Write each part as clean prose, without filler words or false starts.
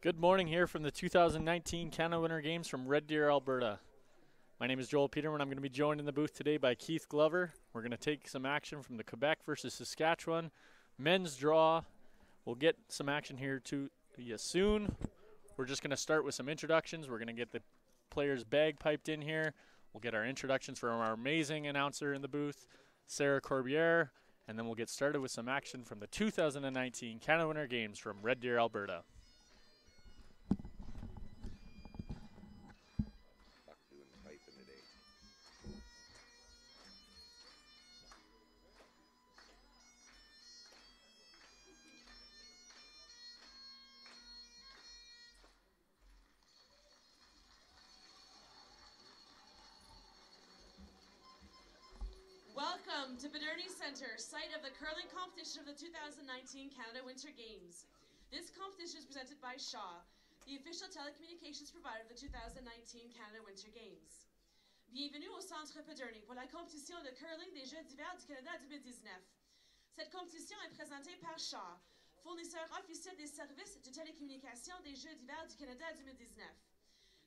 Good morning here from the 2019 Canada Winter Games from Red Deer, Alberta. My name is Joel Peterman. I'm going to be joined in the booth today by Keith Glover. We're going to take some action from the Quebec versus Saskatchewan men's draw. We'll get some action here to you soon. We're just going to start with some introductions. We're going to get the players bagpiped in here. We'll get our introductions from our amazing announcer in the booth, Sarah Corbiere, and then we'll get started with some action from the 2019 Canada Winter Games from Red Deer, Alberta. Welcome to Badurny Centre, site of the curling competition of the 2019 Canada Winter Games. This competition is presented by Shaw, the official telecommunications provider of the 2019 Canada Winter Games. Bienvenue au Centre Badurny pour la compétition de curling des Jeux d'hiver du Canada 2019. Cette compétition est présentée par Shaw, fournisseur officiel des services de télécommunication des Jeux d'hiver du Canada 2019.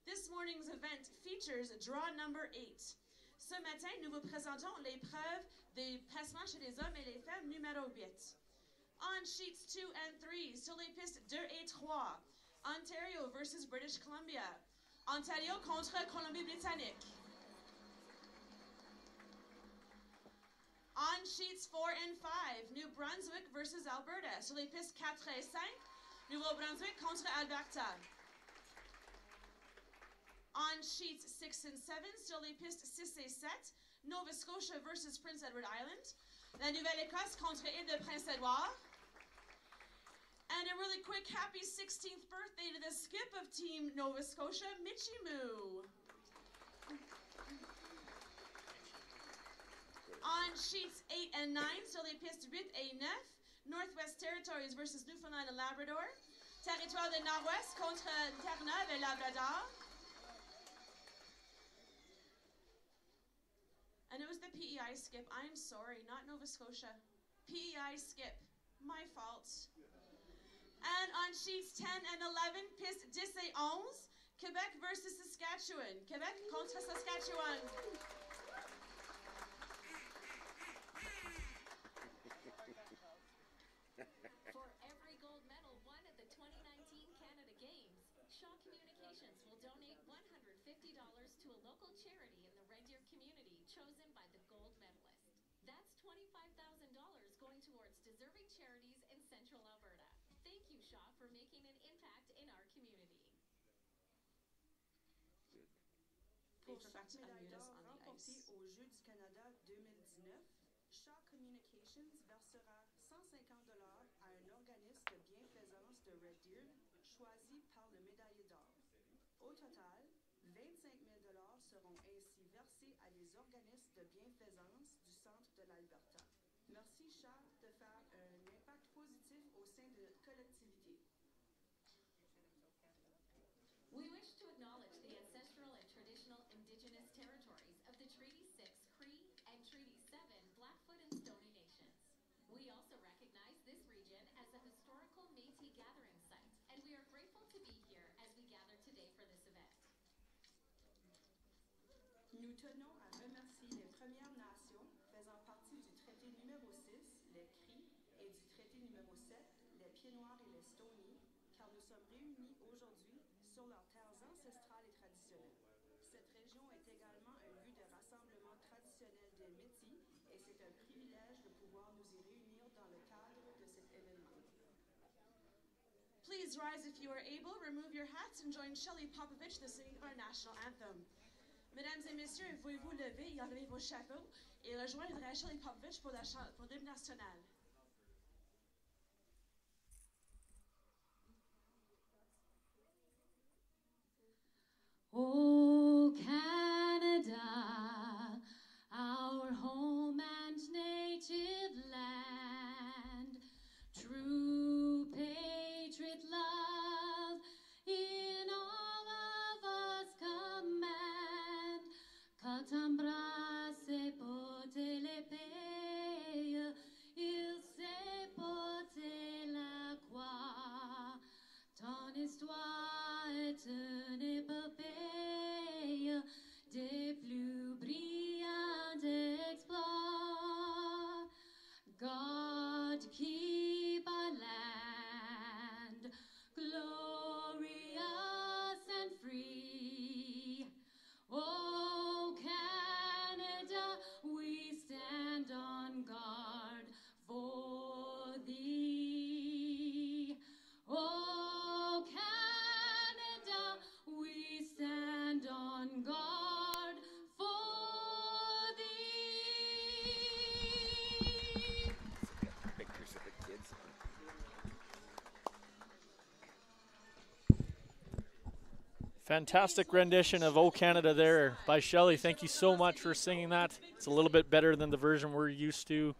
This morning's event features draw number 8. Ce matin, nous vous présentons l'épreuve des placements chez les hommes et les femmes numéro 8. On sheets 2 and 3, sur les pistes 2 et 3, Ontario versus British Columbia. Ontario contre Colombie-Britannique. On sheets 4 and 5, New Brunswick versus Alberta. Sur les pistes 4 et 5, Nouveau-Brunswick contre Alberta. On sheets 6 and 7, sur les pistes 6 et 7, Nova Scotia versus Prince Edward Island. La Nouvelle-Écosse contre Île de Prince-Édouard. And a really quick happy 16th birthday to the skip of Team Nova Scotia, Mitchie Moo. On sheets 8 and 9, sur les pistes 8 et 9, Northwest Territories versus Newfoundland and Labrador. Territoire de Nord-Ouest contre Terre-Neuve et Labrador. And it was the PEI skip. I'm sorry, not Nova Scotia. PEI skip. My fault. And on sheets 10 and 11, piste 10 et 11, Quebec versus Saskatchewan. Quebec contre Saskatchewan. For every gold medal won at the 2019 Canada Games, Shaw Communications will donate $150 to a local charity in the Red Deer community chosen by the gold medalist. That's $25,000 going towards deserving charities in Central Alberta. Thank you, Shaw, for making an impact in our community. Pour chaque médaille d'or remportée aux Jeux du Canada 2019, Shaw Communications versera $150 à un organisme de bienfaisance de Red Deer choisi par le médaillé d'or. Au total, $25 000 seront ainsi versés à des organismes de bienfaisance du centre de l'Alberta. Merci Shaw de faire un impact positif au sein de notre collectivité. We wish to acknowledge the ancestral and traditional Indigenous territories of the Treaty 6 Cree and Treaty 7 Blackfoot and Stoney Nations. We also recognize this region as a historical Métis gathering site, and we are grateful to be here as we gather today for this event. Nous tenons à remercier les Premières Nations faisant partie du traité numéro 6, les Cris, et du traité numéro 7, les Pieds-Noirs et les Stoney, car nous sommes réunis aujourd'hui sur leurs terres ancestrales et traditionnelles. Cette région est également un lieu de rassemblement traditionnel des Métis et c'est un privilège de pouvoir nous y réunir dans le cadre de cet événement. Please rise if you are able, remove your hats, and join Shelley Popovich the singing of our national anthem. Mesdames et messieurs, pouvez-vous lever et enlever vos chapeaux et rejoindre Shelley Popovich pour l'hymne national. Oh, Canada, our home and native land, true patriot love in all of us command. Quand embrasse porter l'épée, il sait porter la croix. Ton histoire Fantastic rendition of "O Canada" there by Shelley. Thank you so much for singing that. It's a little bit better than the version we're used to,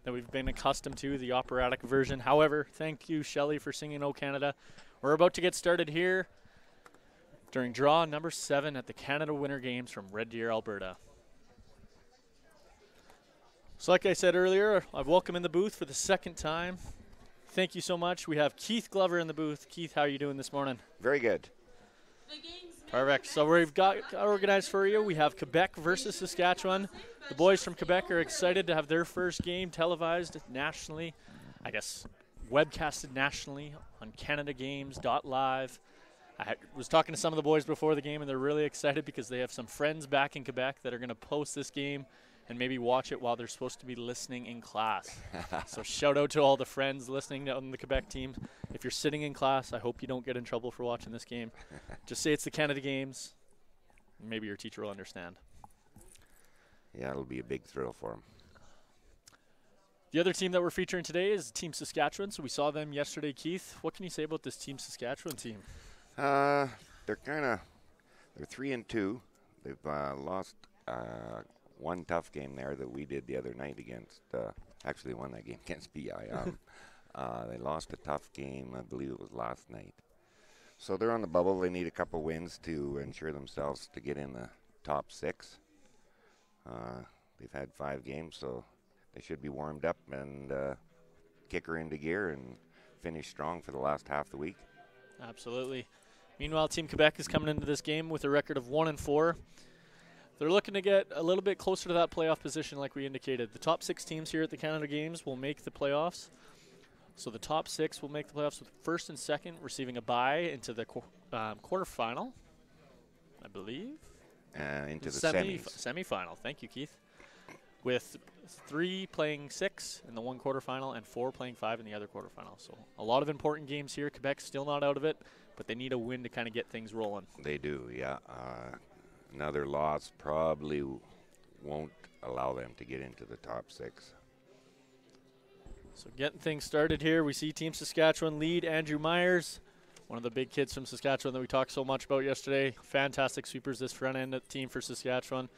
that we've been accustomed to, the operatic version. However, thank you, Shelley, for singing "O Canada." We're about to get started here during draw number 7 at the Canada Winter Games from Red Deer, Alberta. So like I said earlier, I've welcomed in the booth for the second time. Thank you so much. We have Keith Glover in the booth. Keith, how are you doing this morning? Very good. Perfect. So we've got organized for you. We have Quebec versus Saskatchewan. The boys from Quebec are excited to have their first game televised nationally, I guess webcasted nationally on CanadaGames.live. I was talking to some of the boys before the game, and they're really excited because they have some friends back in Quebec that are going to post this game and maybe watch it while they're supposed to be listening in class. So shout out to all the friends listening on the Quebec team. If you're sitting in class, I hope you don't get in trouble for watching this game. Just say it's the Canada Games. Maybe your teacher will understand. Yeah, it'll be a big thrill for them. The other team that we're featuring today is Team Saskatchewan. So we saw them yesterday, Keith. What can you say about this Team Saskatchewan team? They're 3-2. They've lost one tough game there that we did the other night against, actually won that game against BI. They lost a tough game, I believe it was last night. So they're on the bubble. They need a couple wins to ensure themselves to get in the top 6. They've had 5 games, so they should be warmed up and kick her into gear and finish strong for the last half of the week. Absolutely. Meanwhile, Team Quebec is coming into this game with a record of 1-4. They're looking to get a little bit closer to that playoff position like we indicated. The top 6 teams here at the Canada Games will make the playoffs. So the top 6 will make the playoffs with first and second receiving a bye into the quarterfinal, I believe. Into the semis. Semifinal. Thank you, Keith. With 3 playing 6 in the one quarterfinal and 4 playing 5 in the other quarterfinal. So a lot of important games here. Quebec's still not out of it, but they need a win to kind of get things rolling. They do, yeah. Another loss probably won't allow them to get into the top 6. So getting things started here, we see Team Saskatchewan lead Andrew Myers, one of the big kids from Saskatchewan that we talked so much about yesterday. Fantastic sweepers, this front end team for Saskatchewan.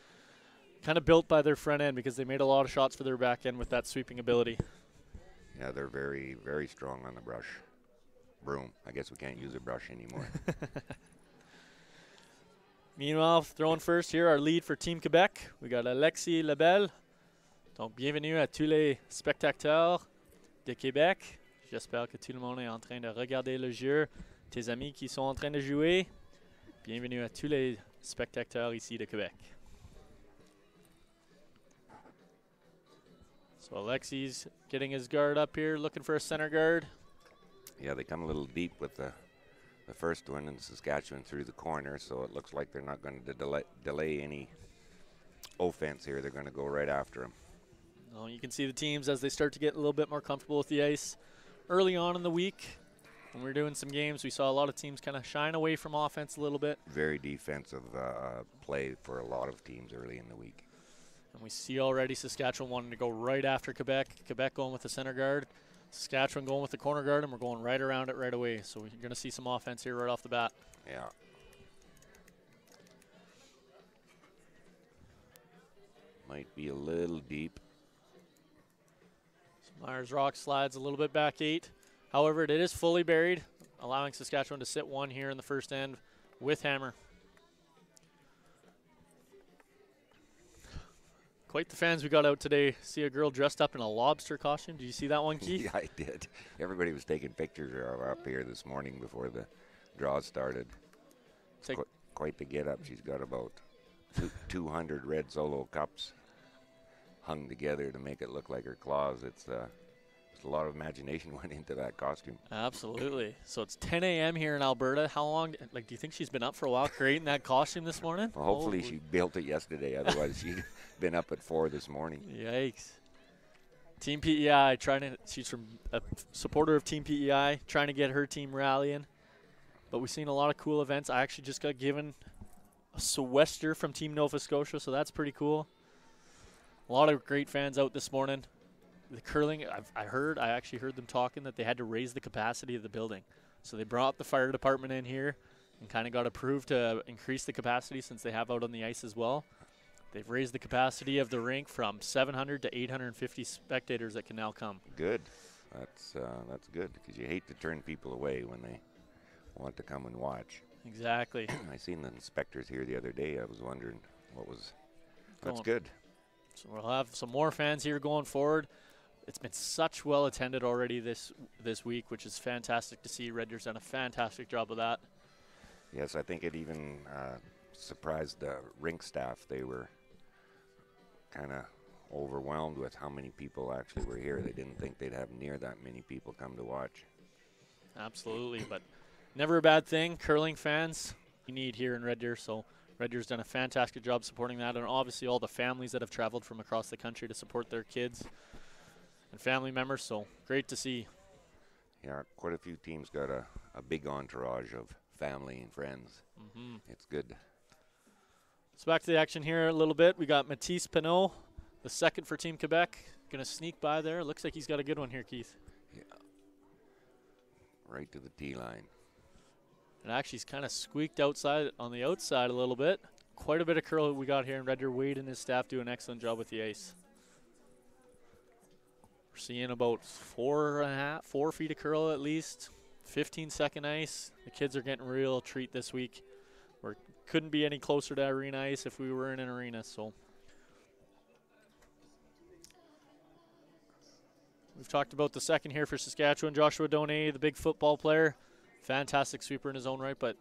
Kind of built by their front end because they made a lot of shots for their back end with that sweeping ability. Yeah, they're very, very strong on the brush. Broom. I guess we can't use a brush anymore. Meanwhile, throwing first here, our lead for Team Quebec. We got Alexis Lebel. Donc, bienvenue à tous les spectateurs de Québec. J'espère que tout le monde est en train de regarder le jeu. Tes amis qui sont en train de jouer. Bienvenue à tous les spectateurs ici de Québec. So Alexis getting his guard up here, looking for a center guard. Yeah, they come a little deep with the first one in Saskatchewan through the corner, so it looks like they're not going to delay any offense here. They're going to go right after him. Well, you can see the teams as they start to get a little bit more comfortable with the ice. Early on in the week, when we were doing some games, we saw a lot of teams kind of shine away from offense a little bit. Very defensive play for a lot of teams early in the week. And we see already Saskatchewan wanting to go right after Quebec. Quebec going with the center guard. Saskatchewan going with the corner guard, and we're going right around it right away. So you're going to see some offense here right off the bat. Yeah. Might be a little deep. So Myers Rock slides a little bit back 8. However, it is fully buried, allowing Saskatchewan to sit 1 here in the first end with Hammer. Quite the fans we got out today. See a girl dressed up in a lobster costume. Did you see that one, Keith? Yeah, I did. Everybody was taking pictures of her up here this morning before the draw started. It's quite the get-up. She's got about 200 red Solo cups hung together to make it look like her claws. It's a lot of imagination went into that costume. Absolutely. So it's 10 a.m. here in Alberta. How long, do you think she's been up for a while creating that costume this morning? Well, hopefully she built it yesterday. Otherwise, she'd been up at 4 this morning. Yikes. Team PEI she's from a supporter of Team PEI, trying to get her team rallying. But we've seen a lot of cool events. I actually just got given a Sylvester from Team Nova Scotia, so that's pretty cool. A lot of great fans out this morning. The curling, I actually heard them talking that they had to raise the capacity of the building. So they brought the fire department in here, and kind of got approved to increase the capacity since they have out on the ice as well. They've raised the capacity of the rink from 700 to 850 spectators that can now come. Good. That's good, because you hate to turn people away when they want to come and watch. Exactly. I seen the inspectors here the other day. I was wondering what was. That's good. So we'll have some more fans here going forward. It's been such well attended already this week, which is fantastic to see. Red Deer's done a fantastic job of that. Yes, I think it even surprised the rink staff. They were kind of overwhelmed with how many people actually were here. They didn't think they'd have near that many people come to watch. Absolutely, but never a bad thing. Curling fans you need here in Red Deer, so Red Deer's done a fantastic job supporting that, and obviously all the families that have traveled from across the country to support their kids and family members, so great to see. Yeah, quite a few teams got a big entourage of family and friends. It's good. So back to the action here a little bit. We got Matisse Pinot, the second for Team Quebec, going to sneak by there. Looks like he's got a good one here, Keith. Yeah. Right to the tee line. And actually, he's kind of squeaked outside on the outside a little bit. Quite a bit of curl we got here in Red Deer. Wade and his staff do an excellent job with the ice. We're seeing about 4 feet of curl at least. 15-second ice. The kids are getting a real treat this week. We couldn't be any closer to arena ice if we were in an arena. So we've talked about the second here for Saskatchewan. Joshua Donay, the big football player. Fantastic sweeper in his own right, but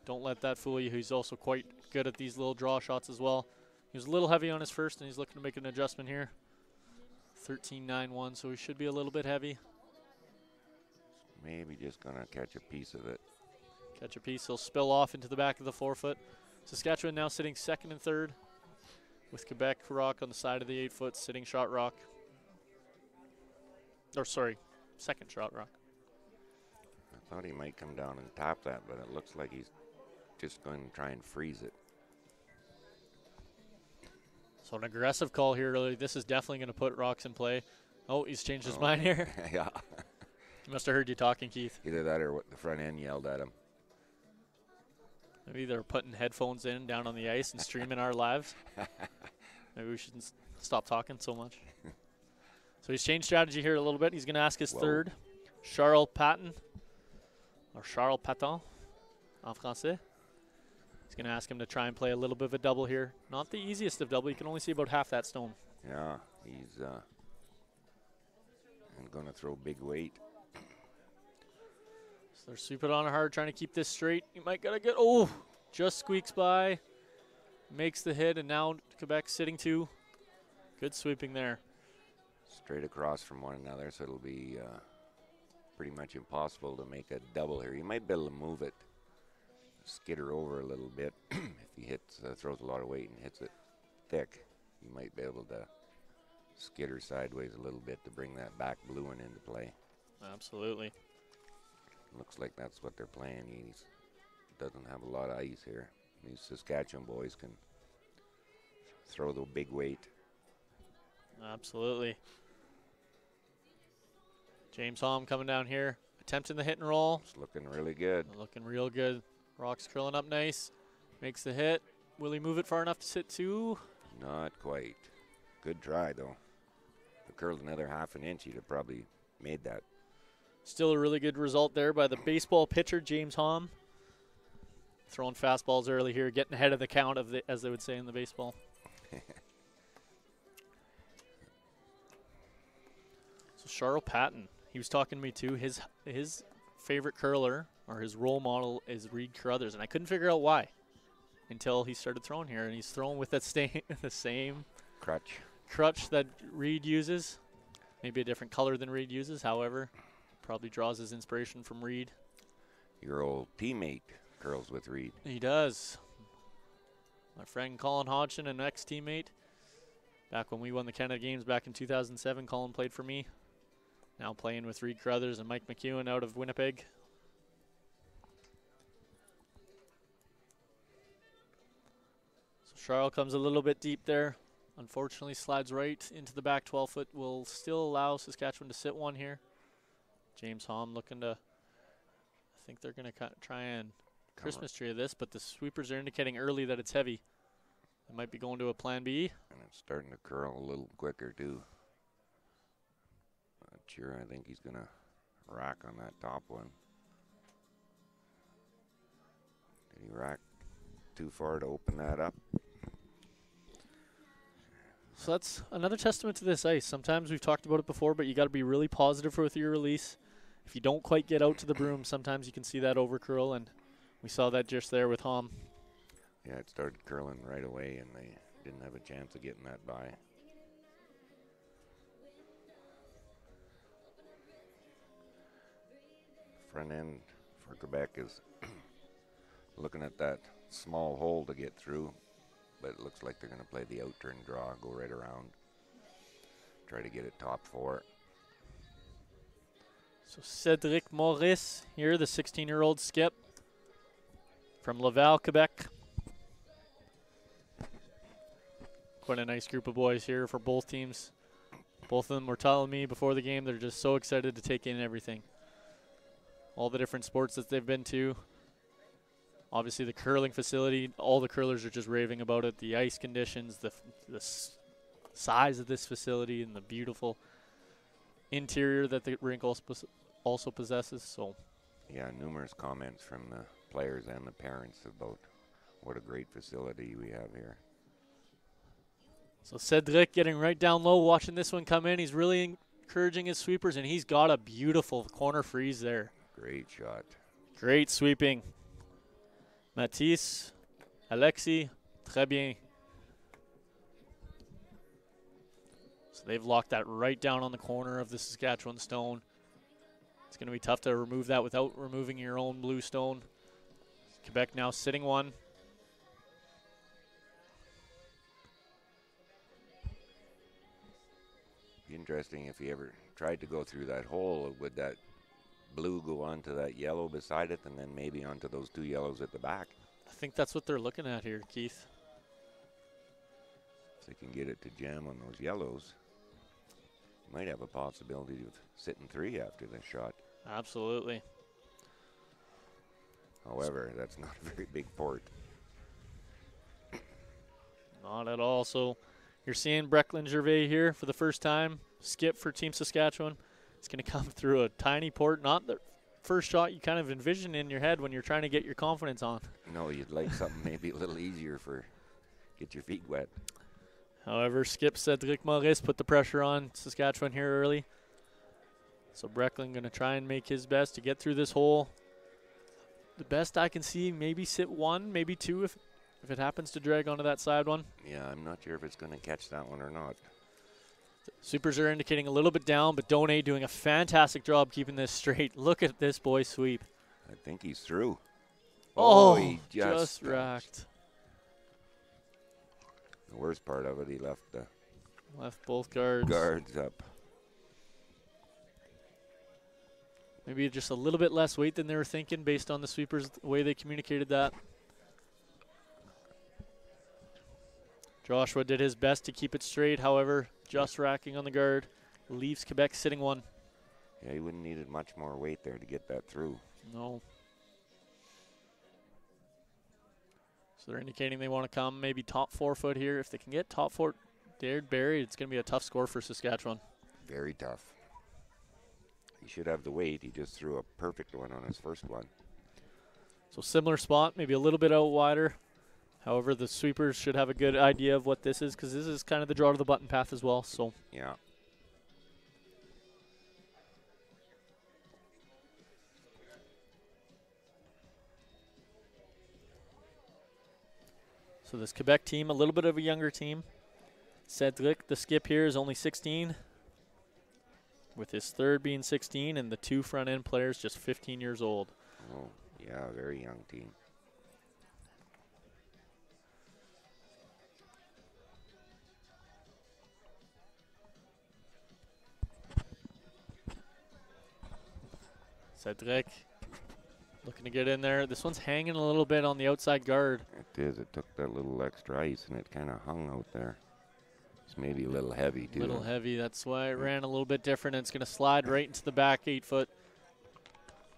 don't let that fool you. He's also quite good at these little draw shots as well. He was a little heavy on his first, and he's looking to make an adjustment here. 13.91, so he should be a little bit heavy. Maybe just going to catch a piece of it. Catch a piece. He'll spill off into the back of the forefoot. Saskatchewan now sitting second and third, with Quebec rock on the side of the 8-foot, sitting shot rock. Or sorry, second shot rock. I thought he might come down and tap that, but it looks like he's just going to try and freeze it. So an aggressive call here early. This is definitely going to put rocks in play. Oh, he's changed his mind here. Yeah. He must have heard you talking, Keith. Either that or what the front end yelled at him. Maybe they're putting headphones in down on the ice and streaming our lives. Maybe we shouldn't stop talking so much. So he's changed strategy here a little bit. He's going to ask his third, Charles Paton, or Charles Paton, en français. He's going to ask him to try and play a little bit of a double here. Not the easiest of double. You can only see about half that stone. Yeah, he's going to throw big weight. So they're sweeping on hard, trying to keep this straight. He might get a good, oh, just squeaks by, makes the hit, and now Quebec sitting two. Good sweeping there. Straight across from one another, so it'll be pretty much impossible to make a double here. You might be able to move it, skitter over a little bit. If he hits, throws a lot of weight and hits it thick, you might be able to skitter sideways a little bit to bring that back blue one into play. Absolutely. Looks like that's what they're playing. He doesn't have a lot of ice here. These Saskatchewan boys can throw the big weight. Absolutely. James Hom coming down here, attempting the hit and roll. It's looking really good. Looking real good. Rock's curling up nice. Makes the hit. Will he move it far enough to sit two? Not quite. Good try, though. If it curled another half an inch, he'd have probably made that. Still a really good result there by the baseball pitcher, James Hom. Throwing fastballs early here, getting ahead of the count, of the, as they would say in the baseball. So Charles Paton, he was talking to me too. His favorite curler, or his role model, is Reed Carruthers, and I couldn't figure out why until he started throwing here, and he's throwing with that the same crutch that Reed uses. Maybe a different color than Reed uses, however. Probably draws his inspiration from Reed. Your old teammate curls with Reed. He does. My friend Colin Hodgson, an ex-teammate. Back when we won the Canada Games back in 2007, Colin played for me. Now playing with Reed Carruthers and Mike McEwen out of Winnipeg. So Charles comes a little bit deep there. Unfortunately, slides right into the back 12-foot. Will still allow Saskatchewan to sit one here. James Hom looking to, I think they're going to try and Christmas tree of this, but the sweepers are indicating early that it's heavy. It might be going to a plan B. And it's starting to curl a little quicker, too. Not sure. I think he's going to rack on that top one. Did he rack too far to open that up? So that's another testament to this ice. Sometimes we've talked about it before, but you got to be really positive with your release. If you don't quite get out to the broom, sometimes you can see that overcurl, and we saw that just there with Hom. Yeah, it started curling right away, and they didn't have a chance of getting that by. Front end for Quebec is looking at that small hole to get through, but it looks like they're going to play the out-turn draw, go right around, try to get it top four. So Cedric Maurice here, the 16-year-old skip from Laval, Quebec. Quite a nice group of boys here for both teams. Both of them were telling me before the game they're just so excited to take in everything. All the different sports that they've been to. Obviously the curling facility, all the curlers are just raving about it. The ice conditions, the size of this facility, and the beautiful interior that the rink also possesses. So, yeah, numerous comments from the players and the parents about what a great facility we have here. So Cedric getting right down low, watching this one come in. He's really encouraging his sweepers, and he's got a beautiful corner freeze there. Great shot. Great sweeping. Mathis, Alexis, très bien. So they've locked that right down on the corner of the Saskatchewan stone. It's going to be tough to remove that without removing your own blue stone. Quebec now sitting one. Be interesting if he ever tried to go through that hole. Would that blue go onto that yellow beside it and then maybe onto those two yellows at the back? I think that's what they're looking at here, Keith. If they can get it to jam on those yellows, might have a possibility of sitting three after this shot. Absolutely. However, that's not a very big port. Not at all. So you're seeing Brecklin Gervais here for the first time. Skip for Team Saskatchewan. It's going to come through a tiny port. Not the first shot you kind of envision in your head when you're trying to get your confidence on. No, you'd like something maybe a little easier for get your feet wet. However, Skip Cedric Maurice put the pressure on Saskatchewan here early. So Brecklin going to try and make his best to get through this hole. The best I can see, maybe sit one, maybe two if it happens to drag onto that side one. Yeah, I'm not sure if it's going to catch that one or not. Supers are indicating a little bit down, but Donay doing a fantastic job keeping this straight. Look at this boy sweep. I think he's through. Oh, he just racked. The worst part of it, he left the both guards up. Maybe just a little bit less weight than they were thinking based on the sweepers, the way they communicated that. Joshua did his best to keep it straight, however, just racking on the guard. Leaves Quebec sitting one. Yeah, he wouldn't needed much more weight there to get that through. No. So they're indicating they want to come maybe top 4 foot here. If they can get top 4 dared buried, it's going to be a tough score for Saskatchewan. Very tough. He should have the weight. He just threw a perfect one on his first one. So similar spot, maybe a little bit out wider. However, the sweepers should have a good idea of what this is because this is kind of the draw to the button path as well. So yeah. So this Quebec team, a little bit of a younger team. Cedric, the skip here, is only 16, with his third being 16, and the two front-end players just 15 years old. Oh, yeah, very young team. Cedric looking to get in there. This one's hanging a little bit on the outside guard. It is. It took that little extra ice, and it kind of hung out there. It's maybe a little heavy, too. A little heavy. That's why it ran a little bit different. And it's going to slide right into the back 8 foot,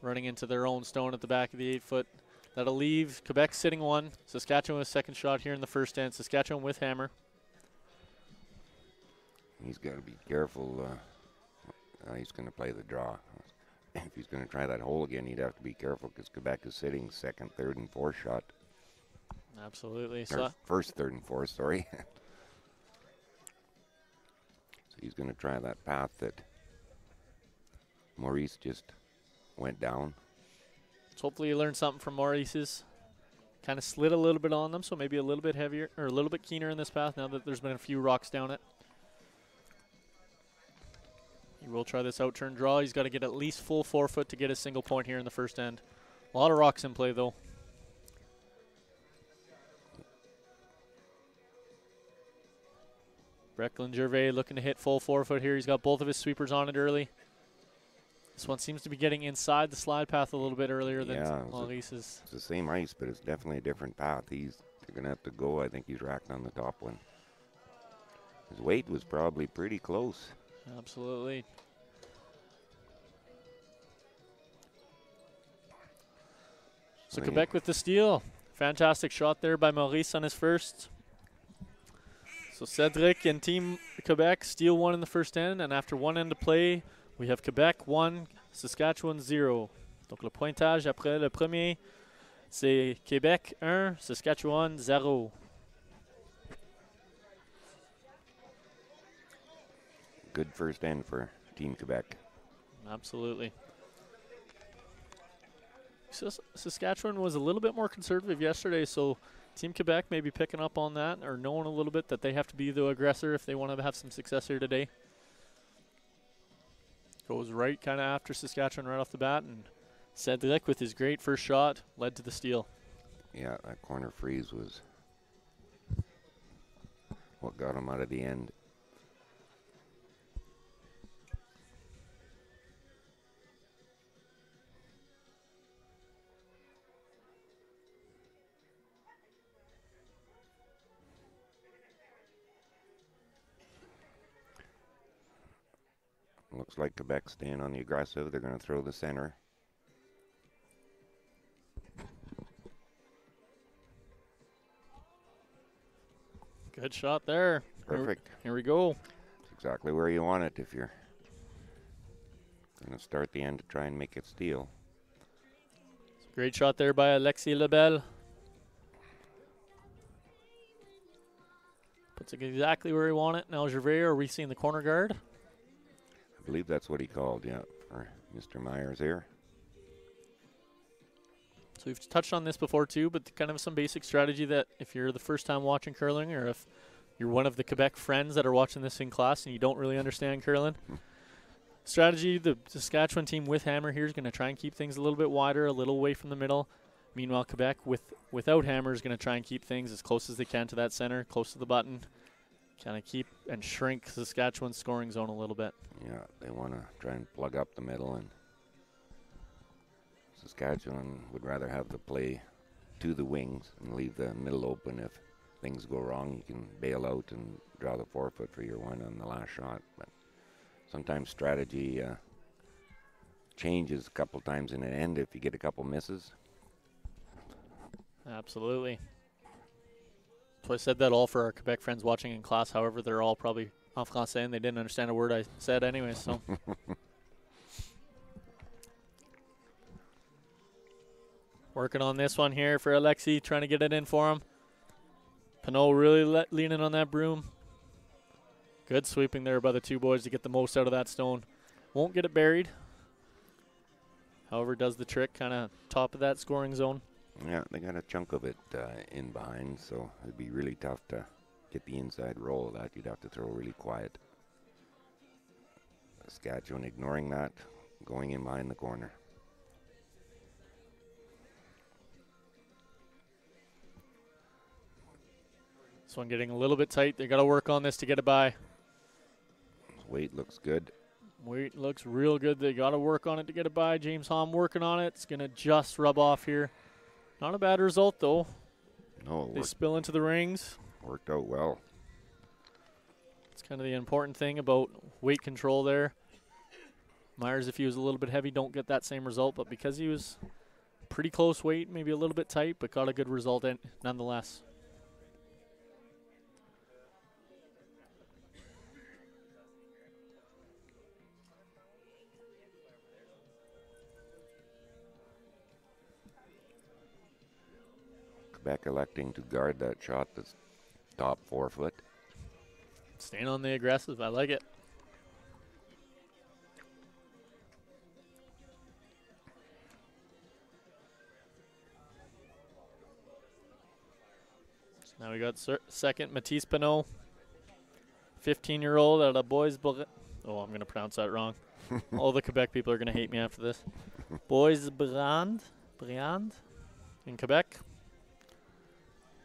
running into their own stone at the back of the 8 foot. That'll leave Quebec sitting 1. Saskatchewan with second shot here in the first end. Saskatchewan with hammer. He's got to be careful. He's going to play the draw. If he's going to try that hole again, he'd have to be careful because Quebec is sitting second, third, and fourth shot. Absolutely. Or first, third, and fourth, sorry. So he's going to try that path that Maurice just went down. So hopefully you learned something from Maurice's. Kind of slid a little bit on them, so maybe a little bit heavier or a little bit keener in this path now that there's been a few rocks down it. He will try this out turn draw. He's got to get at least full 4 foot to get a single point here in the first end. A lot of rocks in play, though. Brecklin Gervais looking to hit full 4 foot here. He's got both of his sweepers on it early. This one seems to be getting inside the slide path a little bit earlier than Maurice's. It's the same ice, but it's definitely a different path. They're going to have to go. I think he's racked on the top one. His weight was probably pretty close. Absolutely. So Quebec with the steal. Fantastic shot there by Maurice on his first. So Cedric and Team Quebec steal 1 in the first end, and after 1 end to play, we have Quebec 1, Saskatchewan 0. Donc le pointage après le premier, c'est Québec 1, Saskatchewan 0. Good first end for Team Quebec. Absolutely. Saskatchewan was a little bit more conservative yesterday, so Team Quebec may be picking up on that or knowing a little bit that they have to be the aggressor if they want to have some success here today. Goes right kind of after Saskatchewan right off the bat, and Cedric with his great first shot led to the steal. Yeah, that corner freeze was what got him out of the end. Looks like Quebec staying on the aggressive. They're going to throw the center. Good shot there. Perfect. Here we go. It's exactly where you want it if you're going to start the end to try and make it steal. Great shot there by Alexis Lebel. Puts it exactly where he wanted it. Now Gervais, are we seeing the corner guard? I believe that's what he called, yeah, for Mr. Myers here. So we've touched on this before too, but kind of some basic strategy that if you're the first time watching curling, or if you're one of the Quebec friends that are watching this in class and you don't really understand curling, strategy, the Saskatchewan team with hammer here is going to try and keep things a little bit wider, a little away from the middle. Meanwhile, Quebec without hammer is going to try and keep things as close as they can to that center, close to the button. Kind of keep and shrink Saskatchewan's scoring zone a little bit. Yeah, they want to try and plug up the middle, and Saskatchewan would rather have the play to the wings and leave the middle open. If things go wrong, you can bail out and draw the 4 foot for your 1 on the last shot. But sometimes strategy changes a couple times in an end if you get a couple misses. Absolutely. So I said that all for our Quebec friends watching in class. However, they're all probably en français and they didn't understand a word I said anyway. So working on this one here for Alexi, trying to get it in for him. Pinot really leaning on that broom. Good sweeping there by the two boys to get the most out of that stone. Won't get it buried. However, does the trick, kind of top of that scoring zone. Yeah, they got a chunk of it in behind, so it'd be really tough to get the inside roll of that. You'd have to throw really quiet. Saskatchewan ignoring that, going in behind the corner. This one getting a little bit tight. They got to work on this to get it by. Weight looks good. Weight looks real good. They got to work on it to get it by. James Hom working on it. It's going to just rub off here. Not a bad result, though. No, they spill into the rings. Worked out well. It's kind of the important thing about weight control there. Myers, if he was a little bit heavy, don't get that same result. But because he was pretty close weight, maybe a little bit tight, but got a good result in nonetheless. Quebec electing to guard that shot that's top 4 foot. Staying on the aggressive. I like it. So now we got second Matisse Pinot, 15-year-old out of Bois. Oh, I'm going to pronounce that wrong. All the Quebec people are going to hate me after this. Bois Briand in Quebec.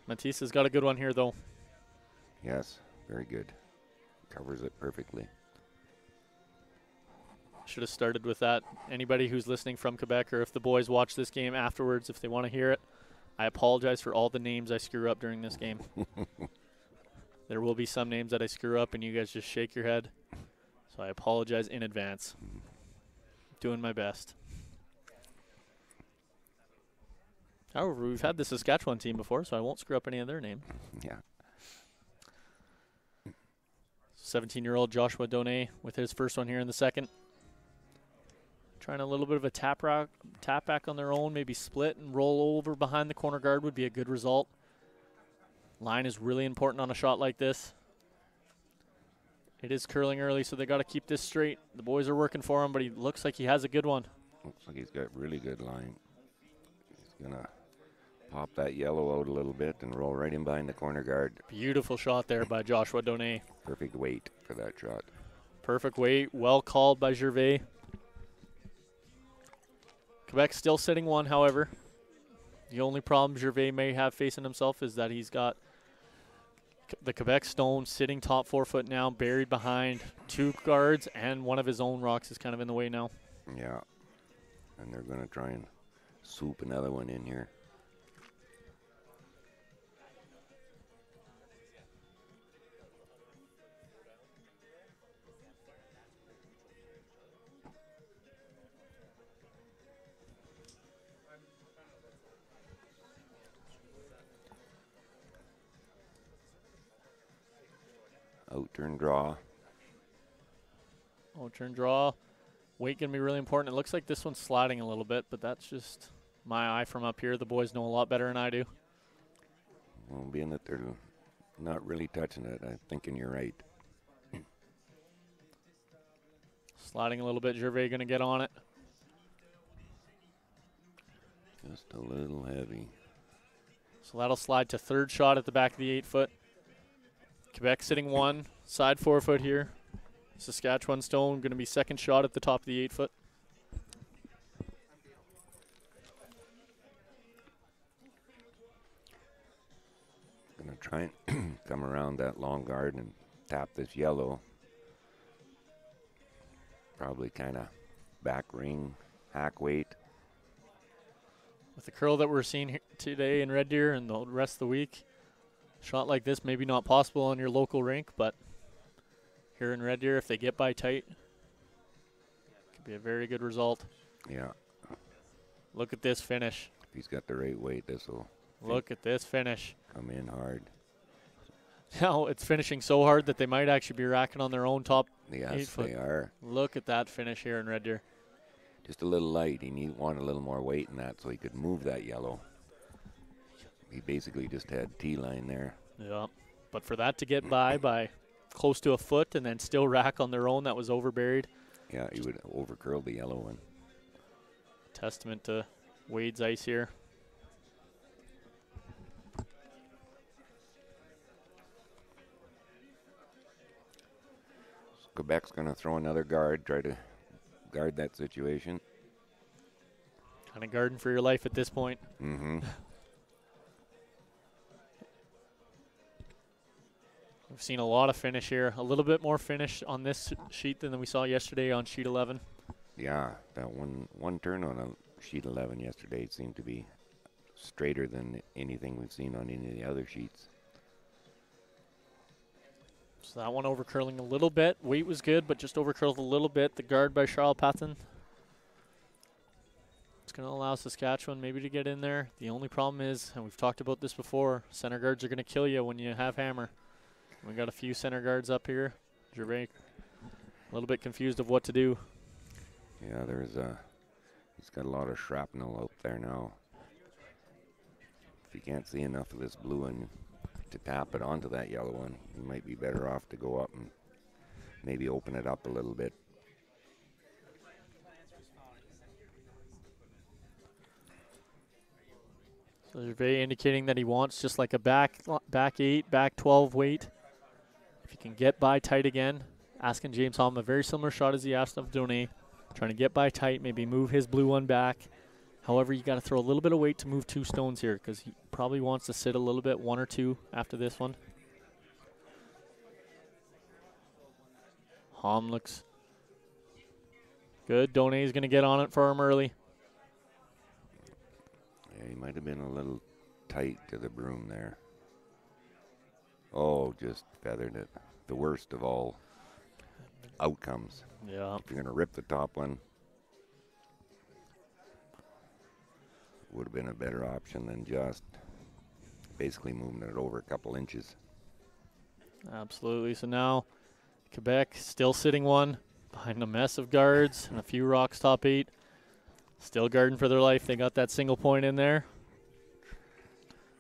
Matisse has got a good one here, though. Yes, very good. Covers it perfectly. Should have started with that. Anybody who's listening from Quebec, or if the boys watch this game afterwards, if they want to hear it, I apologize for all the names I screw up during this game. There will be some names that I screw up, and you guys just shake your head. So I apologize in advance. Doing my best. However, we've had the Saskatchewan team before, so I won't screw up any of their name. Yeah. 17-year-old Joshua Donay with his first one here in the second. Trying a little bit of a tap back on their own, maybe split and roll over behind the corner guard would be a good result. Line is really important on a shot like this. It is curling early, so they got to keep this straight. The boys are working for him, but he looks like he has a good one. Looks like he's got really good line. He's going to pop that yellow out a little bit and roll right in behind the corner guard. Beautiful shot there by Joshua Donay. Perfect weight for that shot. Perfect weight. Well called by Gervais. Quebec still sitting one, however. The only problem Gervais may have facing himself is that he's got the Quebec stone sitting top 4 foot now, buried behind 2 guards, and one of his own rocks is kind of in the way now. Yeah. And they're going to try and swoop another one in here. Out turn draw. Oh, turn draw. Weight going to be really important. It looks like this one's sliding a little bit, but that's just my eye from up here. The boys know a lot better than I do. Well, being that they're not really touching it, I'm thinking you're right. Sliding a little bit. Gervais going to get on it. Just a little heavy. So that'll slide to third shot at the back of the 8 foot. Quebec sitting 1, side 4 foot here. Saskatchewan stone going to be second shot at the top of the 8 foot. Going to try and come around that long guard and tap this yellow. Probably kind of back ring, hack weight. With the curl that we're seeing here today in Red Deer and the rest of the week, shot like this maybe not possible on your local rink, but here in Red Deer, if they get by tight, could be a very good result. Yeah. Look at this finish. If he's got the right weight, this will Look at this finish. come in hard. Now it's finishing so hard that they might actually be racking on their own top 8 Yes, foot. they are. Look at that finish here in Red Deer. Just a little light. He wanted a little more weight in that so he could move that yellow. He basically just had T-line there. Yeah, but for that to get by close to a foot and then still rack on their own, that was overburied. Yeah, he would overcurl the yellow one. Testament to Wade's ice here. Quebec's going to throw another guard, try to guard that situation. Kind of guarding for your life at this point. Mm-hmm. We've seen a lot of finish here. A little bit more finish on this sheet than we saw yesterday on sheet 11. Yeah, that one turn on a sheet 11 yesterday seemed to be straighter than anything we've seen on any of the other sheets. So that one overcurling a little bit. Weight was good, but just overcurled a little bit. The guard by Charles Patton. It's going to allow Saskatchewan maybe to get in there. The only problem is, and we've talked about this before, center guards are going to kill you when you have hammer. We got a few center guards up here. Gervais a little bit confused of what to do. Yeah, he's got a lot of shrapnel out there now. If you can't see enough of this blue one to tap it onto that yellow one, you might be better off to go up and maybe open it up a little bit. So Gervais indicating that he wants just like a back 8, back 12 weight. If you can get by tight again, asking James Hom a very similar shot as he asked of Donay. Trying to get by tight, maybe move his blue one back. However, you got to throw a little bit of weight to move 2 stones here because he probably wants to sit a little bit, 1 or 2 after this one. Hom looks good. Donay is going to get on it for him early. Yeah, he might have been a little tight to the broom there. Oh, just feathered it. The worst of all outcomes. Yeah. If you're going to rip the top one, would have been a better option than just basically moving it over a couple inches. Absolutely. So now Quebec still sitting 1 behind a mess of guards and a few rocks top 8. Still guarding for their life. They got that single point in there.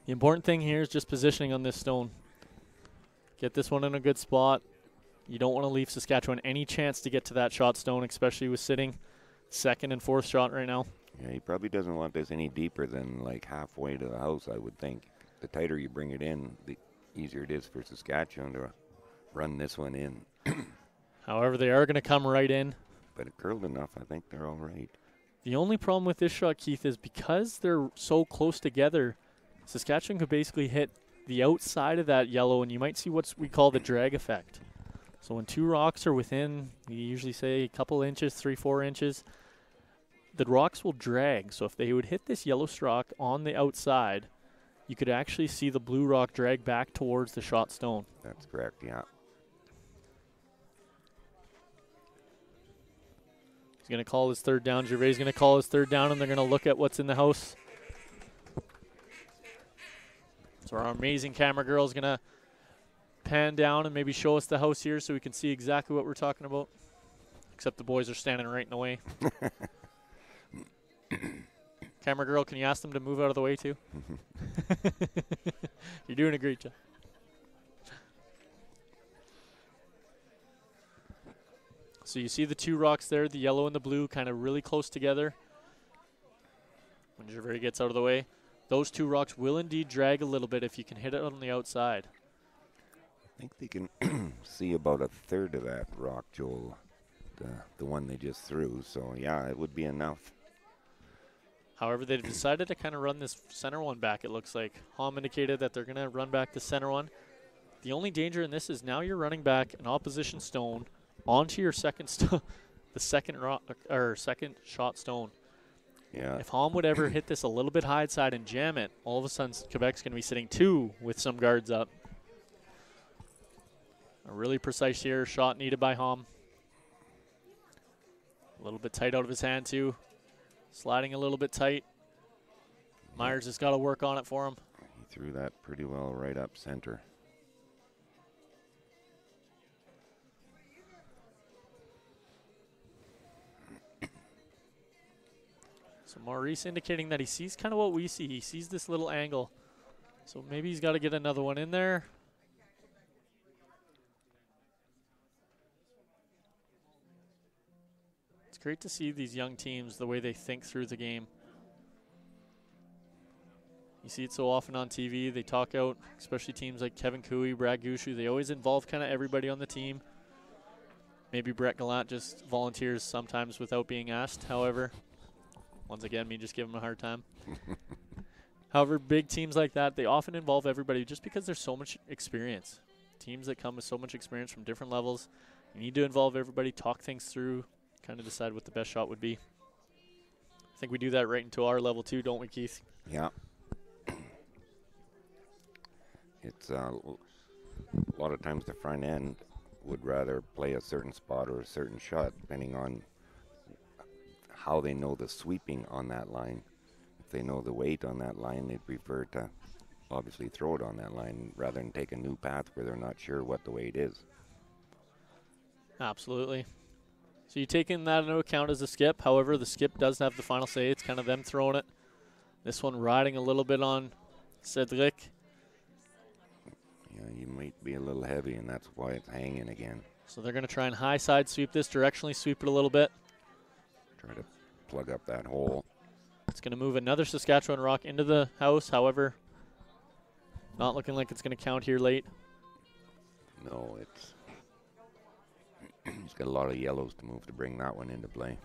The important thing here is just positioning on this stone. Get this one in a good spot. You don't want to leave Saskatchewan any chance to get to that shot stone, especially with sitting 2nd and 4th shot right now. Yeah, he probably doesn't want this any deeper than like halfway to the house, I would think. The tighter you bring it in, the easier it is for Saskatchewan to run this one in. However, they are going to come right in. But it curled enough, I think they're all right. The only problem with this shot, Keith, is because they're so close together, Saskatchewan could basically hit the outside of that yellow, and you might see what we call the drag effect. So when 2 rocks are within, we usually say a couple inches, 3-4 inches, the rocks will drag. So if they would hit this yellow rock on the outside, you could actually see the blue rock drag back towards the shot stone. That's correct, yeah. He's going to call his 3rd down. Gervais is going to call his 3rd down, and they're going to look at what's in the house. So our amazing camera girl is going to pan down and maybe show us the house here so we can see exactly what we're talking about. Except the boys are standing right in the way. Camera girl, can you ask them to move out of the way too? You're doing a great job. So you see the 2 rocks there, the yellow and the blue, kind of really close together. When Gervais gets out of the way, those 2 rocks will indeed drag a little bit if you can hit it on the outside. I think they can see about 1/3 of that rock, Joel, the one they just threw. So, yeah, it would be enough. However, they've decided to kind of run this center one back, it looks like. Hom indicated that they're going to run back the center one. The only danger in this is now you're running back an opposition stone onto your second second shot stone. Yeah. If Hom would ever hit this a little bit high side and jam it, all of a sudden Quebec's going to be sitting 2 with some guards up. A really precise here shot needed by Hom. A little bit tight out of his hand too. Sliding a little bit tight. Myers has got to work on it for him. He threw that pretty well right up center. So Maurice indicating that he sees kind of what we see. He sees this little angle. So maybe he's got to get another one in there. It's great to see these young teams, the way they think through the game. You see it so often on TV. They talk out, especially teams like Kevin Cooey, Brad Gushu. They always involve kind of everybody on the team. Maybe Brett Gallant just volunteers sometimes without being asked. However, once again, me just give him a hard time. However, big teams like that, they often involve everybody just because there's so much experience. Teams that come with so much experience from different levels, you need to involve everybody, talk things through, kind of decide what the best shot would be. I think we do that right into our level too, don't we, Keith? Yeah. It's a lot of times the front end would rather play a certain spot or a certain shot, depending on how they know the sweeping on that line. If they know the weight on that line, they'd prefer to obviously throw it on that line rather than take a new path where they're not sure what the weight is. Absolutely. So you taking that into account as a skip. However, the skip does have the final say. It's kind of them throwing it. This one riding a little bit on Cedric. Yeah, you might be a little heavy, and that's why it's hanging again. So they're going to try and high side sweep this, directionally sweep it a little bit. Try to plug up that hole. It's going to move another Saskatchewan rock into the house. However, not looking like it's going to count here late. No, it's he's got a lot of yellows to move to bring that one into play.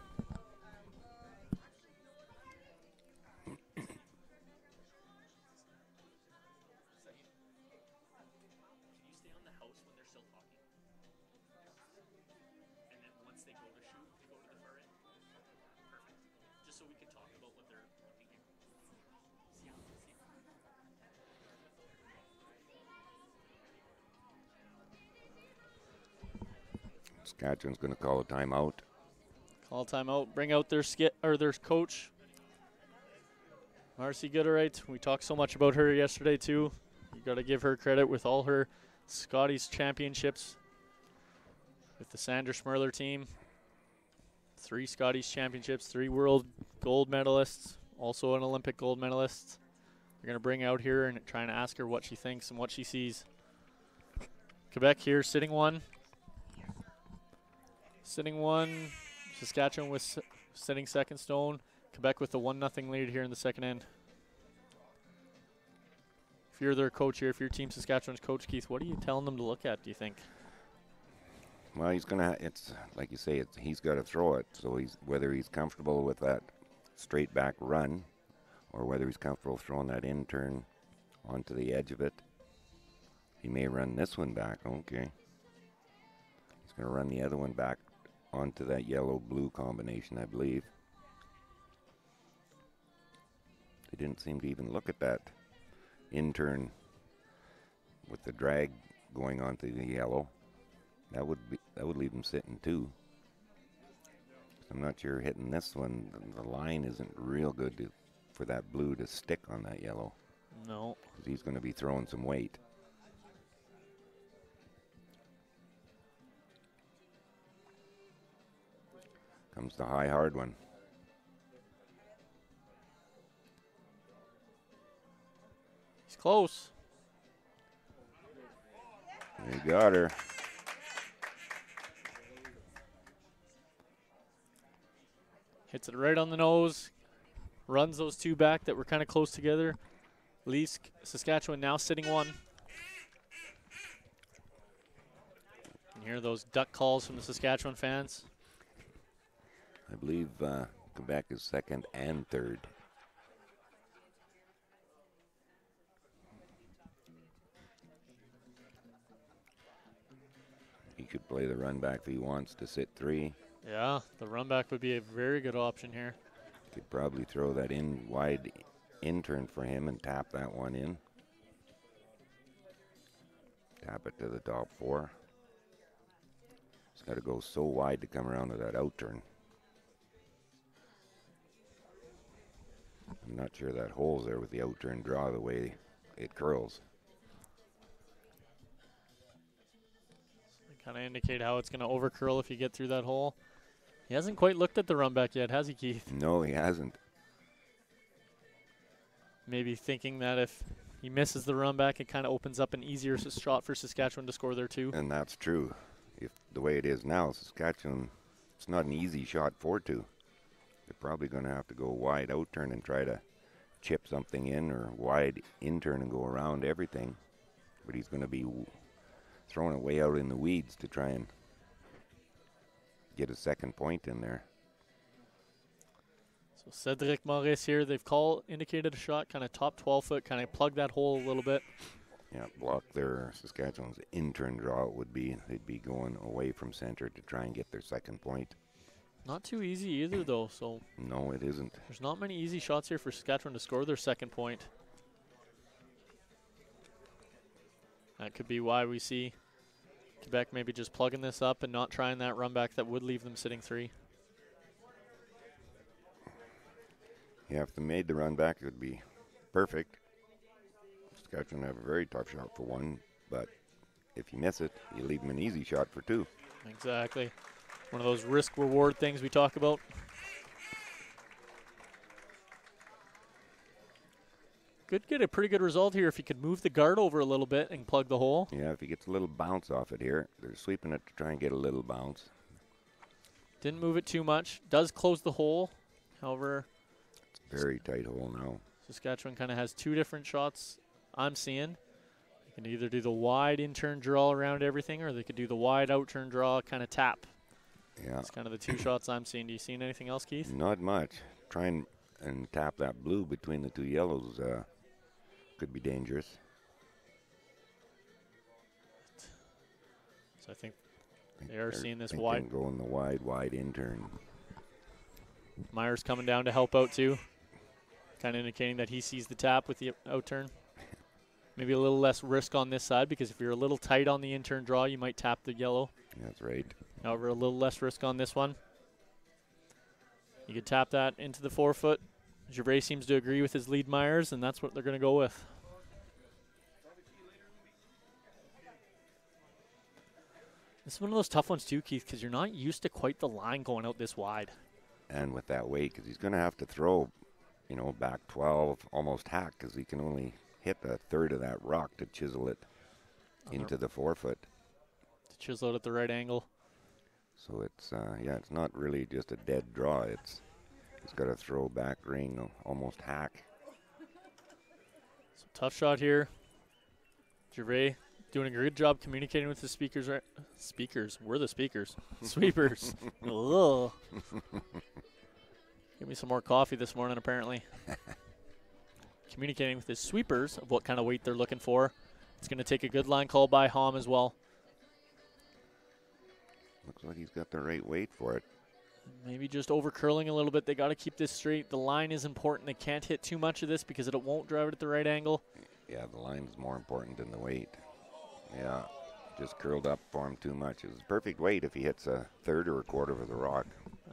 Saskatchewan's going to call a timeout. Call timeout. Bring out their their coach, Marcy Gooderite. We talked so much about her yesterday too. You got to give her credit with all her Scotties championships with the Sandra Schmerler team. 3 Scotties championships, 3 world gold medalists, also an Olympic gold medalist. They're going to bring out here and try and ask her what she thinks and what she sees. Quebec here sitting 1. Sitting 1. Saskatchewan was sitting second stone. Quebec with the 1-0 lead here in the second end. If you're their coach here, if you're Team Saskatchewan's coach, Keith, what are you telling them to look at, do you think? Well, he's going to, it's like you say, he's got to throw it. So whether he's comfortable with that straight back run or whether he's comfortable throwing that in turn onto the edge of it, he may run this one back. Okay. He's going to run the other one back onto that yellow-blue combination, I believe. They didn't seem to even look at that in turn with the drag going onto the yellow. That would leave them sitting 2. I'm not sure hitting this one. The line isn't real good for that blue to stick on that yellow. No. Because he's going to be throwing some weight. Comes the high, hard one. He's close. They got her. Hits it right on the nose. Runs those 2 back that were kind of close together. Leaves Saskatchewan now sitting 1. You can hear those duck calls from the Saskatchewan fans. I believe Quebec is second and third. He could play the run back if he wants to sit 3. Yeah, the run back would be a very good option here. Could probably throw that in wide in turn for him and tap that one in. Tap it to the top 4. It's got to go so wide to come around to that out turn. I'm not sure that hole's there with the out turn draw the way it curls. Kind of indicate how it's going to over curl if you get through that hole. He hasn't quite looked at the run back yet, has he, Keith? No, he hasn't. Maybe thinking that if he misses the run back, it kind of opens up an easier shot for Saskatchewan to score there too. And that's true. If the way it is now, Saskatchewan, it's not an easy shot for 2. They're probably going to have to go wide out turn and try to chip something in, or wide in turn and go around everything. But he's going to be throwing it way out in the weeds to try and get a second point in there. So Cedric Maurice here, they've indicated a shot, kind of top 12 foot, kind of plug that hole a little bit. Yeah, block their Saskatchewan's in-turn draw would be. They'd be going away from center to try and get their second point. Not too easy either, though. So no, it isn't. There's not many easy shots here for Saskatchewan to score their second point. That could be why we see Quebec maybe just plugging this up and not trying that run back that would leave them sitting 3. Yeah, if they made the run back, it would be perfect. Saskatchewan have a very tough shot for one, but if you miss it, you leave them an easy shot for two. Exactly. One of those risk-reward things we talk about. Could get a pretty good result here if he could move the guard over a little bit and plug the hole. Yeah, if he gets a little bounce off it here, they're sweeping it to try and get a little bounce. Didn't move it too much. Does close the hole. However, It's a very tight hole now. Saskatchewan kind of has two different shots I'm seeing. They can either do the wide in-turn draw around everything, or they could do the wide out-turn draw kind of tap. Yeah, That's kind of the two shots I'm seeing. Do you see anything else, Keith? not much. Try and tap that blue between the two yellows could be dangerous. So I think they are They're seeing this thinking wide. Going the wide in-turn. Myers coming down to help out too. Kind of indicating that he sees the tap with the out-turn. Maybe a little less risk on this side, because if you're a little tight on the in-turn draw, you might tap the yellow. That's right. However, a little less risk on this one. You could tap that into the forefoot. Gervais seems to agree with his lead Myers, and that's what they're going to go with. This is one of those tough ones too, Keith, because you're not used to quite the line going out this wide. And with that weight, because he's going to have to throw, back 12, almost hack, because he can only hit a third of that rock to chisel it into the forefoot. To chisel it at the right angle. So it's, it's not really just a dead draw. He's got to throw back ring, almost hack. So tough shot here. Gervais doing a good job communicating with the speakers. Speakers? We're the speakers. Sweepers. Ugh. Give me some more coffee this morning, apparently. Communicating with his sweepers of what kind of weight they're looking for. It's going to take a good line call by Hom as well. Looks like he's got the right weight for it. Maybe just over curling a little bit. They got to keep this straight. The line is important. They can't hit too much of this because it won't drive it at the right angle. Yeah, the line's more important than the weight. Yeah, just curled up for him too much. It was perfect weight if he hits a third or a quarter of the rock.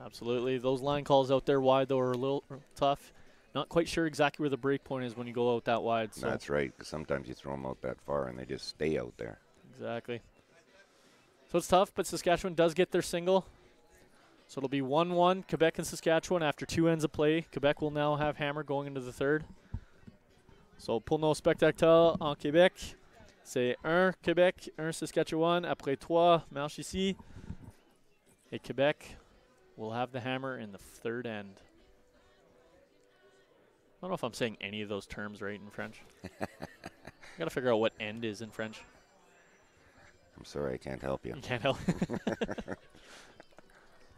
Absolutely. Those line calls out there wide, though, are a little tough. Not quite sure exactly where the break point is when you go out that wide. So. That's right, because sometimes you throw them out that far and they just stay out there. Exactly. So it's tough, but Saskatchewan does get their single. So it'll be 1-1, Quebec and Saskatchewan after two ends of play. Quebec will now have hammer going into the third. So pour nos spectateurs en Québec, c'est 1 Québec, 1 Saskatchewan. Après 3, marche ici. Et Quebec will have the hammer in the third end. I don't know if I'm saying any of those terms right in French. I got to figure out what end is in French. I'm sorry, I can't help you. You can't help.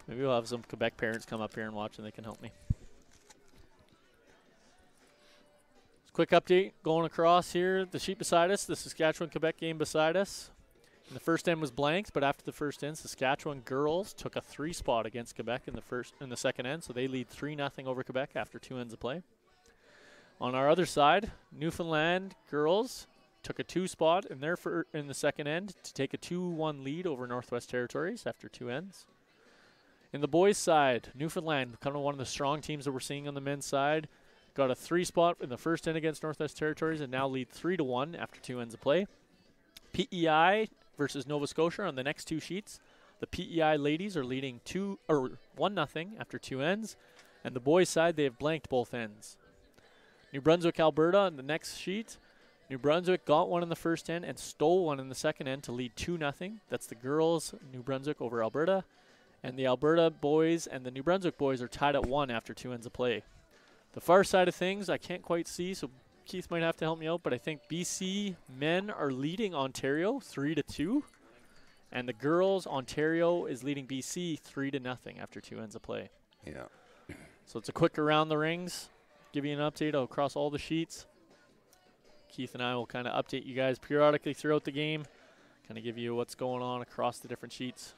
Maybe we'll have some Quebec parents come up here and watch and they can help me. Quick update going across here. The sheet beside us, the Saskatchewan-Quebec game beside us. And the first end was blanked, but after the first end, Saskatchewan girls took a 3 spot against Quebec in the second end, so they lead 3-0 over Quebec after 2 ends of play. On our other side, Newfoundland girls took a 2 spot in the second end to take a 2-1 lead over Northwest Territories after 2 ends. In the boys' side, Newfoundland, kind of one of the strong teams that we're seeing on the men's side, got a 3 spot in the first end against Northwest Territories and now lead 3-1 after 2 ends of play. PEI versus Nova Scotia on the next 2 sheets. The PEI ladies are leading 1-0 after 2 ends, and the boys' side, they have blanked both ends. New Brunswick, Alberta on the next sheet. New Brunswick got one in the first end and stole one in the second end to lead 2-0. That's the girls, New Brunswick over Alberta. And the Alberta boys and the New Brunswick boys are tied at 1 after 2 ends of play. The far side of things, I can't quite see, so Keith might have to help me out, but I think BC men are leading Ontario 3-2. And the girls, Ontario is leading BC 3-0 after 2 ends of play. Yeah. So it's a quick around the rings. Give you an update across all the sheets. Keith and I will kind of update you guys periodically throughout the game, kind of give you what's going on across the different sheets.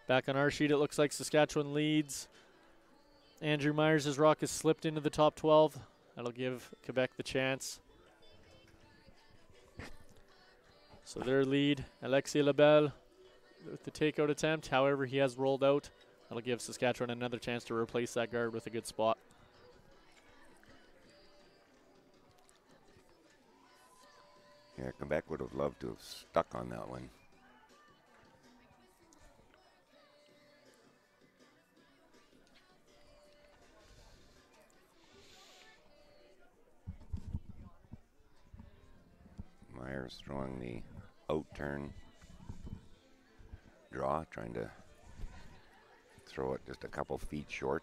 Back on our sheet, it looks like Saskatchewan leads. Andrew Myers' rock has slipped into the top 12. That'll give Quebec the chance. So their lead, Alexis Lebel with the takeout attempt. However, he has rolled out. That'll give Saskatchewan another chance to replace that guard with a good spot. Yeah, Quebec would have loved to have stuck on that one. Myers throwing the out turn draw, trying to throw it just a couple feet short.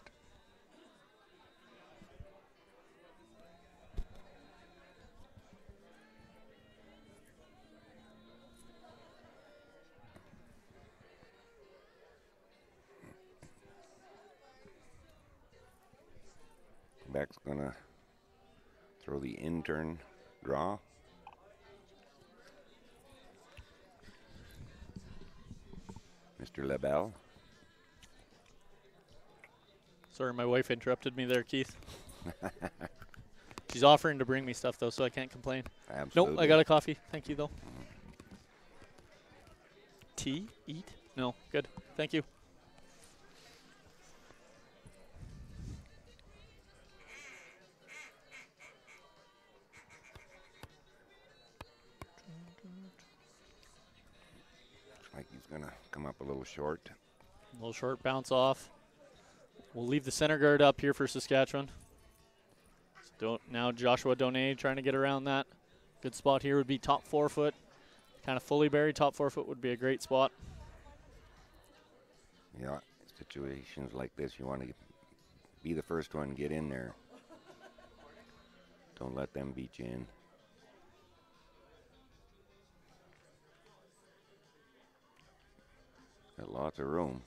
Quebec's gonna throw the in turn draw. Mr. Lebel. Sorry, my wife interrupted me there, Keith. She's offering to bring me stuff, though, so I can't complain. Absolutely. Nope, I got a coffee. Thank you, though. Tea? Eat? No. Good. Thank you. Looks like he's going to come up a little short. A little short bounce off. We'll leave the center guard up here for Saskatchewan. Now Joshua Donay trying to get around that. Good spot here would be top 4 foot. Kind of fully buried. Top 4 foot would be a great spot. Yeah, situations like this, you want to be the first one, get in there. Don't let them beat you in. Got lots of room.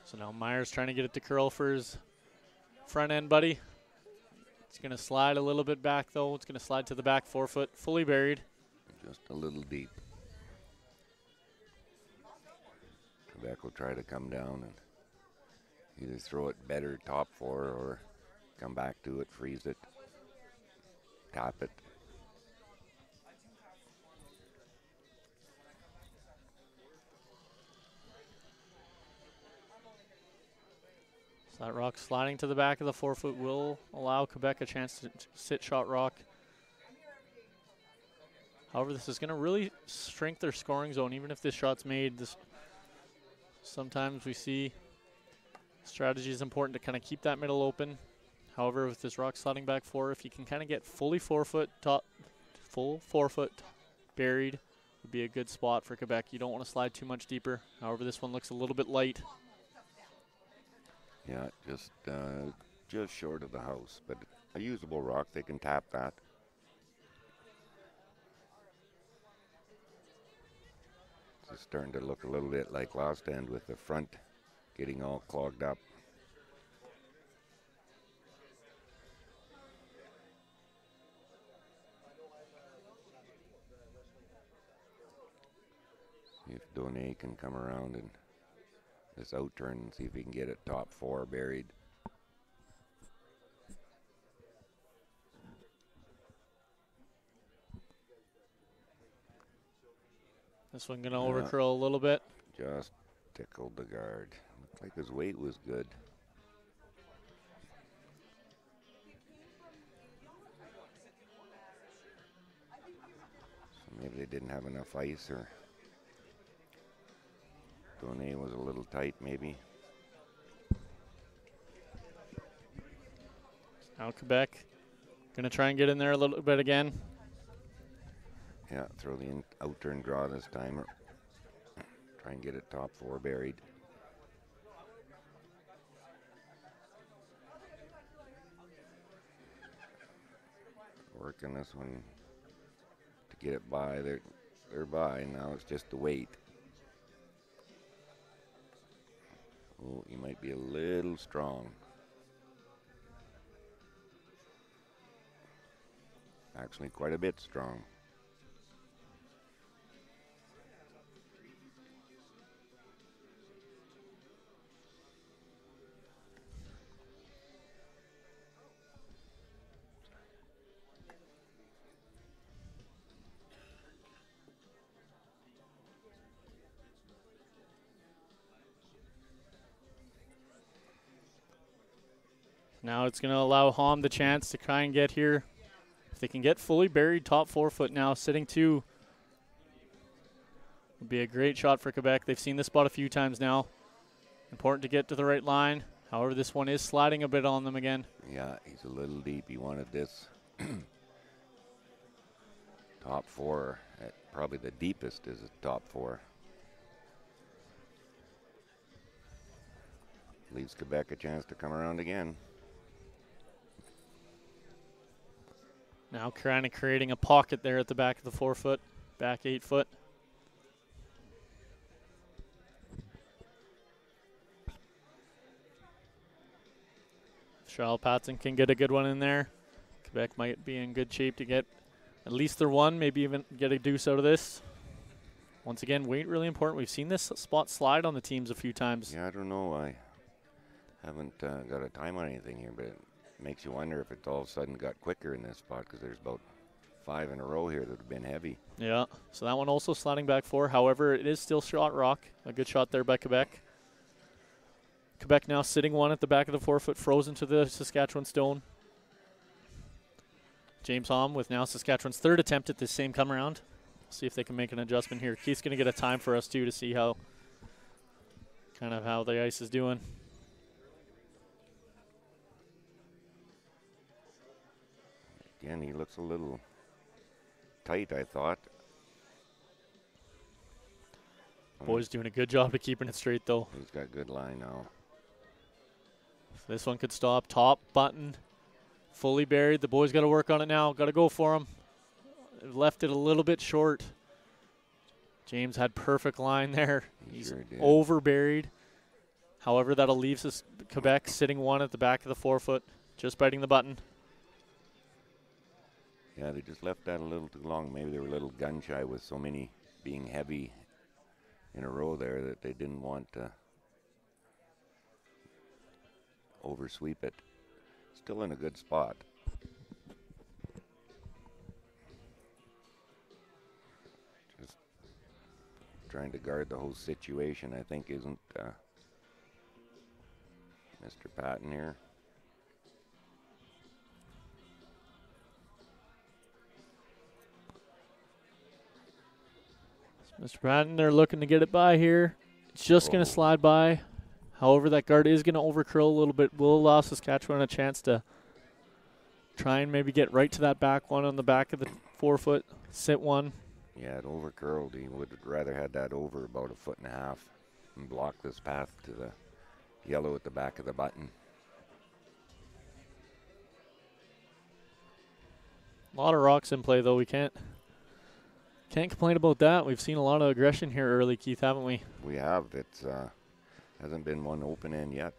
So now Myers trying to get it to curl for his front end buddy. It's going to slide a little bit back, though. It's going to slide to the back 4 foot, fully buried. Just a little deep. Quebec will try to come down and either throw it better top 4 or come back to it, freeze it, tap it. So that rock sliding to the back of the 4 foot will allow Quebec a chance to sit shot rock. However, this is going to really shrink their scoring zone, even if this shot's made. Sometimes we see strategy is important to kind of keep that middle open. However, with this rock sliding back 4, if you can kind of get fully 4 foot top, full 4 foot buried, would be a good spot for Quebec. You don't want to slide too much deeper. However, this one looks a little bit light. Yeah, just short of the house, but a usable rock. They can tap that. It's starting to look a little bit like last end with the front getting all clogged up. See if Donay can come around and this out turn and see if he can get it top 4 buried. This one going to overcurl a little bit. Just tickled the guard. Looked like his weight was good. So maybe they didn't have enough ice, or Donay was a little tight maybe. Now Quebec going to try and get in there a little bit again. Yeah, throw the out turn draw this time. Or try and get it top 4 buried. Working this one to get it by. They're by. Now it's just the weight. Oh, he might be a little strong. Actually, quite a bit strong. Now it's going to allow Hom the chance to try and get here. If they can get fully buried top 4 foot now, sitting 2 would be a great shot for Quebec. They've seen this spot a few times now. Important to get to the right line. However, this one is sliding a bit on them again. Yeah, he's a little deep. He wanted this top 4. Probably the deepest is a top 4. Leaves Quebec a chance to come around again. Now kind of creating a pocket there at the back of the 4 foot, back 8 foot. Charles Patson can get a good one in there. Quebec might be in good shape to get at least their one, maybe even get a deuce out of this. Once again, weight really important. We've seen this spot slide on the teams a few times. Yeah, I don't know. I haven't got a time on anything here, but it makes you wonder if it's all of a sudden got quicker in this spot because there's about 5 in a row here that have been heavy. Yeah, so that one also sliding back 4. However, it is still shot rock. A good shot there by Quebec. Quebec now sitting 1 at the back of the 4 foot, frozen to the Saskatchewan stone. James Hom with now Saskatchewan's 3rd attempt at this same come around. See if they can make an adjustment here. Keith's going to get a time for us too to see how the ice is doing. Again, he looks a little tight, I thought. Boy's doing a good job of keeping it straight though. He's got good line now. This one could stop. Top button, fully buried. The boys got to work on it now. Got to go for him. Left it a little bit short. James had perfect line there. He's sure did. over buried. However, that'll leave us Quebec sitting 1 at the back of the 4 foot, just biting the button. Yeah, they just left that a little too long. Maybe they were a little gun shy with so many being heavy in a row there that they didn't want to oversweep it. Still in a good spot. Just trying to guard the whole situation, I think, isn't Mr. Patton here. Mr. Patton, they're looking to get it by here. It's just going to slide by. However, that guard is going to overcurl a little bit. Will allow Saskatchewan a chance to try and maybe get right to that back one on the back of the 4 foot. Sit one. Yeah, it overcurled. He would rather had that over about 1.5 feet and block this path to the yellow at the back of the button. A lot of rocks in play, though. We can't complain about that. We've seen a lot of aggression here early, Keith, haven't we? We have. It's hasn't been one open end yet.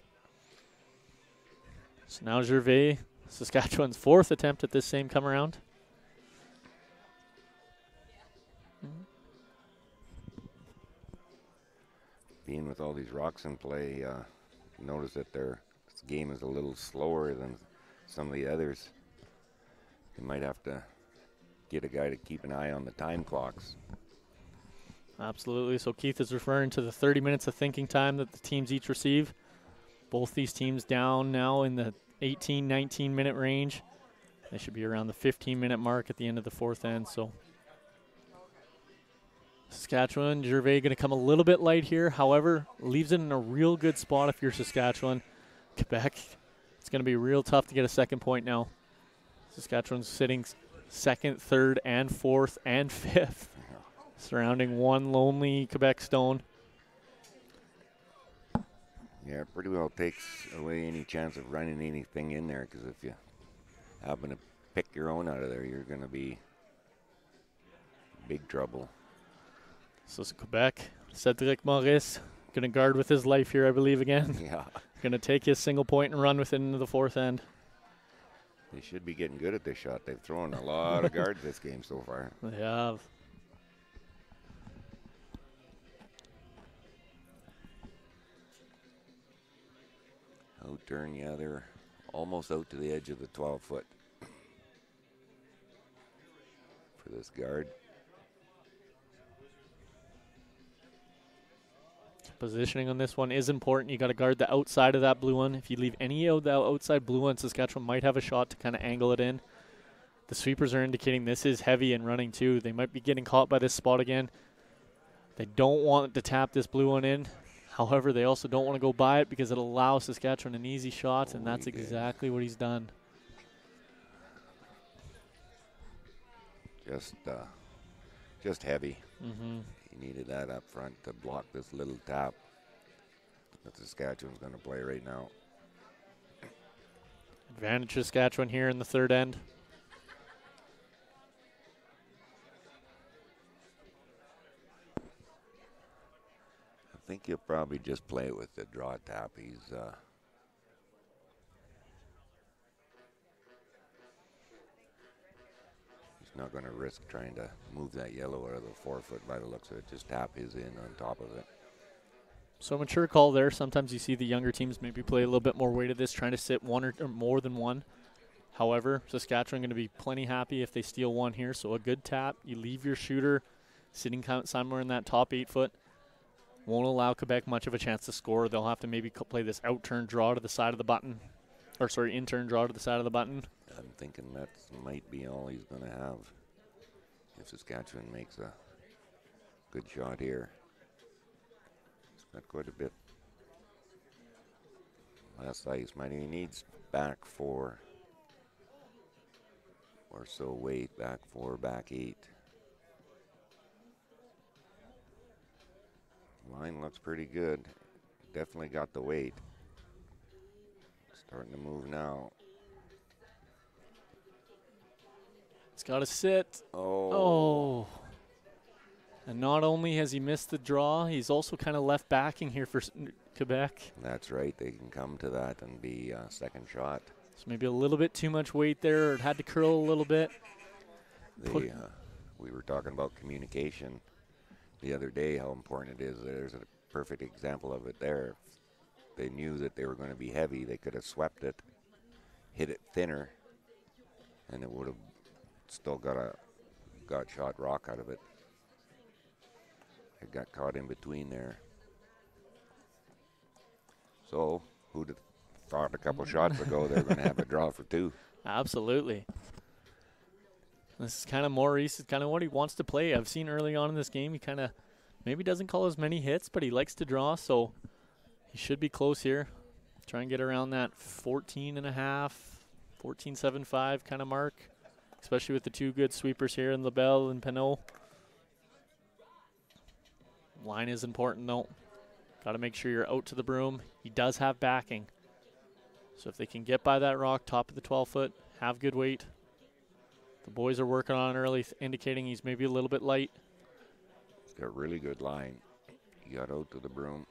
So now Gervais, Saskatchewan's 4th attempt at this same come around. Being with all these rocks in play, notice that their game is a little slower than some of the others. They might have to get a guy to keep an eye on the time clocks. Absolutely. So Keith is referring to the 30 minutes of thinking time that the teams each receive. Both these teams down now in the 18, 19-minute range. They should be around the 15-minute mark at the end of the 4th end. So Saskatchewan, Gervais going to come a little bit light here. However, leaves it in a real good spot if you're Saskatchewan. Quebec, it's going to be real tough to get a second point now. Saskatchewan's sitting 2nd, 3rd, and 4th, and 5th. Surrounding one lonely Quebec stone. Yeah, it pretty well takes away any chance of running anything in there, because if you happen to pick your own out of there, you're going to be big trouble. So it's Quebec, Cedric Maurice, going to guard with his life here, I believe, again. Yeah. Going to take his single point and run with it into the 4th end. They should be getting good at this shot. They've thrown a lot of guards this game so far. They have. Outturn, yeah, they're almost out to the edge of the 12 foot for this guard. Positioning on this one is important. You got to guard the outside of that blue one. If you leave any of the outside blue one, Saskatchewan might have a shot to kind of angle it in. The sweepers are indicating this is heavy and running too. They might be getting caught by this spot again. They don't want to tap this blue one in. However, they also don't want to go by it because it'll allow Saskatchewan an easy shot, and that's exactly what he's done. Just heavy. Mm-hmm. He needed that up front to block this little tap that Saskatchewan's going to play right now. Advantage Saskatchewan here in the third end. I think he'll probably just play with the draw tap. He's not going to risk trying to move that yellow out of the 4 foot by the looks of it. Just tap his in on top of it. So mature call there. Sometimes you see the younger teams maybe play a little bit more weight of this, trying to sit one or more than one. However, Saskatchewan going to be plenty happy if they steal one here. So a good tap. You leave your shooter sitting somewhere in that top 8 foot. Won't allow Quebec much of a chance to score. They'll have to maybe play this out-turn draw to the side of the button. Or sorry, in-turn draw to the side of the button. I'm thinking that might be all he's going to have if Saskatchewan makes a good shot here. He's got quite a bit less ice. He needs back 4 or so weight, back 4, back 8. Line looks pretty good. Definitely got the weight. Starting to move now. It's got to sit. Oh. And not only has he missed the draw, he's also kind of left backing here for Quebec. That's right. They can come to that and be second shot. So maybe a little bit too much weight there. It had to curl a little bit. We were talking about communication the other day, how important it is. There's a perfect example of it there. If they knew that they were going to be heavy, they could have swept it, hit it thinner, and it would have still got shot rock out of it. It got caught in between there. So who'd have thought a couple shots ago they're going to have a draw for 2? Absolutely. This is kind of Maurice. It's kind of what he wants to play. I've seen early on in this game, he kind of maybe doesn't call as many hits, but he likes to draw, so he should be close here. Try and get around that 14.5, 14.75 kind of mark, especially with the 2 good sweepers here in LaBelle and Pinot. Line is important, though. Got to make sure you're out to the broom. He does have backing. So if they can get by that rock, top of the 12 foot, have good weight. The boys are working on it early, indicating he's maybe a little bit light. He's got really good line. He got out to the broom.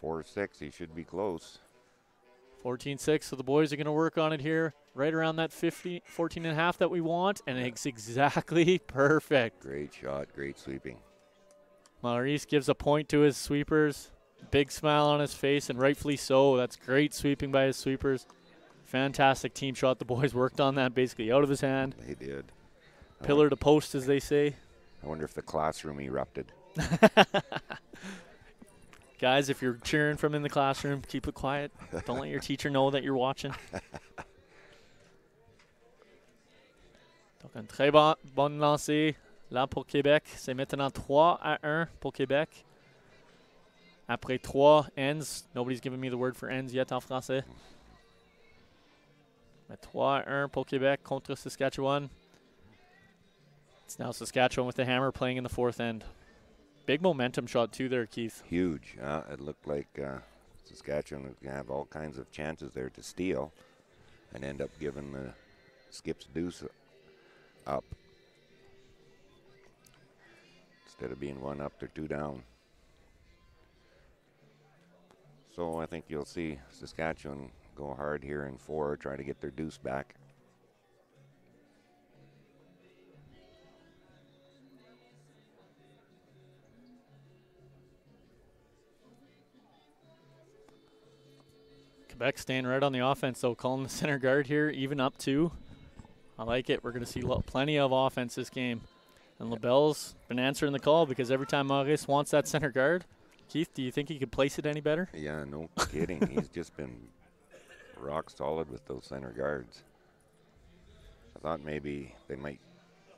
4-6, he should be close. 14-6, so the boys are going to work on it here, right around that 14.5 that we want, and it's exactly perfect. Great shot, great sweeping. Maurice gives a point to his sweepers. Big smile on his face, and rightfully so. That's great sweeping by his sweepers. Fantastic team shot. The boys worked on that basically out of his hand. They did. Pillar to post, as they say. I wonder if the classroom erupted. Guys, if you're cheering from in the classroom, keep it quiet. Don't let your teacher know that you're watching. Donc, un très bon lancé là pour Québec. C'est maintenant 3-1 pour Québec. Après 3 ends. Nobody's given me the word for ends yet en français. Mais 3-1 pour Québec contre Saskatchewan. It's now Saskatchewan with the hammer playing in the 4th end. Big momentum shot, too, there, Keith. Huge. It looked like Saskatchewan was going to have all kinds of chances there to steal and end up giving the Skips deuce up. Instead of being 1 up, they're 2 down. So I think you'll see Saskatchewan go hard here in 4, try to get their deuce back. Quebec staying right on the offense, though, calling the center guard here, even up 2. I like it. We're going to see plenty of offense this game. And LaBelle's been answering the call because every time Maurice wants that center guard, Keith, do you think he could place it any better? Yeah, no kidding. He's just been rock solid with those center guards. I thought maybe they might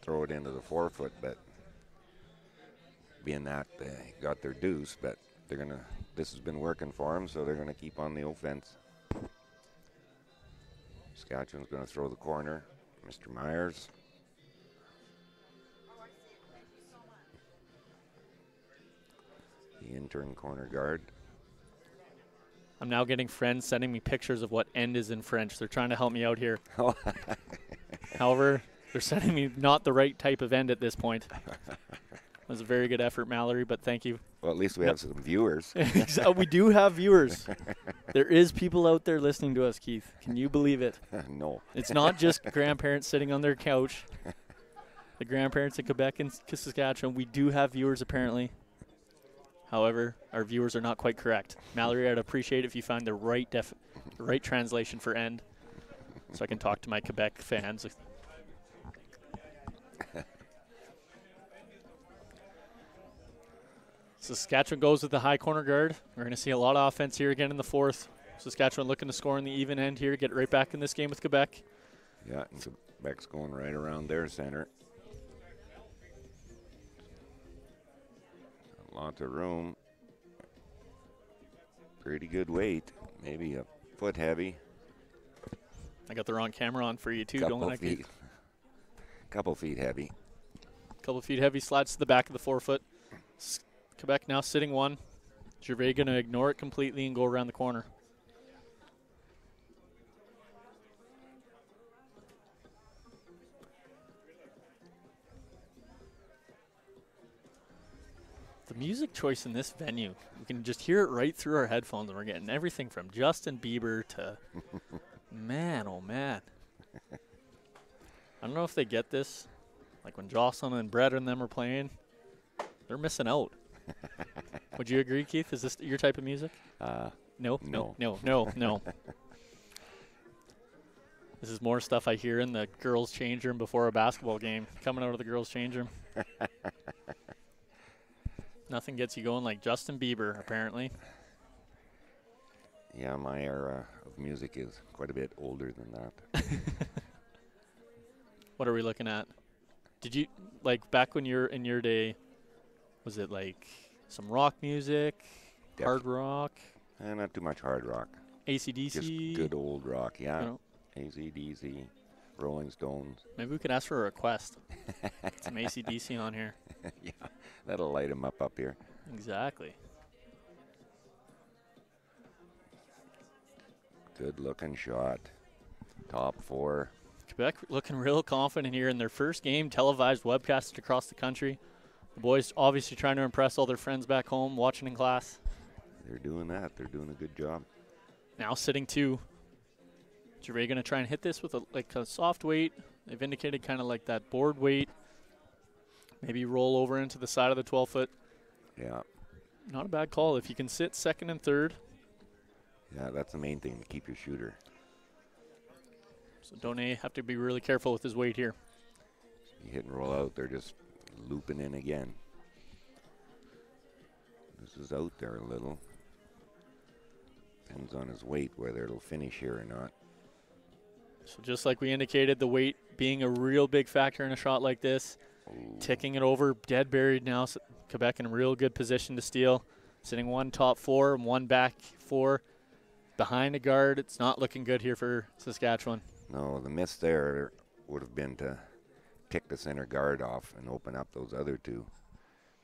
throw it into the 4-foot, but being that they got their deuce, but they're going to, this has been working for them, so they're going to keep on the offense. Saskatchewan's going to throw the corner. Mr. Myers. The intern corner guard. I'm now getting friends sending me pictures of what end is in French. They're trying to help me out here. However, they're sending me not the right type of end at this point. It was a very good effort, Mallory, but thank you. Well, at least we have some viewers. We do have viewers. There is people out there listening to us, Keith. Can you believe it? No. It's not just grandparents sitting on their couch. The grandparents in Quebec and Saskatchewan, we do have viewers apparently. However, our viewers are not quite correct. Mallory, I'd appreciate it if you find the right translation for end so I can talk to my Quebec fans. Saskatchewan goes with the high corner guard. We're going to see a lot of offense here again in the fourth. Saskatchewan looking to score in the even end here, get right back in this game with Quebec. Yeah, and Quebec's going right around their center. Lots of room. Pretty good weight. Maybe a foot heavy. I got the wrong camera on for you too. Couple feet heavy. Couple feet heavy. Slides to the back of the 4-foot. Quebec now sitting one. Gervais going to ignore it completely and go around the corner. The music choice in this venue, we can just hear it right through our headphones, and we're getting everything from Justin Bieber to, man, oh man. I don't know if they get this. Like when Jocelyn and Brett and them are playing, they're missing out. Would you agree, Keith? Is this your type of music? No. This is more stuff I hear in the girls' change room before a basketball game, coming out of the girls' change room. Nothing gets you going like Justin Bieber, apparently. Yeah, my era of music is quite a bit older than that. What are we looking at? Did you, like, back when you're in your day, was it like some rock music, hard rock? Not too much hard rock. AC/DC? Just good old rock, yeah. You know? AC/DC, Rolling Stones. Maybe we could ask for a request. Some AC/DC on here. Yeah, that'll light them up here. Exactly. Good looking shot. Top 4. Quebec looking real confident here in their first game, televised, webcasted across the country. The boys obviously trying to impress all their friends back home, watching in class. They're doing that. They're doing a good job. Now sitting 2. Gervais going to try and hit this with a soft weight. They've indicated kind of like that board weight. Maybe roll over into the side of the 12-foot. Yeah. Not a bad call. If you can sit second and third. Yeah, that's the main thing, to keep your shooter. So Donay have to be really careful with his weight here. You hit and roll out, they're just looping in again. This is out there a little. Depends on his weight whether it'll finish here or not. So just like we indicated, the weight being a real big factor in a shot like this. Ooh. Ticking it over, dead buried now. So Quebec in a real good position to steal. Sitting one top 4 and one back 4. Behind the guard, it's not looking good here for Saskatchewan. No, the miss there would have been to pick the center guard off and open up those other two.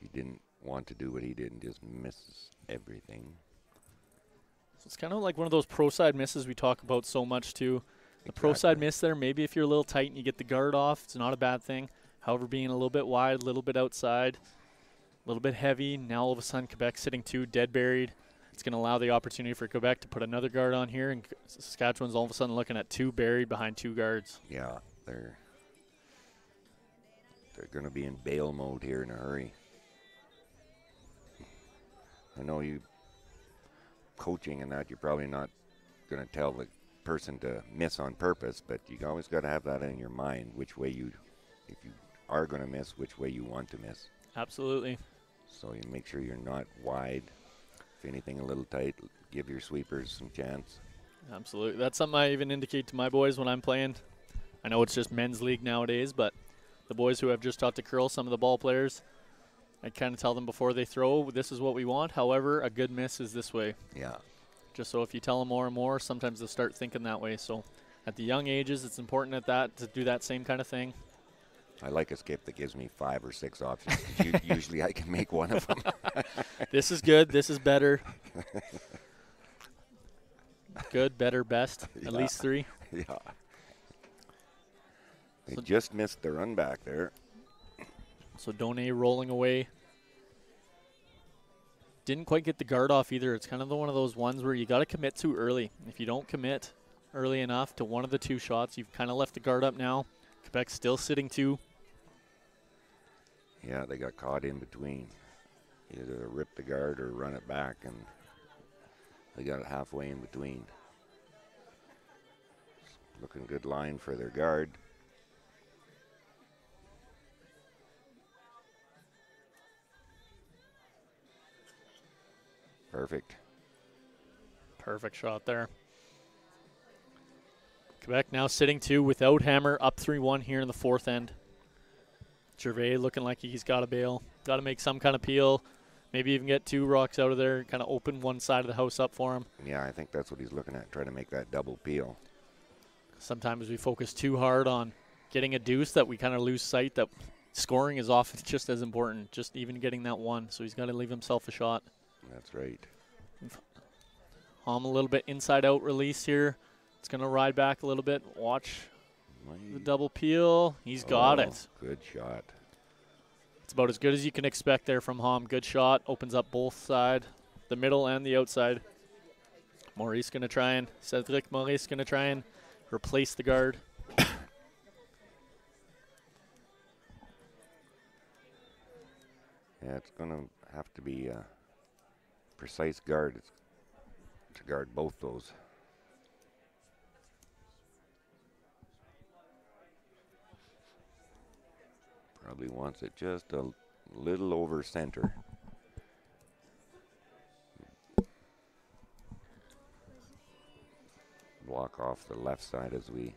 He didn't want to do what he did and just misses everything. So it's kind of like one of those pro side misses we talk about so much too. The pro side miss there, maybe if you're a little tight and you get the guard off, it's not a bad thing. However, being a little bit wide, a little bit outside, a little bit heavy, now all of a sudden Quebec sitting 2, dead buried. It's going to allow the opportunity for Quebec to put another guard on here, and Saskatchewan's all of a sudden looking at 2 buried behind 2 guards. Yeah, they're going to be in bail mode here in a hurry. I know you coaching and that, you're probably not going to tell the person to miss on purpose, but you always got to have that in your mind, which way if you are going to miss which way you want to miss. Absolutely. So you make sure you're not wide. If anything, a little tight, give your sweepers some chance. Absolutely. That's something I even indicate to my boys when I'm playing. I know it's just men's league nowadays, but the boys who have just taught to curl, some of the ball players, I kind of tell them before they throw, this is what we want. However, a good miss is this way. Yeah. Just so if you tell them more and more, sometimes they'll start thinking that way. So at the young ages, it's important to do that same kind of thing. I like a skip that gives me 5 or 6 options. Usually I can make one of them. This is good. This is better. Good, better, best. At least 3. Yeah. They just missed the run back there. So Donay rolling away. Didn't quite get the guard off either. It's kind of one of those ones where you got to commit too early. If you don't commit early enough to one of the 2 shots, you've kind of left the guard up now. Quebec's still sitting 2. Yeah, they got caught in between. Either rip the guard or run it back, and they got it halfway in between. Looking good line for their guard. Perfect. Perfect shot there. Quebec now sitting 2 without Hammer, up 3-1 here in the 4th end. Gervais looking like he's got to bail. Got to make some kind of peel. Maybe even get 2 rocks out of there, kind of open one side of the house up for him. Yeah, I think that's what he's looking at, trying to make that double peel. Sometimes we focus too hard on getting a deuce that we kind of lose sight that scoring is often just as important, just even getting that 1. So he's got to leave himself a shot. That's right. Hom a little bit inside-out release here. It's going to ride back a little bit. Watch the double peel. He's got it. Good shot. It's about as good as you can expect there from Hom. Good shot. Opens up both sides, the middle and the outside. Cedric Maurice going to try and replace the guard. Yeah, it's going to have to be a precise guard to guard both those. Probably wants it just a little over center. Block off the left side as we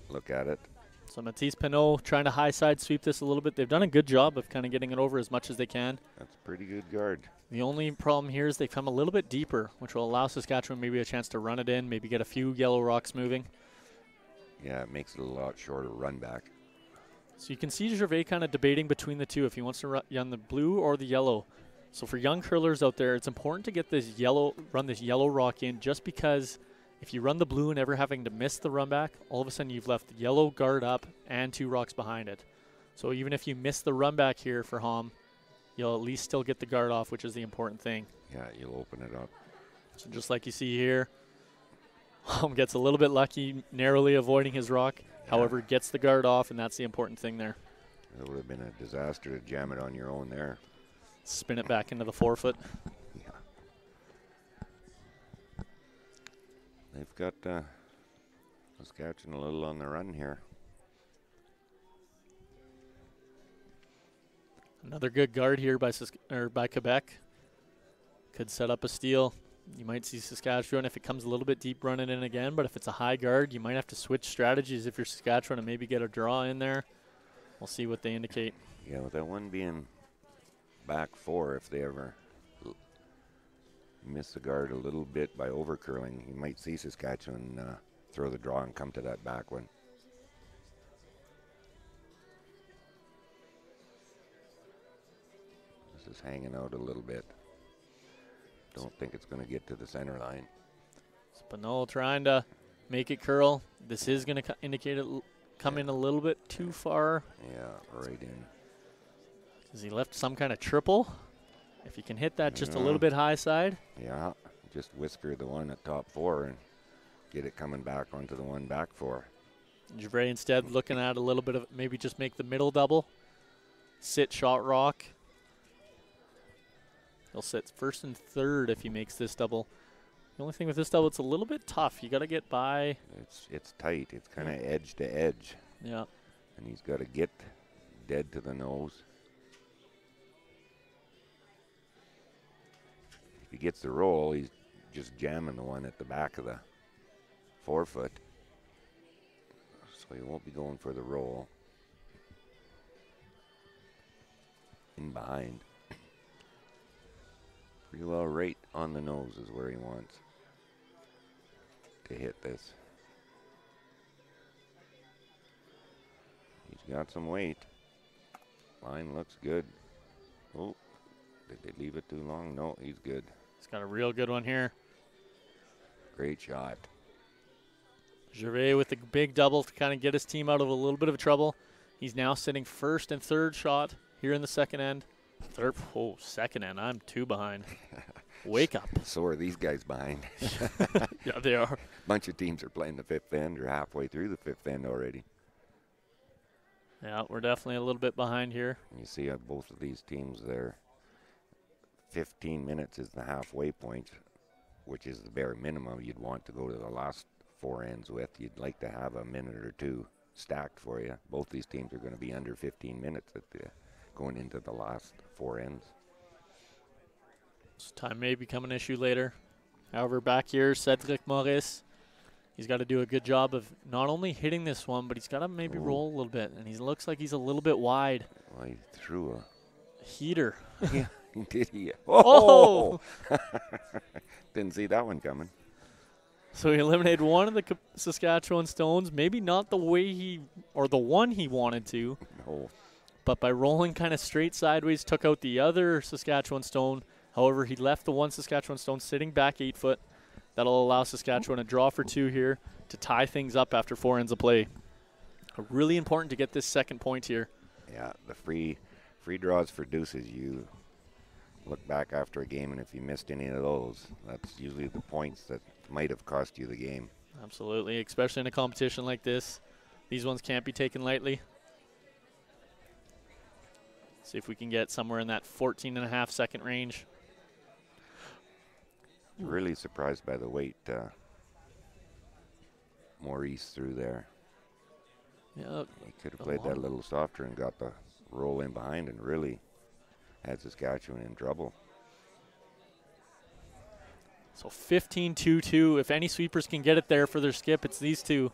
look at it. So Matisse Pinot trying to high side sweep this a little bit. They've done a good job of kind of getting it over as much as they can. That's a pretty good guard. The only problem here is they come a little bit deeper, which will allow Saskatchewan maybe a chance to run it in, maybe get a few yellow rocks moving. Yeah, it makes it a lot shorter run back. So you can see Gervais kind of debating between the 2 if he wants to run the blue or the yellow. So for young curlers out there, it's important to get this run this yellow rock in, just because if you run the blue and ever having to miss the run back, all of a sudden you've left the yellow guard up and 2 rocks behind it. So even if you miss the run back here for Hom, you'll at least still get the guard off, which is the important thing. Yeah, you'll open it up. So just like you see here, Hom gets a little bit lucky, narrowly avoiding his rock. Yeah. However, gets the guard off, and that's the important thing there. It would have been a disaster to jam it on your own there. Spin it back into the 4-foot. Yeah. They've got Saskatchewan a little on the run here. Another good guard here by Quebec. Could set up a steal. You might see Saskatchewan if it comes a little bit deep running in again, but if it's a high guard, you might have to switch strategies if you're Saskatchewan and maybe get a draw in there. We'll see what they indicate. Yeah, with that one being back 4, if they ever miss the guard a little bit by overcurling, you might see Saskatchewan throw the draw and come to that back one. This is hanging out a little bit. Don't think it's going to get to the center line. Spinall trying to make it curl. This is going to indicate it come in a little bit too far. Yeah, right in. Because he left some kind of triple. If you can hit that just a little bit high side. Yeah, just whisker the one at top 4 and get it coming back onto the one back 4. Gervais instead looking at a little bit of maybe just make the middle double. Sit, shot, rock. He'll sit first and third if he makes this double. The only thing with this double, it's a little bit tough. You got to get by. It's tight. It's kind of edge to edge. Yeah. And he's got to get dead to the nose. If he gets the roll, he's just jamming the one at the back of the forefoot. So he won't be going for the roll. In behind. Pretty well right on the nose is where he wants to hit this. He's got some weight. Line looks good. Oh, did they leave it too long? No, he's good. He's got a real good one here. Great shot. Gervais with the big double to kind of get his team out of a little bit of trouble. He's now sitting first and third shot here in the second end. Second end. I'm 2 behind. Wake up. So are these guys behind. Yeah, they are. Bunch of teams are playing the fifth end or halfway through the fifth end already. Yeah, we're definitely a little bit behind here. You see both of these teams there. 15 minutes is the halfway point, which is the bare minimum you'd want to go to the last 4 ends with. You'd like to have a minute or two stacked for you. Both these teams are going to be under 15 minutes going into the last 4 ends. So time may become an issue later. However, back here, Cedric Maurice, he's got to do a good job of not only hitting this one, but he's got to maybe roll a little bit. And he looks like he's a little bit wide. Well, he threw a heater. Yeah, did he? Oh! Didn't see that one coming. So he eliminated one of the Saskatchewan stones, maybe not the way the one he wanted to. No. But by rolling kind of straight sideways, took out the other Saskatchewan stone. However, he left the one Saskatchewan stone sitting back 8 foot. That'll allow Saskatchewan a draw for 2 here to tie things up after 4 ends of play. Really important to get this second point here. Yeah, the free draws for deuces. You look back after a game, and if you missed any of those, that's usually the points that might have cost you the game. Absolutely, especially in a competition like this. These ones can't be taken lightly. See if we can get somewhere in that 14.5 second range. Really surprised by the weight Maurice threw there. Yeah, He could have played that a little softer and got the roll in behind and really had Saskatchewan in trouble. So 15-2-2. If any sweepers can get it there for their skip, it's these two.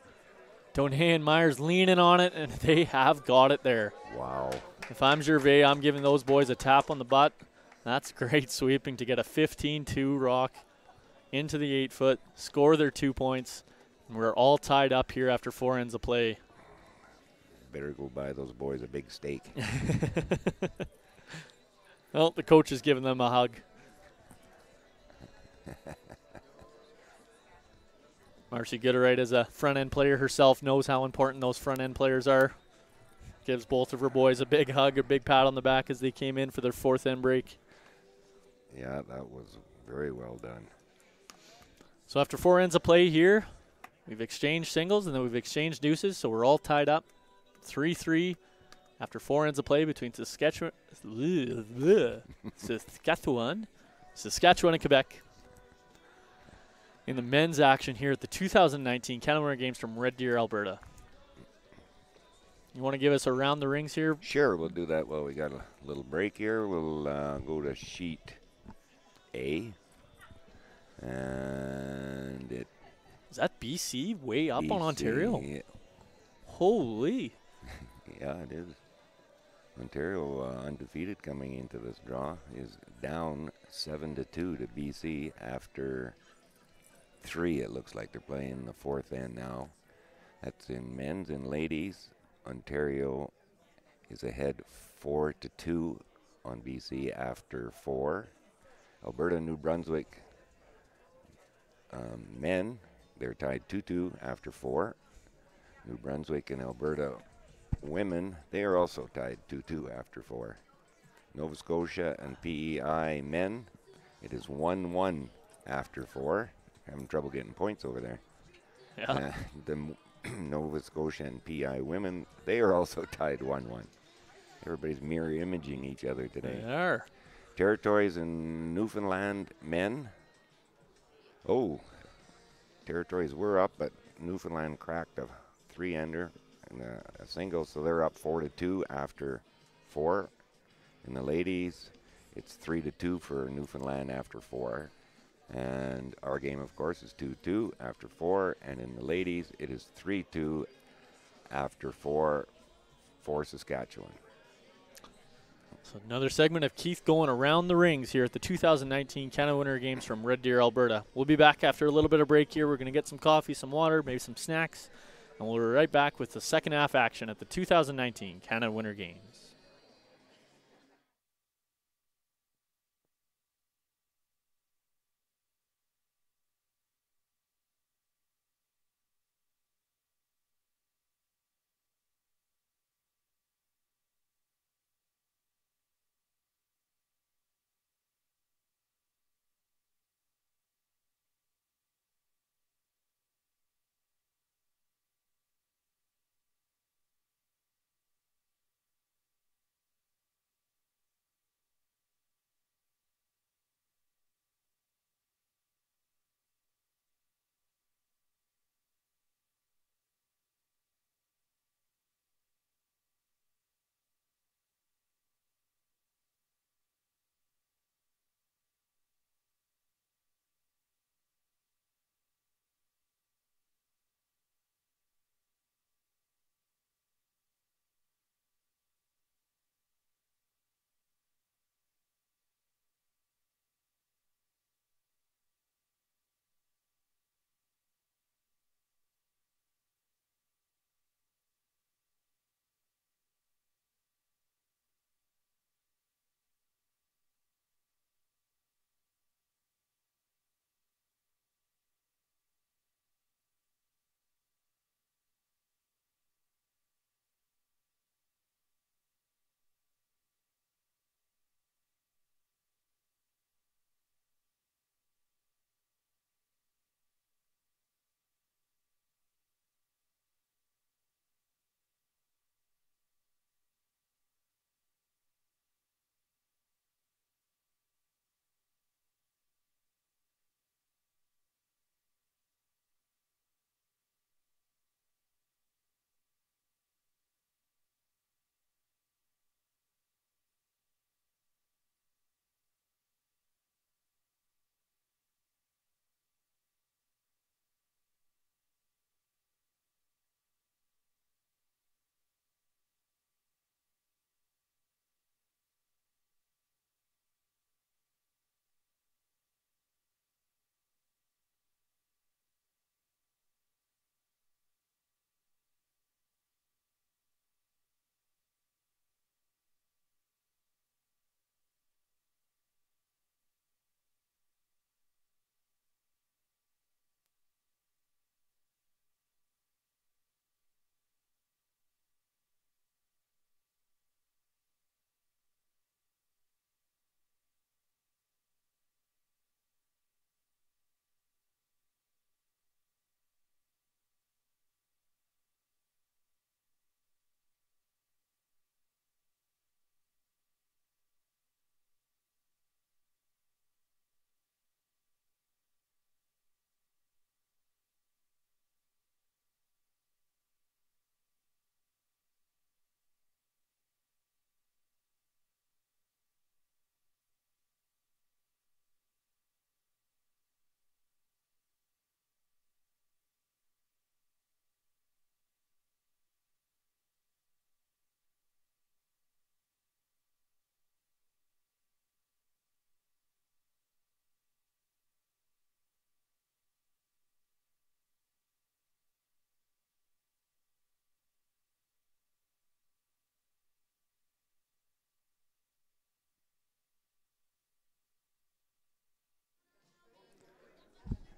Donay and Myers leaning on it, and they have got it there. Wow. If I'm Gervais, I'm giving those boys a tap on the butt. That's great sweeping to get a 15-2 rock into the 8 foot, score their 2 points. And we're all tied up here after 4 ends of play. Better go buy those boys a big steak. Well, the coach is giving them a hug. Marcy Gooderite, as a front-end player herself, knows how important those front-end players are. Gives both of her boys a big hug, a big pat on the back as they came in for their 4th end break. Yeah, that was very well done. So after 4 ends of play here, we've exchanged singles and then we've exchanged deuces, so we're all tied up 3-3 after 4 ends of play between Saskatchewan and Quebec. In the men's action here at the 2019 Canada Winter Games from Red Deer, Alberta. You want to give us around the rings here? Sure, we'll do that. Well, we got a little break here. We'll go to sheet A. And it... Is that BC way up BC, on Ontario? Yeah. Holy. Yeah, it is. Ontario, undefeated coming into this draw, is down 7-2 to BC after 3. It looks like they're playing the 4th end now. That's in men's and ladies. Ontario is ahead 4-2 on BC after 4. Alberta, New Brunswick, men, they're tied 2-2 after 4. New Brunswick and Alberta women, they are also tied 2-2 after 4. Nova Scotia and PEI men, it is 1-1 after 4. Having trouble getting points over there. Yeah. The Nova Scotia and PEI women, they are also tied 1-1. Everybody's mirror imaging each other today. They are. Territories in Newfoundland men. Oh, Territories were up, but Newfoundland cracked a 3-ender in the singles, so they're up 4-2 after 4. In the ladies, it's 3-2 for Newfoundland after 4. And our game, of course, is 2-2 after 4. And in the ladies, it is 3-2 after 4 for Saskatchewan. So another segment of Keith going around the rings here at the 2019 Canada Winter Games from Red Deer, Alberta. We'll be back after a little bit of break here. We're going to get some coffee, some water, maybe some snacks, and we'll be right back with the second half action at the 2019 Canada Winter Games.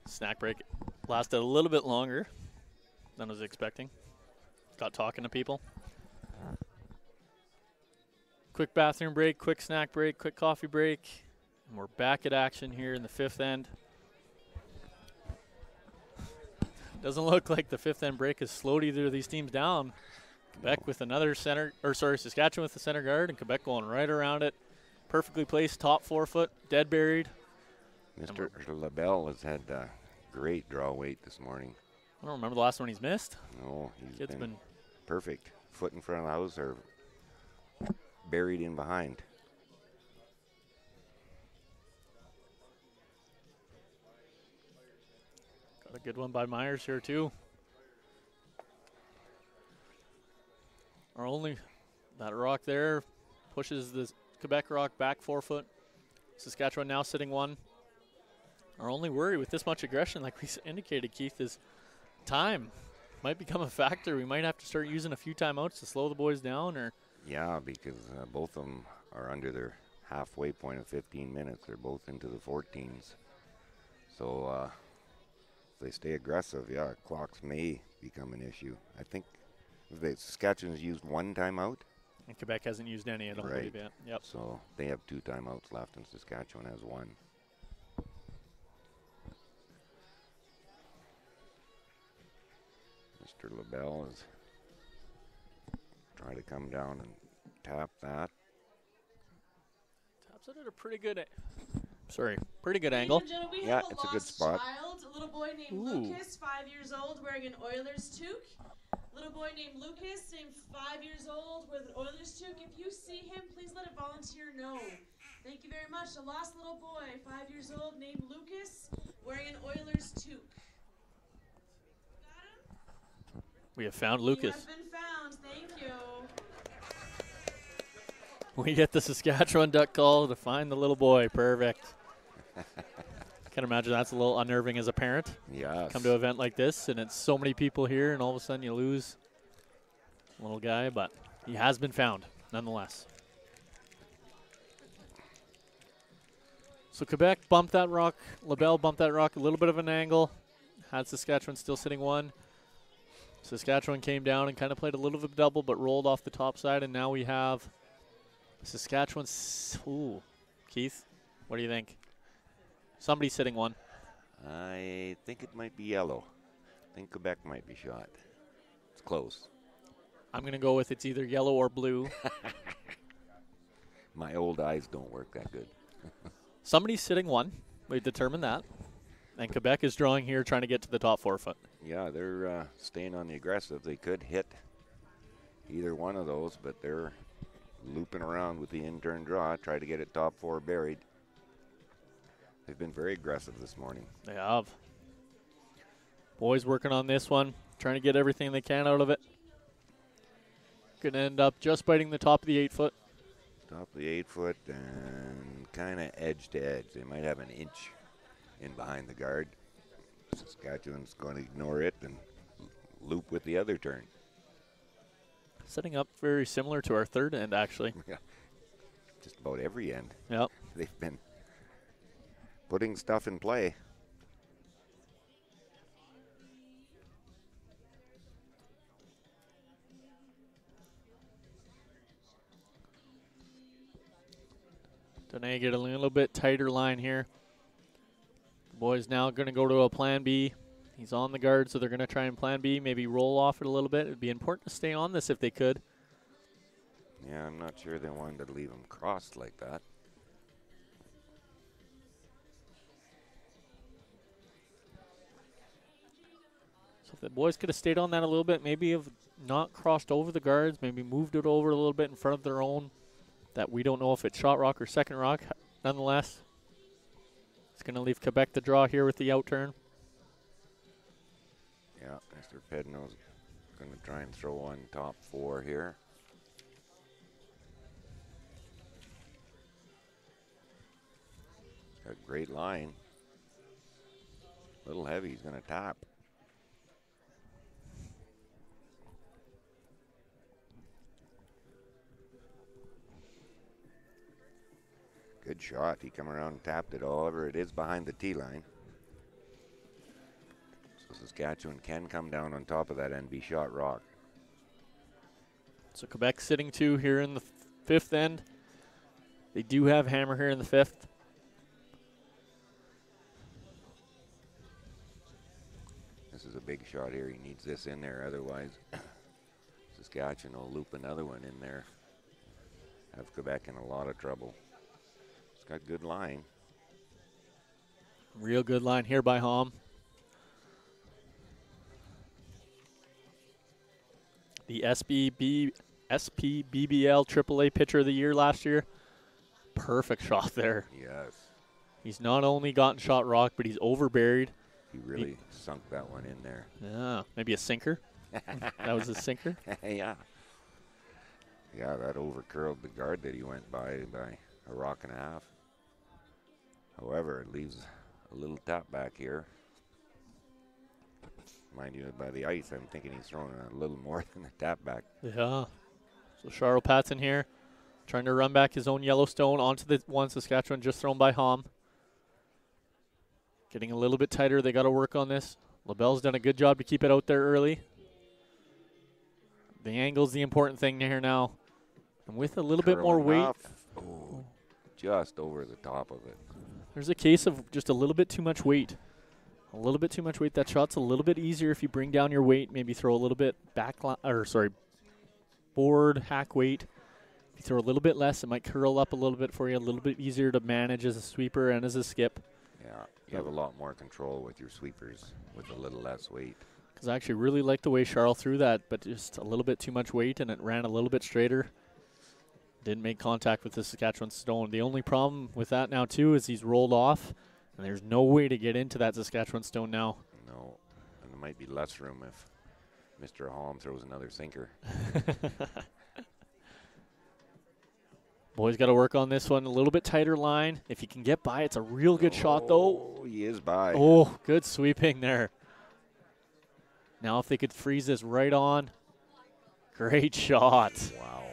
Snack break lasted a little bit longer than I was expecting. Got talking to people. Quick bathroom break, quick snack break, quick coffee break. And we're back at action here in the fifth end. Doesn't look like the fifth end break has slowed either of these teams down. Quebec with another Saskatchewan with the center guard, and Quebec going right around it. Perfectly placed, top 4 foot, dead buried. Mr. LaBelle has had great draw weight this morning. I don't remember the last one he's missed. No, Kid's been perfect. Foot in front of the house or buried in behind. Got a good one by Myers here too. That rock there pushes the Quebec rock back 4 foot. Saskatchewan now sitting 1. Our only worry with this much aggression, like we indicated, Keith, is time. Might become a factor. We might have to start using a few timeouts to slow the boys down. Or Yeah, because both of them are under their halfway point of 15 minutes. They're both into the 14s. So if they stay aggressive, yeah, clocks may become an issue. I think Saskatchewan's used 1 timeout. And Quebec hasn't used any, I don't believe yet. Yep. So they have 2 timeouts left, and Saskatchewan has 1. Mr. LaBelle is trying to come down and tap that. Taps it at a pretty good angle. Ladies and gentlemen, we Yeah, have it's a good lost spot. child, a little boy named Lucas, 5 years old, wearing an Oilers toque. Little boy named Lucas, named 5 years old, with an Oilers toque. If you see him, please let a volunteer know. Thank you very much. A lost little boy, 5 years old, named Lucas, wearing an Oilers toque. Got him? We have found He Lucas. has been found. Thank you. We get the Saskatchewan duck call to find the little boy. Perfect. Can imagine that's a little unnerving as a parent. Yes. Come to an event like this, and it's so many people here, and all of a sudden you lose a little guy, but he has been found nonetheless. So Quebec bumped that rock. LaBelle bumped that rock a little bit of an angle. Had Saskatchewan still sitting 1. Saskatchewan came down and kind of played a little bit of double, but rolled off the top side, and now we have Saskatchewan. Ooh, Keith, what do you think? Somebody's sitting 1. I think it might be yellow. I think Quebec might be shot. It's close. I'm going to go with it's either yellow or blue. My old eyes don't work that good. Somebody's sitting 1. We've determined that. And Quebec is drawing here, trying to get to the top 4 foot. Yeah, they're staying on the aggressive. They could hit either one of those, but they're looping around with the in-turn draw, try to get it top 4 buried. They've been very aggressive this morning. They have. Boys working on this one, trying to get everything they can out of it. Going to end up just biting the top of the 8 foot. Top of the 8 foot and kind of edge to edge. They might have an inch in behind the guard. Saskatchewan's going to ignore it and loop with the other turn. Setting up very similar to our third end, actually. Yeah, just about every end. Yep. They've been putting stuff in play. Dene get a little bit tighter line here. The boys now going to go to a plan B. He's on the guard, so they're going to try and plan B, maybe roll off it a little bit. It would be important to stay on this if they could. Yeah, I'm not sure they wanted to leave him crossed like that. So if the boys could have stayed on that a little bit, maybe have not crossed over the guards, maybe moved it over a little bit in front of their own, that we don't know if it's shot rock or second rock. Nonetheless, it's going to leave Quebec to draw here with the out turn. Yeah, Mr. Pedno's going to try and throw on top 4 here. Got a great line. A little heavy, he's going to tap. Good shot. He come around and tapped it all over. It is behind the tee line. So Saskatchewan can come down on top of that and be shot rock. So Quebec sitting 2 here in the 5th end. They do have hammer here in the 5th. This is a big shot here. He needs this in there. Otherwise, Saskatchewan will loop another one in there. Have Quebec in a lot of trouble. It's got good line. Real good line here by Hom. the SPBBL AAA Pitcher of the Year last year. Perfect shot there. Yes. He's not only gotten shot rock, but he's overburied. He really sunk that one in there. Yeah, maybe a sinker. That was a sinker. Yeah. Yeah, that overcurled the guard that he went by a rock and a half. However, it leaves a little tap back here. Mind you, by the ice, I'm thinking he's throwing a little more than a tap back. Yeah. So Charles Patson here, trying to run back his own Yellowstone onto the one Saskatchewan just thrown by Hom. Getting a little bit tighter. They got to work on this. LaBelle's done a good job to keep it out there early. The angle's the important thing here now. And with a little bit more weight. Oh, just over the top of it. There's a case of just a little bit too much weight. A little bit too much weight. That shot's a little bit easier if you bring down your weight. Maybe throw a little bit board hack weight. If you throw a little bit less, it might curl up a little bit for you. A little bit easier to manage as a sweeper and as a skip. Yeah, you have a lot more control with your sweepers with a little less weight. Because I actually really like the way Charles threw that, but just a little bit too much weight, and it ran a little bit straighter. Didn't make contact with the Saskatchewan stone. The only problem with that now, too, is he's rolled off, and there's no way to get into that Saskatchewan stone now. No, and there might be less room if Mr. Holm throws another sinker. Boys got to work on this one. A little bit tighter line. If he can get by, it's a real good shot, though. Oh, he is by. Oh, good sweeping there. Now if they could freeze this right on. Great shot. Wow.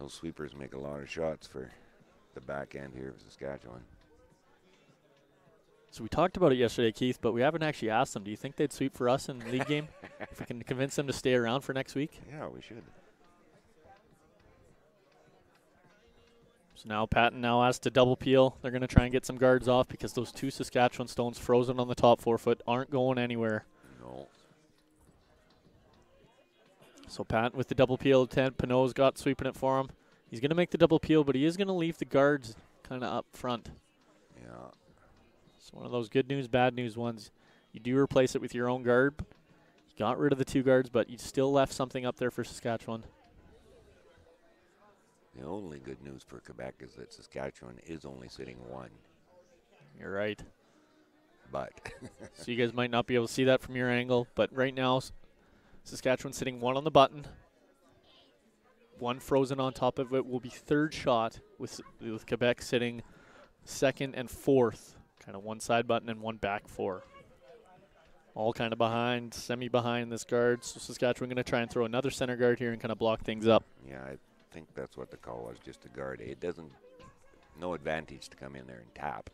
Those sweepers make a lot of shots for the back end here of Saskatchewan. So we talked about it yesterday, Keith, but we haven't actually asked them. Do you think they'd sweep for us in the league game? If we can convince them to stay around for next week? Yeah, we should. So now Patton now has to double peel. They're going to try and get some guards off because those two Saskatchewan stones frozen on the top 4 foot aren't going anywhere. No. So Patton with the double peel attempt. Pinot's got sweeping it for him. He's going to make the double peel, but he is going to leave the guards kind of up front. Yeah. It's one of those good news, bad news ones. You do replace it with your own guard. You got rid of the 2 guards, but you still left something up there for Saskatchewan. The only good news for Quebec is that Saskatchewan is only sitting 1. You're right. But. So you guys might not be able to see that from your angle, but right now Saskatchewan sitting 1 on the button. 1 frozen on top of it will be 3rd shot with Quebec sitting 2nd and 4th. Kind of 1 side button and 1 back 4. All kind of behind, semi-behind this guard. So Saskatchewan going to try and throw another center guard here and kind of block things up. Yeah, I think that's what the call was, just a guard. It doesn't, no advantage to come in there and tap.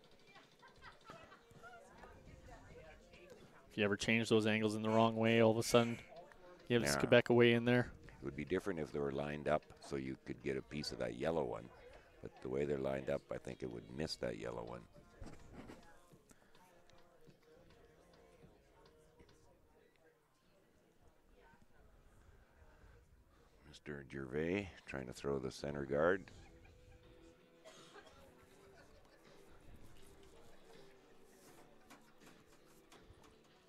If you ever change those angles in the wrong way, all of a sudden gives Quebec away in there. It would be different if they were lined up so you could get a piece of that yellow one. But the way they're lined up, I think it would miss that yellow one. Mr. Gervais trying to throw the center guard.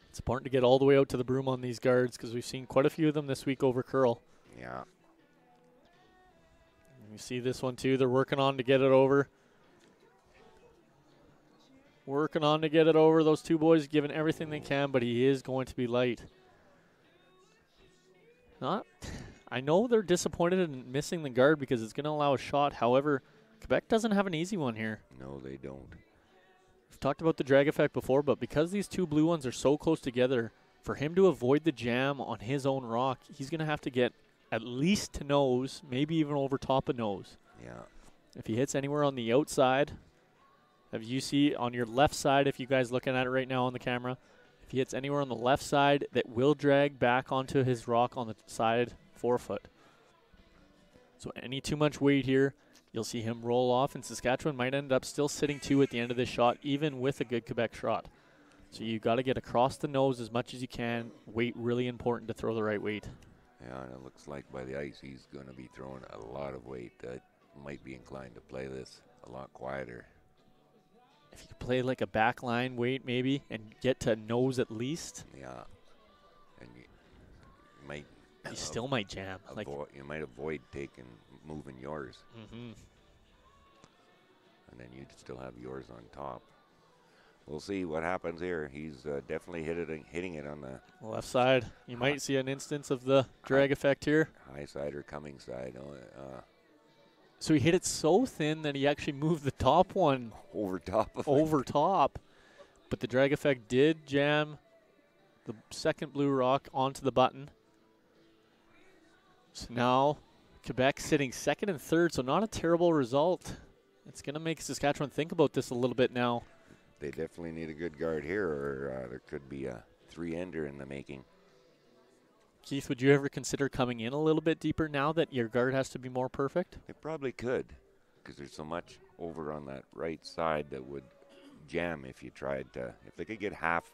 It's important to get all the way out to the broom on these guards because we've seen quite a few of them this week over curl. Yeah. You see this one too. They're working on to get it over. Working on to get it over. Those 2 boys giving everything they can, but he is going to be light. I know they're disappointed in missing the guard because it's going to allow a shot. However, Quebec doesn't have an easy one here. No, they don't. We've talked about the drag effect before, but because these 2 blue ones are so close together, for him to avoid the jam on his own rock, he's going to have to get at least to nose, maybe even over top of nose. Yeah. If he hits anywhere on the outside, if you see on your left side, if you guys looking at it right now on the camera, if he hits anywhere on the left side, that will drag back onto his rock on the side 4 foot. So any too much weight here, you'll see him roll off, and Saskatchewan might end up still sitting 2 at the end of this shot, even with a good Quebec shot. So you got to get across the nose as much as you can. Weight really important to throw the right weight. Yeah, and it looks like by the ice he's going to be throwing a lot of weight. Might be inclined to play this a lot quieter. If you could play like a back line weight maybe and get to nose at least. Yeah. And might You still might jam. Like, you might avoid moving yours, mm-hmm. and then you'd still have yours on top. We'll see what happens here. He's definitely hitting it on the Left side. You might see an instance of the drag effect here. high side or coming side. So he hit it so thin that he actually moved the top one Over top of over top. But the drag effect did jam the second blue rock onto the button. So now Quebec sitting second and third, so not a terrible result. It's going to make Saskatchewan think about this a little bit now. They definitely need a good guard here, or there could be a 3-ender in the making. Keith, would you ever consider coming in a little bit deeper now that your guard has to be more perfect? They probably could, because there's so much over on that right side that would jam if you tried to. If they could get half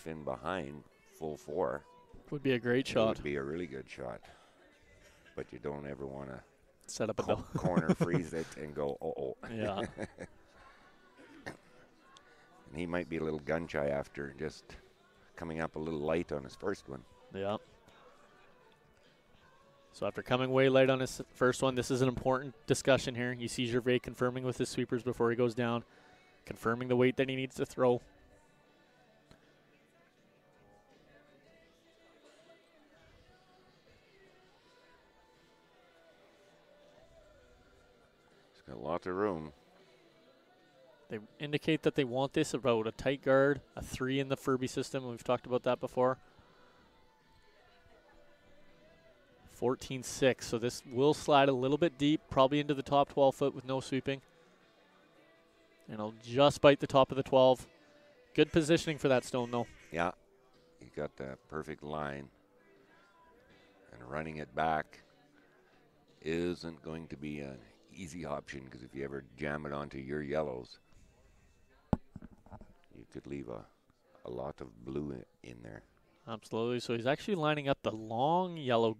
in behind, full 4. Would be a great It shot. would be a really good shot. But you don't ever want to Set up a corner freeze it and go, oh. Yeah. And he might be a little gun shy after just coming up a little light on his first one. Yeah. So after coming way light on his first one, this is an important discussion here. You see Gervais confirming with his sweepers before he goes down, confirming the weight that he needs to throw. He's got lots of room. They indicate that they want this about a tight guard, a 3 in the Furby system. We've talked about that before. 14-6, so this will slide a little bit deep, probably into the top 12 foot with no sweeping. And it'll just bite the top of the 12. Good positioning for that stone, though. Yeah, he got that perfect line. And running it back isn't going to be an easy option, because if you ever jam it onto your yellows, you could leave a lot of blue in there. Absolutely. So he's actually lining up the long yellow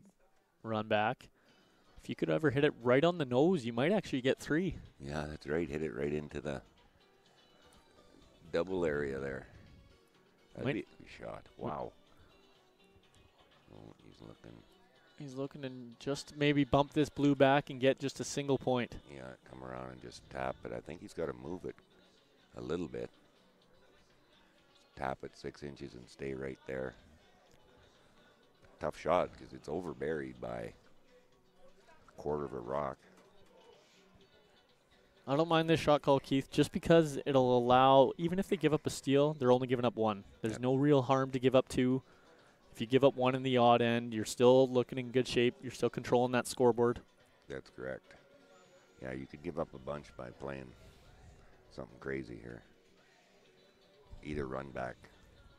run back. If you could ever hit it right on the nose, you might actually get 3. Yeah, that's right. Hit it right into the double area there. That'd be a shot. Wow. Oh, He's looking to just maybe bump this blue back and get just a single point. Yeah, come around and just tap it. I think he's got to move it a little bit. Tap it 6 inches and stay right there. Tough shot because it's over buried by a quarter of a rock. I don't mind this shot call, Keith, just because it'll allow, even if they give up a steal, they're only giving up 1. There's no real harm to give up 2. If you give up 1 in the odd end, you're still looking in good shape. You're still controlling that scoreboard. That's correct. Yeah, you could give up a bunch by playing something crazy here. Either run back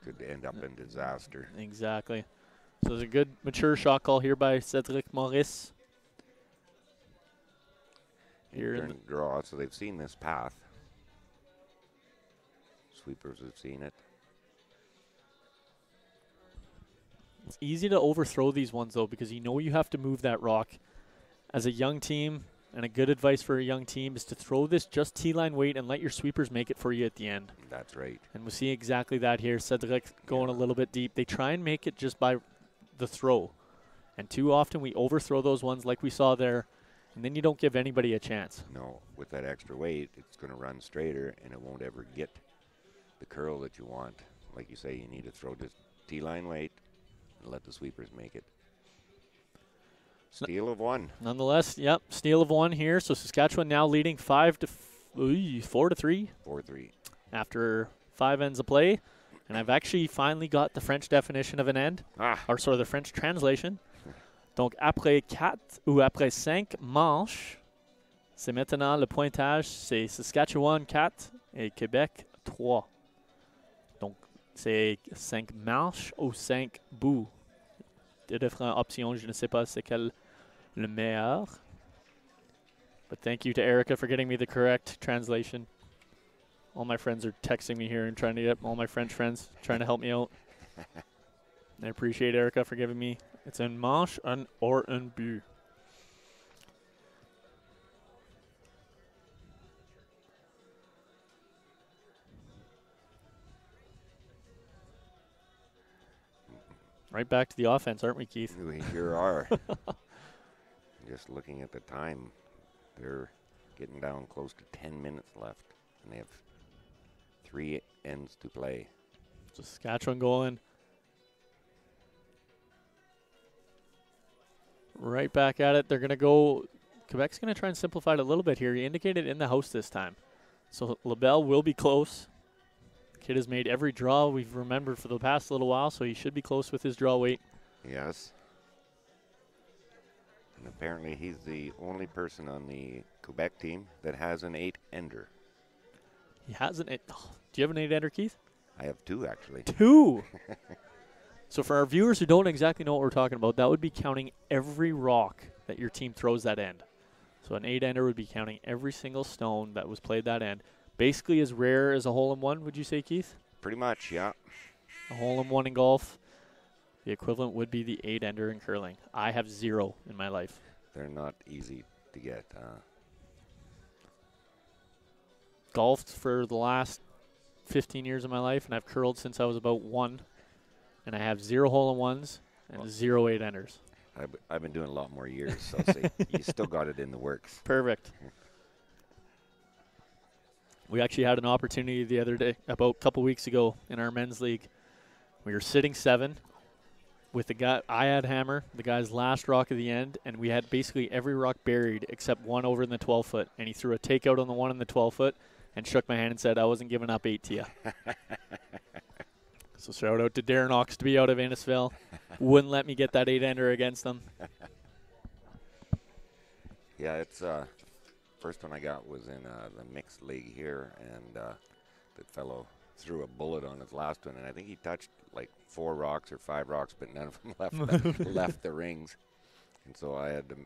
could end up in disaster. Exactly. So there's a good mature shot call here by Cedric Maurice. Here in the draw, so they've seen this path. Sweepers have seen it. It's easy to overthrow these ones, though, because you know you have to move that rock. As a young team, and a good advice for a young team is to throw this just T-line weight and let your sweepers make it for you at the end. That's right. And we see exactly that here. Cedric going a little bit deep. They try and make it just by the throw. And too often we overthrow those ones like we saw there, and then you don't give anybody a chance. No, with that extra weight, it's going to run straighter, and it won't ever get the curl that you want. Like you say, you need to throw just T-line weight and let the sweepers make it. Steal of 1. Nonetheless, yep, steal of 1 here. So Saskatchewan now leading 4 to 3. 4-3. After 5 ends of play. And I've actually finally got the French definition of an end. Or sorry, the French translation. Donc après 4 ou après 5 manches, c'est maintenant le pointage, c'est Saskatchewan 4 et Québec 3. Donc c'est 5 manches ou 5 bouts. De différentes options, je ne sais pas c'est quel le meilleur. But thank you to Erica for getting me the correct translation. All my friends are texting me here and trying to get all my French friends trying to help me out. I appreciate Erica for giving me. It's un manche or un but. Right back to the offense, aren't we, Keith? We sure are. Just looking at the time, they're getting down close to 10 minutes left, and they have 3 ends to play. Saskatchewan going right back at it. They're going to go. Quebec's going to try and simplify it a little bit here. He indicated in the house this time. So LaBelle will be close. Kid has made every draw we've remembered for the past little while, so he should be close with his draw weight. Yes. And apparently he's the only person on the Quebec team that has an 8-ender. He has an 8. Oh, do you have an 8-ender, Keith? I have 2, actually. 2? So for our viewers who don't exactly know what we're talking about, that would be counting every rock that your team throws that end. So an 8-ender would be counting every single stone that was played that end. Basically as rare as a hole-in-one, would you say, Keith? Pretty much, yeah. A hole-in-one in golf. The equivalent would be the 8-ender in curling. I have 0 in my life. They're not easy to get. Golfed for the last 15 years of my life, and I've curled since I was about 1. And I have 0 hole-in-ones and 0 8-enders. I've been doing a lot more years, so say you still got it in the works. Perfect. We actually had an opportunity the other day, about a couple weeks ago, in our men's league. We were sitting 7 with the guy. I had hammer, the guy's last rock of the end, and we had basically every rock buried except one over in the 12-foot. And he threw a takeout on the one in the 12-foot and shook my hand and said, "I wasn't giving up 8 to you." So shout out to Darren Oxtoby out of Innisfil. Wouldn't let me get that 8-ender against them. Yeah, it's first one I got was in the mixed league here, and the fellow threw a bullet on his last one, and I think he touched like 4 rocks or 5 rocks, but none of them left the rings. And so I had to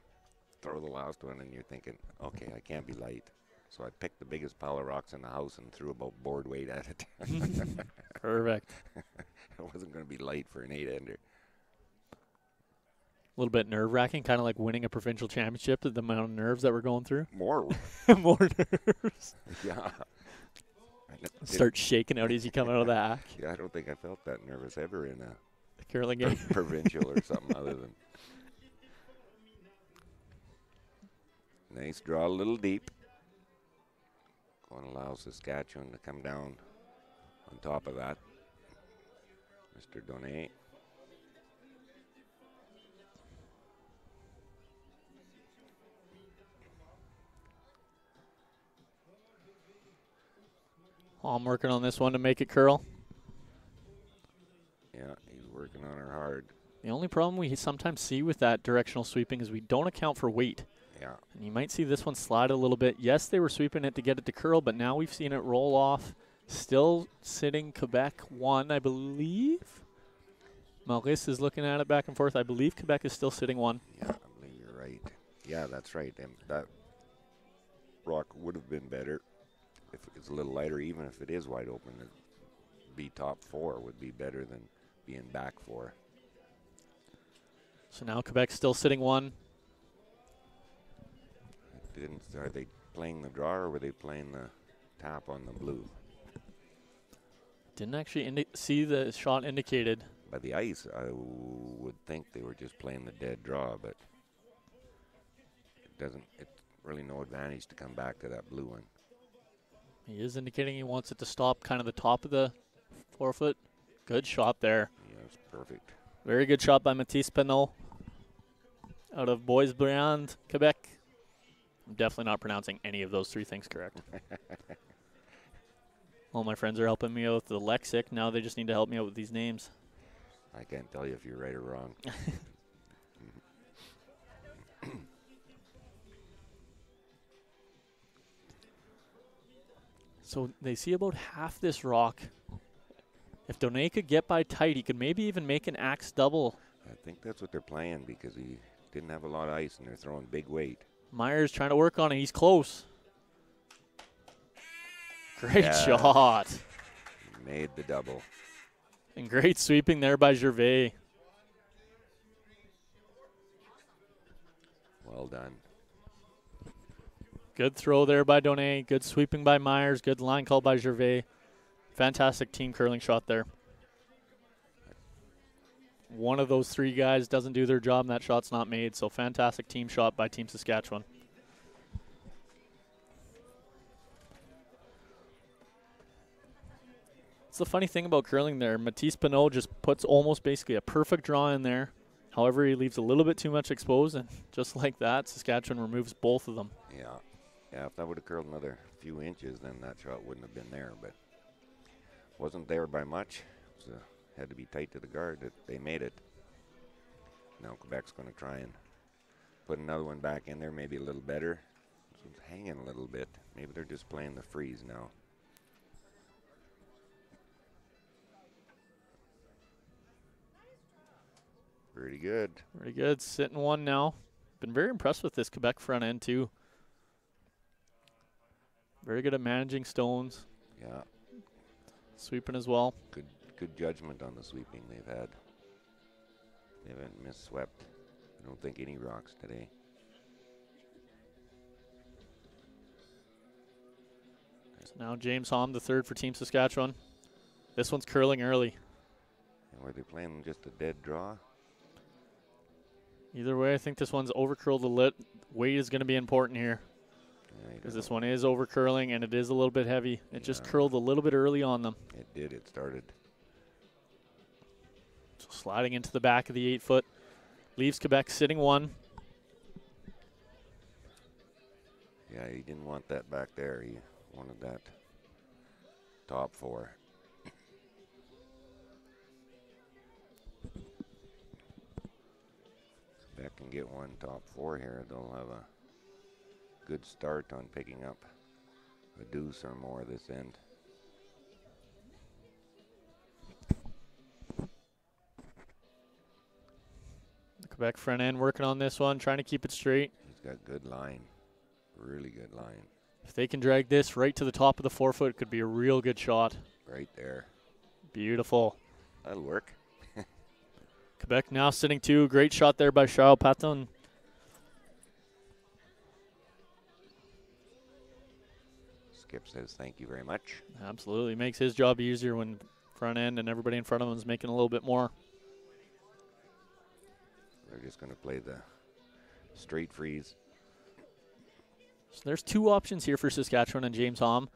throw the last one, and you're thinking, okay, I can't be light. So I picked the biggest pile of rocks in the house and threw about board weight at it. Perfect. It wasn't going to be light for an 8-ender. A little bit nerve-wracking, kind of like winning a provincial championship, the amount of nerves that we're going through. More. More nerves. Yeah. Start shaking out as you come out of the hack. Yeah, I don't think I felt that nervous ever in a curling game. Provincial or something other than. Nice draw, a little deep. Going to allow Saskatchewan to come down on top of that. Mr. Donnet. I'm working on this one to make it curl. Yeah, he's working on her hard. The only problem we sometimes see with that directional sweeping is we don't account for weight. Yeah. And you might see this one slide a little bit. Yes, they were sweeping it to get it to curl, but now we've seen it roll off. Still sitting Quebec 1, I believe. Maurice is looking at it back and forth. I believe Quebec is still sitting 1. Yeah, I believe you're right. Yeah, that's right. And that rock would have been better if it's a little lighter, even if it is wide open. It'd be top 4 would be better than being back 4. So now Quebec's still sitting 1. Are they playing the draw or were they playing the tap on the blue? Didn't actually see the shot indicated. By the ice, I would think they were just playing the dead draw, but it's really no advantage to come back to that blue one. He is indicating he wants it to stop kind of the top of the 4-foot. Good shot there. Yes, perfect. Very good shot by Mathis Pinot out of Boisbriand, Quebec. I'm definitely not pronouncing any of those 3 things correct. All my friends are helping me out with the lexic. Now they just need to help me out with these names. I can't tell you if you're right or wrong. So they see about half this rock. If Donnet could get by tight, he could maybe even make an axe double. I think that's what they're playing because he didn't have a lot of ice and they're throwing big weight. Myers trying to work on it. He's close. Great shot. Made the double. And great sweeping there by Gervais. Well done. Good throw there by Donnet. Good sweeping by Myers. Good line call by Gervais. Fantastic team curling shot there. one of those three guys doesn't do their job and that shot's not made. So fantastic team shot by Team Saskatchewan. It's the funny thing about curling there. Matisse Pinot just puts almost basically a perfect draw in there. However, he leaves a little bit too much exposed, and just like that, Saskatchewan removes both of them. Yeah. Yeah, if that would have curled another few inches, then that shot wouldn't have been there, but wasn't there by much. So had to be tight to the guard. They made it. Now Quebec's going to try and put another one back in there, maybe a little better. This one's hanging a little bit. Maybe they're just playing the freeze now. Pretty good. Pretty good. Sitting one now. Been very impressed with this Quebec front end, too. Very good at managing stones. Yeah. Sweeping as well. Good judgment on the sweeping they've had. They haven't misswept. I don't think any rocks today. So now James Hom, the third for Team Saskatchewan. This one's curling early. And were they playing just a dead draw? Either way, I think this one's over-curled a lit. Weight is going to be important here. Because this one is over-curling, and it is a little bit heavy. It just curled a little bit early on them. It did. It started. So sliding into the back of the 8-foot. Leaves Quebec sitting one. Yeah, he didn't want that back there. He wanted that top four. Quebec can get one top four here. They'll have a good start on picking up a deuce or more this end. The Quebec front end working on this one, trying to keep it straight. He's got good line, really good line. If they can drag this right to the top of the 4-foot, it could be a real good shot. Right there. Beautiful. That'll work. Quebec now sitting two. Great shot there by Charles Patton. Skip says thank you very much. Absolutely. Makes his job easier when front end and everybody in front of him is making a little bit more. They're just going to play the straight freeze. So there's two options here for Saskatchewan and James Hom.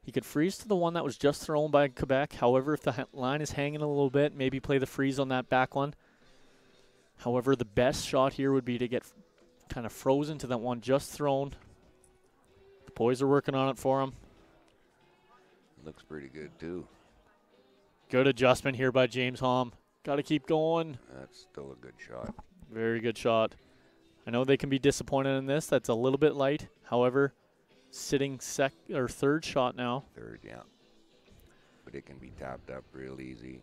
He could freeze to the one that was just thrown by Quebec. However, if the line is hanging a little bit, maybe play the freeze on that back one. However, the best shot here would be to get kind of frozen to that one just thrown. The boys are working on it for him. Looks pretty good, too. Good adjustment here by James Hom. Got to keep going. That's still a good shot. Very good shot. I know they can be disappointed in this. That's a little bit light. However, sitting third shot now. Third, yeah. But it can be tapped up real easy.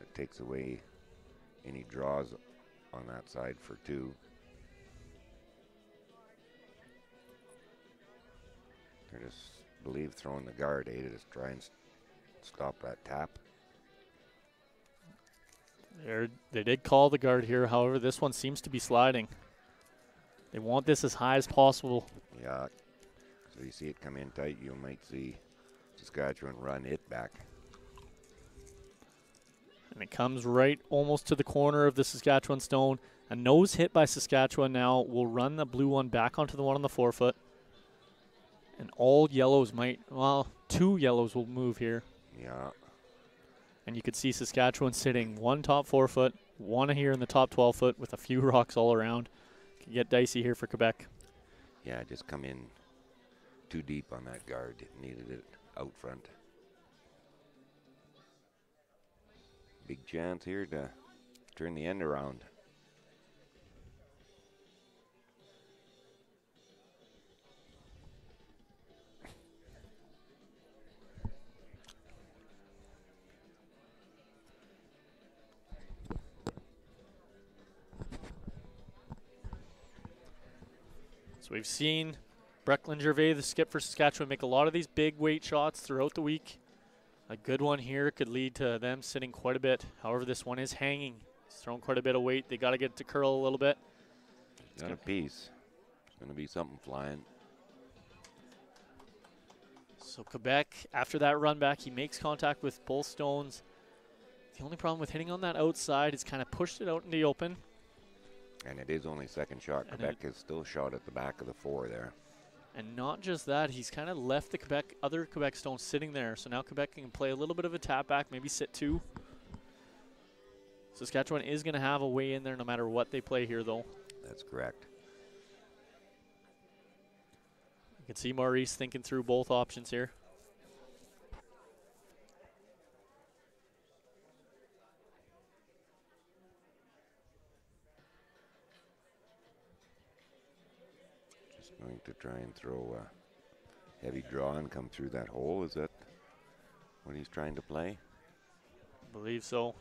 It takes away any draws on that side for two. They're just, believe, throwing the guard, to just try and stop that tap. They did call the guard here. However, this one seems to be sliding. They want this as high as possible. Yeah. So you see it come in tight, you might see Saskatchewan run it back. And it comes right almost to the corner of the Saskatchewan stone. A nose hit by Saskatchewan now will run the blue one back onto the one on the 4-foot. And all yellows two yellows will move here. Yeah. And you could see Saskatchewan sitting one top 4-foot, one here in the top 12-foot with a few rocks all around. Can get dicey here for Quebec. Yeah, just come in too deep on that guard. It needed it out front. Big chance here to turn the end around. So we've seen Brecklin Gervais, the skip for Saskatchewan, make a lot of these big weight shots throughout the week. A good one here could lead to them sitting quite a bit. However, this one is hanging. He's thrown quite a bit of weight. They got to get it to curl a little bit. Got a piece. It's going to be something flying. So Quebec, after that run back, he makes contact with both stones. The only problem with hitting on that outside is kind of pushed it out in the open. And it is only second shot. And Quebec is still shot at the back of the 4 there. And not just that, he's kind of left the other Quebec stones sitting there. So now Quebec can play a little bit of a tap back, maybe sit 2. Saskatchewan is going to have a way in there no matter what they play here, though. That's correct. You can see Maurice thinking through both options here. Just going to try and throw a heavy draw and come through that hole. Is that what he's trying to play? I believe so.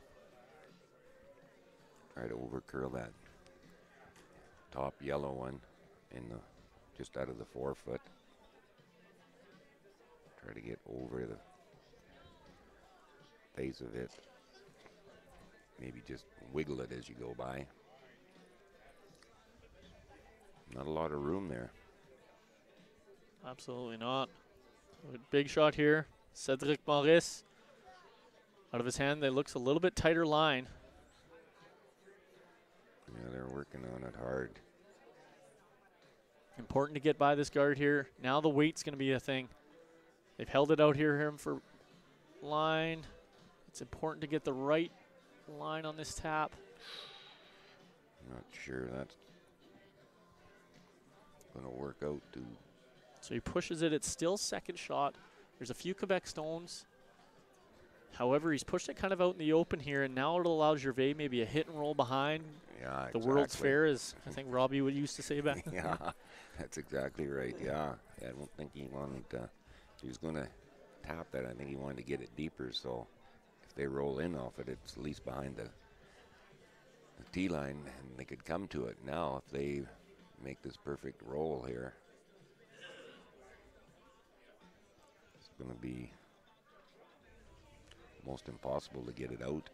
Try to overcurl that top yellow one in the just out of the 4 foot. Try to get over the face of it. Maybe just wiggle it as you go by. Not a lot of room there. Absolutely not. Big shot here. Cedric Maurice. Out of his hand, that looks a little bit tighter line. Yeah, they're working on it hard. Important to get by this guard here. Now the weight's going to be a thing. They've held it out here for line. It's important to get the right line on this tap. Not sure that's going to work out too. So he pushes it. It's still second shot. There's a few Quebec stones. However, he's pushed it kind of out in the open here, and now it'll allow Gervais maybe a hit and roll behind. Yeah, The exactly. World's Fair, as I think Robbie would used to say back then. Yeah, that's exactly right. Yeah, I don't think he wanted he was going to tap that. I think he wanted to get it deeper, so if they roll in off it, it's at least behind the tee line, and they could come to it. Now, if they make this perfect roll here, it's going to be almost impossible to get it out.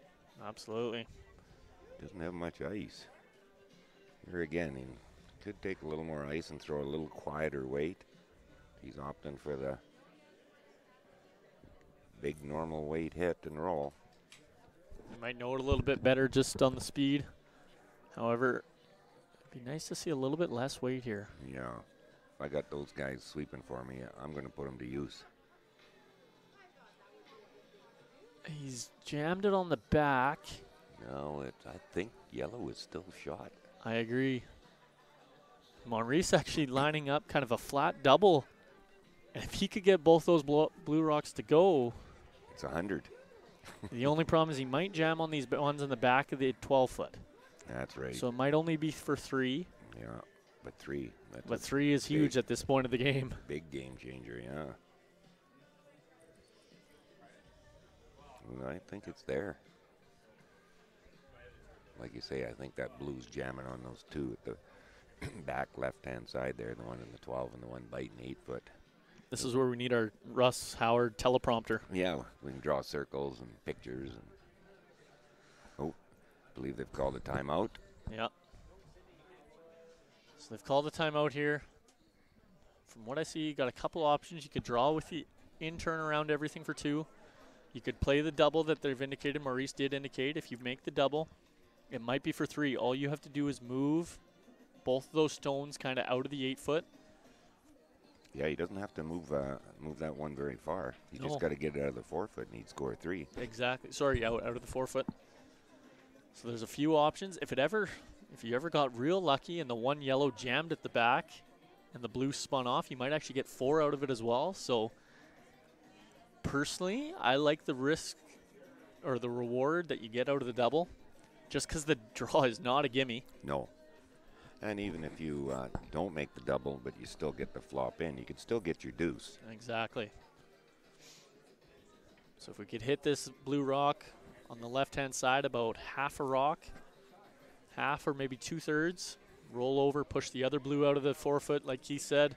Absolutely. Doesn't have much ice. Here again, he could take a little more ice and throw a little quieter weight. He's opting for the big normal weight hit and roll. You might know it a little bit better just on the speed. However, it'd be nice to see a little bit less weight here. Yeah. If I got those guys sweeping for me, I'm going to put them to use. He's jammed it on the back. No, I think yellow is still shot. I agree. Maurice actually lining up kind of a flat double. And if he could get both those blue rocks to go, It's 100. the only problem is he might jam on these ones in the back of the 12-foot. That's right. So it might only be for 3. Yeah, but 3. That's But a 3 is huge big- at this point of the game. Big game changer, yeah. Well, I think it's there. Like you say, I think that blue's jamming on those 2 at the back left-hand side there, the one in the 12 and the one biting 8 foot. This is where we need our Russ Howard teleprompter. Yeah, we can draw circles and pictures. And oh, I believe they've called a timeout. Yeah. So they've called a timeout here. From what I see, you got a couple options. You could draw with the in turn around everything for 2. You could play the double that they've indicated. Maurice did indicate. If you make the double, it might be for 3. All you have to do is move both of those stones kind of out of the 8 foot. Yeah, he doesn't have to move that one very far. He No. just got to get it out of the 4 foot and he'd score 3. Exactly. Sorry, out of the 4 foot. So there's a few options. If you ever got real lucky and the one yellow jammed at the back and the blue spun off, you might actually get 4 out of it as well. So personally, I like the risk or the reward that you get out of the double, just because the draw is not a gimme. No. And even if you don't make the double, but you still get the flop in, you can still get your deuce. Exactly. So if we could hit this blue rock on the left-hand side about half a rock, half or maybe 2/3, roll over, push the other blue out of the 4 foot, like he said,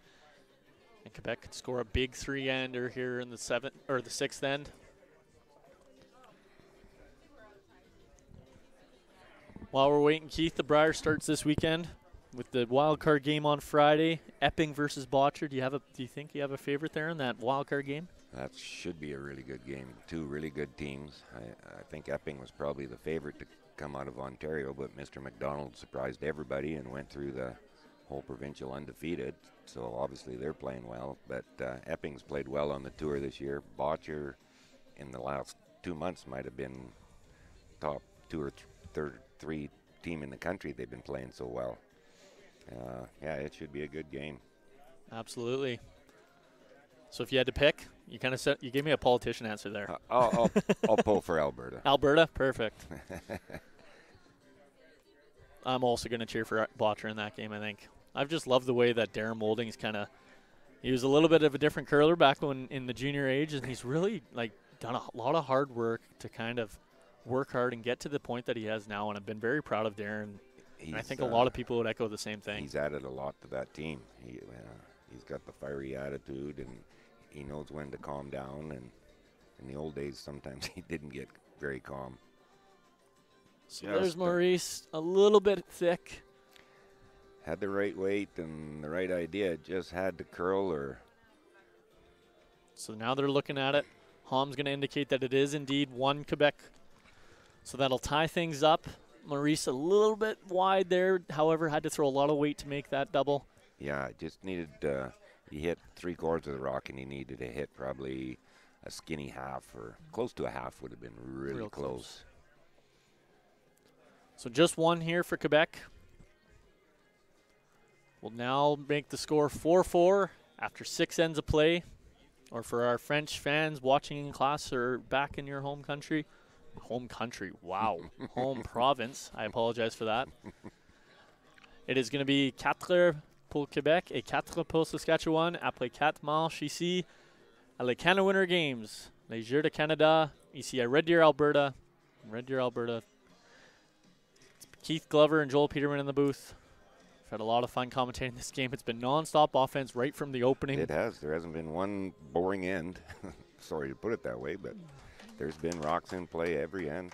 and Quebec could score a big 3-ender here in the 6th end. While we're waiting, Keith, the Brier starts this weekend. with the wild card game on Friday, Epping versus Botcher. Do you think you have a favorite there in that wild card game? That should be a really good game. Two really good teams. I think Epping was probably the favorite to come out of Ontario, but Mr. McDonald surprised everybody and went through the whole provincial undefeated. So obviously they're playing well. But Epping's played well on the tour this year. Botcher in the last 2 months might have been top 2 or 3 team in the country. They've been playing so well. Yeah, it should be a good game. Absolutely. So if you had to pick, you kind of said you gave me a politician answer there. I'll pull for Alberta. Alberta, perfect. I'm also going to cheer for Botcher in that game. I think I've just loved the way that Darren Molding's he was a little bit of a different curler back when in the junior age, and he's really done a lot of hard work to kind of work hard and get to the point that he has now. And I've been very proud of Darren. And I think a lot of people would echo the same thing. He's added a lot to that team. He's got the fiery attitude, and he knows when to calm down. And in the old days, sometimes he didn't get very calm. So there's Maurice, a little bit thick. Had the right weight and the right idea. Just had to curl her. So now they're looking at it. Hom's going to indicate that it is indeed one Quebec. So that'll tie things up. Maurice a little bit wide there, however, had to throw a lot of weight to make that double. Yeah, just needed, he hit 3/4 of the rock, and he needed to hit probably a skinny half, or close to a half would have been really Real close. So just one here for Quebec. Will now make the score 4-4 after 6 ends of play. Or for our French fans watching in class or back in your home country. Home country, wow. Home province. I apologize for that. It is going to be 4 pour Québec et 4 pour Saskatchewan après 4 manches ici à les Canada Winter Games. Les Jeux de Canada, ici à Red Deer, Alberta. Red Deer, Alberta. It's Keith Glover and Joel Peterman in the booth. I've had a lot of fun commentating this game. It's been non-stop offense right from the opening. It has. There hasn't been one boring end. Sorry to put it that way, but there's been rocks in play every end.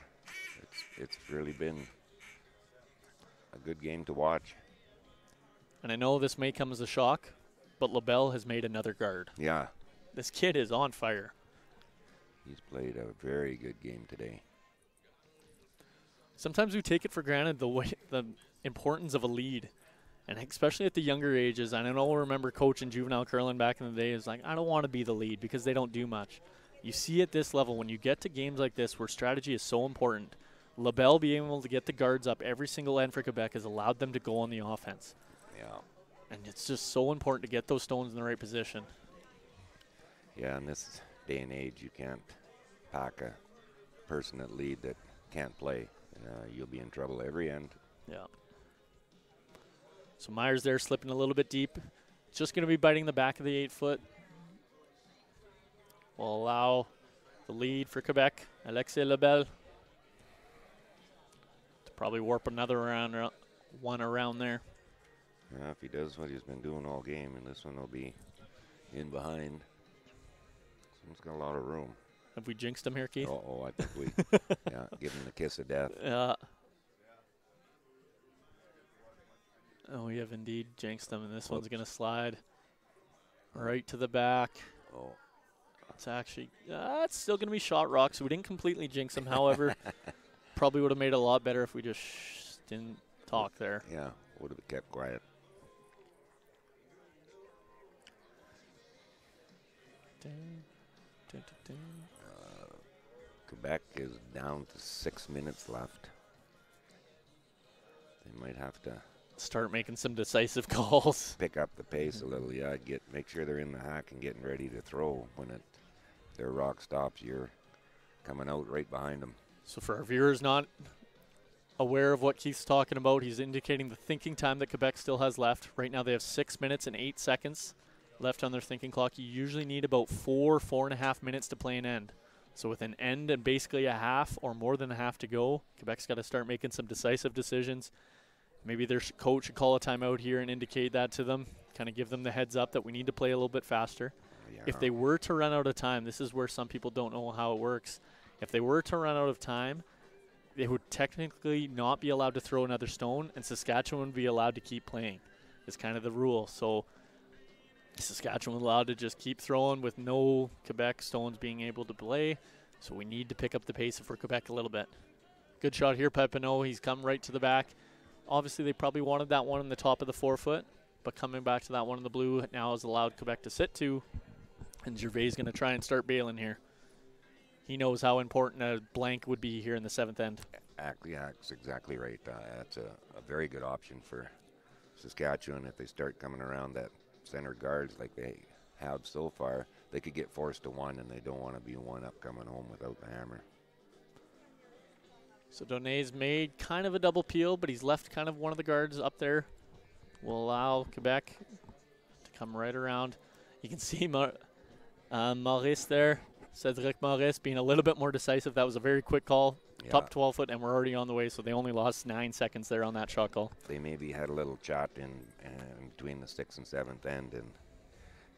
It's really been a good game to watch. And I know this may come as a shock, but LaBelle has made another guard. Yeah. This kid is on fire. He's played a very good game today. Sometimes we take it for granted the importance of a lead. And especially at the younger ages, and I know I remember coaching juvenile curling back in the day, is like, I don't want to be the lead because they don't do much. You see at this level, when you get to games like this where strategy is so important, LaBelle being able to get the guards up every single end for Quebec has allowed them to go on the offense. Yeah. And it's just so important to get those stones in the right position. Yeah, in this day and age, you can't pack a person at lead that can't play. You'll be in trouble every end. Yeah. So Myers there slipping a little bit deep. Just going to be biting the back of the 8-foot. Will allow the lead for Quebec. Alexis Lebel to probably warp another one around there. Yeah, if he does what he's been doing all game, and this one will be in behind. Someone's got a lot of room. Have we jinxed him here, Keith? I think we give him the kiss of death. Yeah. Oh, we have indeed jinxed them, and this one's going to slide right to the back. Oh. It's actually, it's still going to be shot rock, so we didn't completely jinx him. However, probably would have made it a lot better if we just didn't talk there. Yeah, would have kept quiet. Quebec is down to 6 minutes left. They might have to start making some decisive calls. Pick up the pace a little, yeah. Make sure they're in the hack and getting ready to throw. When their rock stops, you're coming out right behind them. So for our viewers not aware of what Keith's talking about, he's indicating the thinking time that Quebec still has left. Right now they have 6 minutes and 8 seconds left on their thinking clock. You usually need about 4.5 minutes to play an end. So with an end and basically a half or more than a half to go, Quebec's got to start making some decisive decisions. Maybe their coach should call a timeout here and indicate that to them, kind of give them the heads up that we need to play a little bit faster. Yeah. If they were to run out of time, this is where some people don't know how it works. If they were to run out of time, they would technically not be allowed to throw another stone, and Saskatchewan would be allowed to keep playing. It's kind of the rule. So Saskatchewan was allowed to just keep throwing with no Quebec stones being able to play. So we need to pick up the pace for Quebec a little bit. Good shot here, Pepino. He's come right to the back. Obviously, they probably wanted that one in the top of the 4 foot, but coming back to that one in the blue now has allowed Quebec to sit to, and Gervais is going to try and start bailing here. He knows how important a blank would be here in the 7th end. Yeah, that's exactly right. That's a very good option for Saskatchewan. If they start coming around that center guards like they have so far, they could get forced to one, and they don't want to be one up coming home without the hammer. So Donet's made kind of a double peel, but he's left kind of one of the guards up there. Will allow Quebec to come right around. You can see Maurice there, Cedric Maurice being a little bit more decisive. That was a very quick call, top 12 foot, and we're already on the way, so they only lost 9 seconds there on that shot call. They maybe had a little chat in between the 6th and 7th end and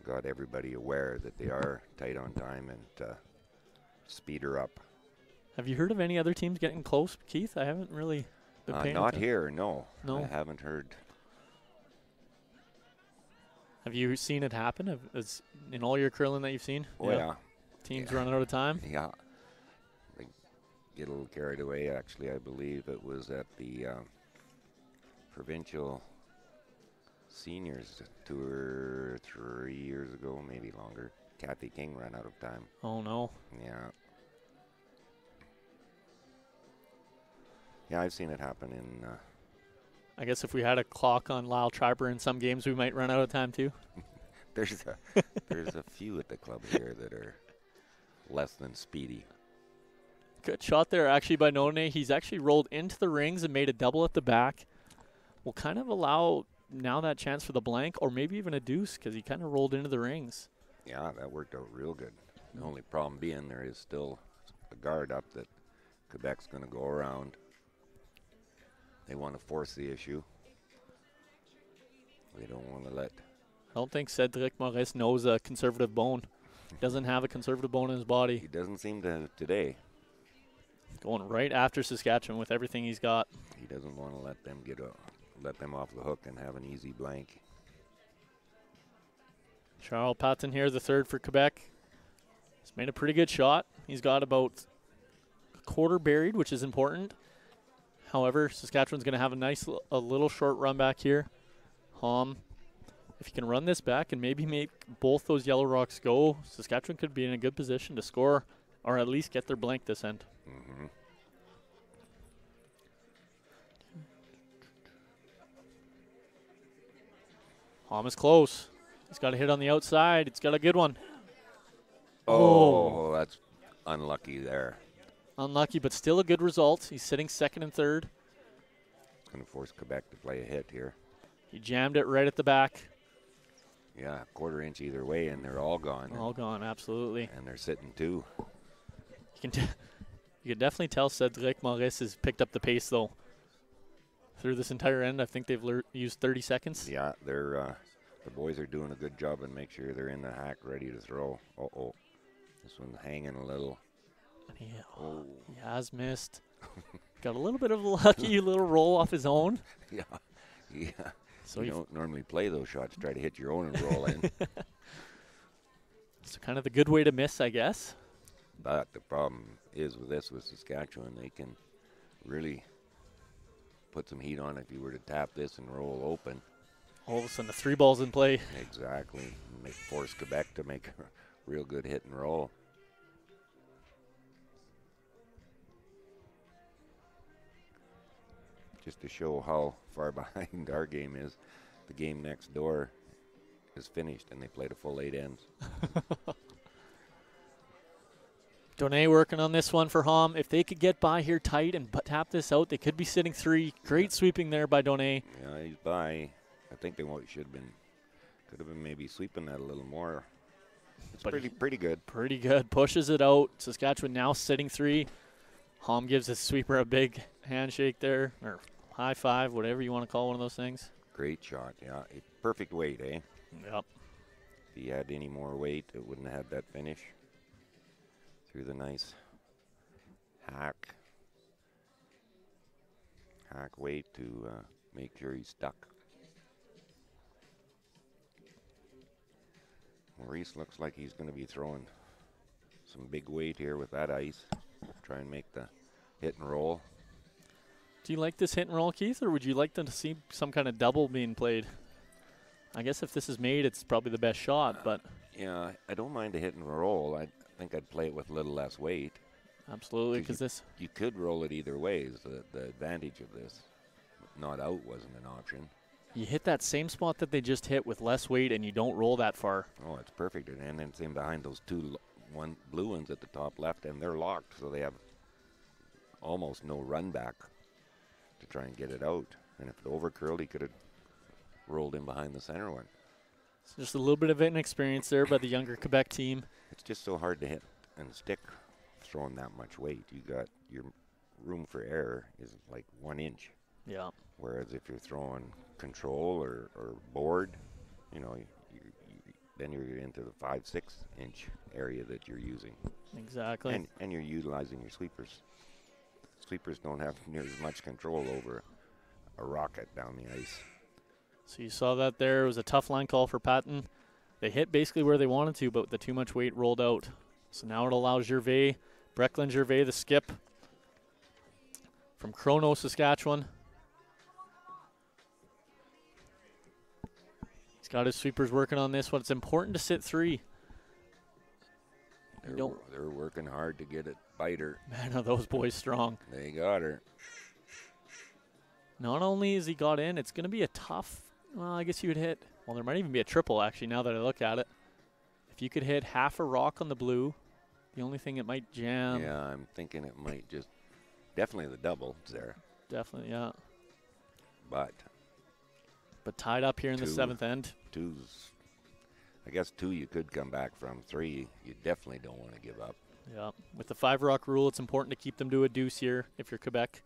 got everybody aware that they are tight on time and speed her up. Have you heard of any other teams getting close, Keith? I haven't really been paying Not attention. here, no. No. I haven't heard. Have you seen it happen? In all your curling that you've seen? Oh, yeah. Teams running out of time? Yeah. They get a little carried away, actually. I believe it was at the provincial seniors 2 or 3 years ago, maybe longer. Kathy King ran out of time. Oh, no. Yeah. Yeah, I've seen it happen in... I guess if we had a clock on Lyle Triber in some games, we might run out of time too. there's a few at the club here that are less than speedy. Good shot there actually by None. He's actually rolled into the rings and made a double at the back. Will kind of allow now that chance for the blank or maybe even a deuce because he kind of rolled into the rings. Yeah, that worked out real good. The only problem being there is still a guard up that Quebec's going to go around. They want to force the issue. They don't want to let... I don't think Cedric Maurice knows a conservative bone. Doesn't have a conservative bone in his body. He doesn't seem to today. Going right after Saskatchewan with everything he's got. He doesn't want to let them off the hook and have an easy blank. Charles Patton here, the third for Quebec. He's made a pretty good shot. He's got about a quarter buried, which is important. However, Saskatchewan's going to have a little short run back here. Hom, if you can run this back and maybe make both those yellow rocks go, Saskatchewan could be in a good position to score or at least get their blank this end. Mm-hmm. Hom is close. He's got a hit on the outside. It's got a good one. Oh, that's unlucky there. Unlucky, but still a good result. He's sitting second and third. It's going to force Quebec to play a hit here. He jammed it right at the back. Yeah, quarter inch either way, and they're all gone. All gone, absolutely. And they're sitting two. You can definitely tell Cedric Maurice has picked up the pace, though. Through this entire end, I think they've used 30 seconds. Yeah, they're the boys are doing a good job and make sure they're in the hack ready to throw. Uh-oh. This one's hanging a little. He has missed. Got a little bit of a lucky little roll off his own. Yeah. So you don't normally play those shots. Try to hit your own and roll in. So kind of the good way to miss, I guess. But the problem is with Saskatchewan, they can really put some heat on if you were to tap this and roll open. All of a sudden, the 3 ball's in play. Exactly. Force Quebec to make a real good hit and roll. Just to show how far behind our game is, the game next door is finished, and they played a full 8 ends. Donay working on this one for Hom. If they could get by here tight and tap this out, they could be sitting 3. Great sweeping there by Donay. Yeah, he's by. I think could have been maybe sweeping that a little more. It's pretty good. Pretty good. Pushes it out. Saskatchewan now sitting 3. Hom gives his sweeper a big handshake there, or high five, whatever you want to call one of those things. Great shot, yeah. Perfect weight, eh? Yep. If he had any more weight, it wouldn't have had that finish. Through the nice hack. hack weight to make sure he's stuck. Maurice looks like he's going to be throwing some big weight here with that ice. Try and make the hit and roll. Do you like this hit and roll, Keith, or would you like them to see some kind of double being played? I guess if this is made, it's probably the best shot, but... Yeah, I don't mind a hit and roll. I think I'd play it with a little less weight. Absolutely, because this... You could roll it either way is the advantage of this. Not out wasn't an option. You hit that same spot that they just hit with less weight, and you don't roll that far. Oh, it's perfect. And then same behind those one blue ones at the top left, and they're locked, so they have almost no run back to try and get it out. And if it overcurled, he could have rolled in behind the center one. So just a little bit of inexperience there by the younger Quebec team. It's just so hard to hit and stick throwing that much weight. You got your room for error is like 1 inch. Yeah. Whereas if you're throwing control or board, you know, then you're into the 5-6 inch area that you're using. Exactly. And you're utilizing your sweepers. Sweepers don't have near as much control over a rocket down the ice. So you saw that there. It was a tough line call for Patton. They hit basically where they wanted to, but the too much weight rolled out. So now it allows Gervais, Brecklin Gervais, the skip from Chrono, Saskatchewan. He's got his sweepers working on this one. It's important to sit 3. They're working hard to get it bite her. Man, are those boys strong. They got her. Not only is he got in, it's going to be a tough, well, I guess you would hit, well, there might even be a triple, actually, now that I look at it. If you could hit half a rock on the blue, the only thing it might jam. Yeah, I'm thinking it might just, definitely the double is there. Definitely, yeah. But tied up here in the 7th end. I guess 2 you could come back from. 3 you definitely don't want to give up. Yeah, with the 5 rock rule, it's important to keep them to a deuce here if you're Quebec.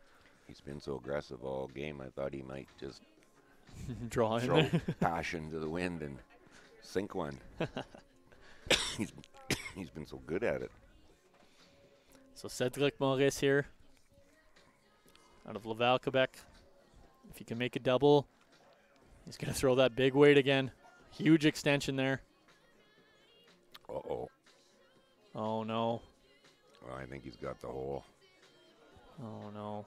He's been so aggressive all game, I thought he might just draw in throw there. passion to the wind and sink one. He's been so good at it. So Cedric Maurice here out of Laval, Quebec. If he can make a double, he's going to throw that big weight again. Huge extension there. Uh-oh. Oh, no. Well, I think he's got the hole. Oh, no.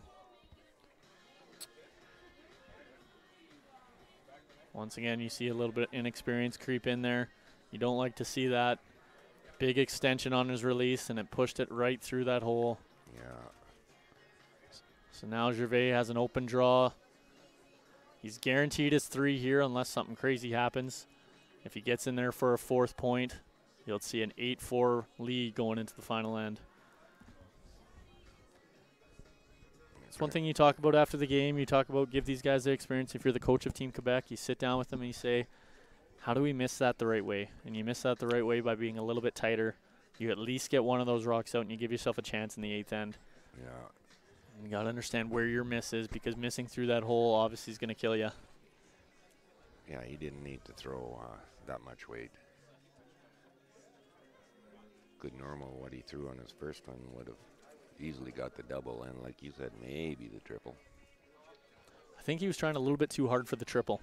Once again, you see a little bit of inexperience creep in there. You don't like to see that. Big extension on his release, and it pushed it right through that hole. Yeah. So now Gervais has an open draw. He's guaranteed his 3 here unless something crazy happens. If he gets in there for a 4th point, you'll see an 8-4 lead going into the final end. It's one thing you talk about after the game. You talk about give these guys the experience. If you're the coach of Team Quebec, you sit down with them and you say, how do we miss that the right way? And you miss that the right way by being a little bit tighter. You at least get one of those rocks out and you give yourself a chance in the 8th end. Yeah. You got to understand where your miss is because missing through that hole obviously is going to kill you. Yeah, he didn't need to throw that much weight. Good normal what he threw on his first one would have easily got the double and, like you said, maybe the triple. I think he was trying a little bit too hard for the triple.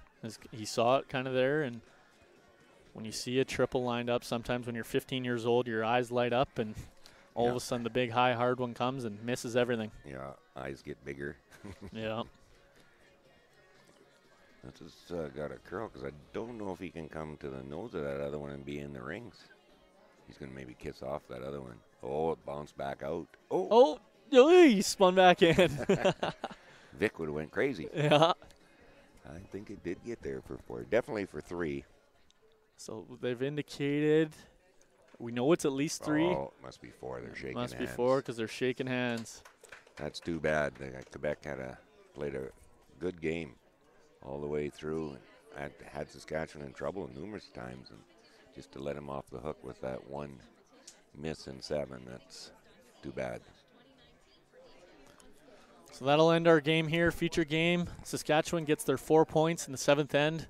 He saw it kind of there, and when you see a triple lined up, sometimes when you're 15 years old, your eyes light up, and all of a sudden the big, high, hard one comes and misses everything. Yeah, eyes get bigger. Yeah. This has got a curl because I don't know if he can come to the nose of that other one and be in the rings. He's going to maybe kiss off that other one. Oh, it bounced back out. Oh, he spun back in. Vic would have went crazy. Yeah. I think it did get there for 4. Definitely for 3. So they've indicated. We know it's at least 3. Oh, it must be 4. They're shaking hands. Must be 4 because they're shaking hands. That's too bad. Quebec played a good game all the way through and had Saskatchewan in trouble numerous times. And just to let him off the hook with that one miss in 7, that's too bad. So that'll end our game here, feature game. Saskatchewan gets their 4 points in the 7th end.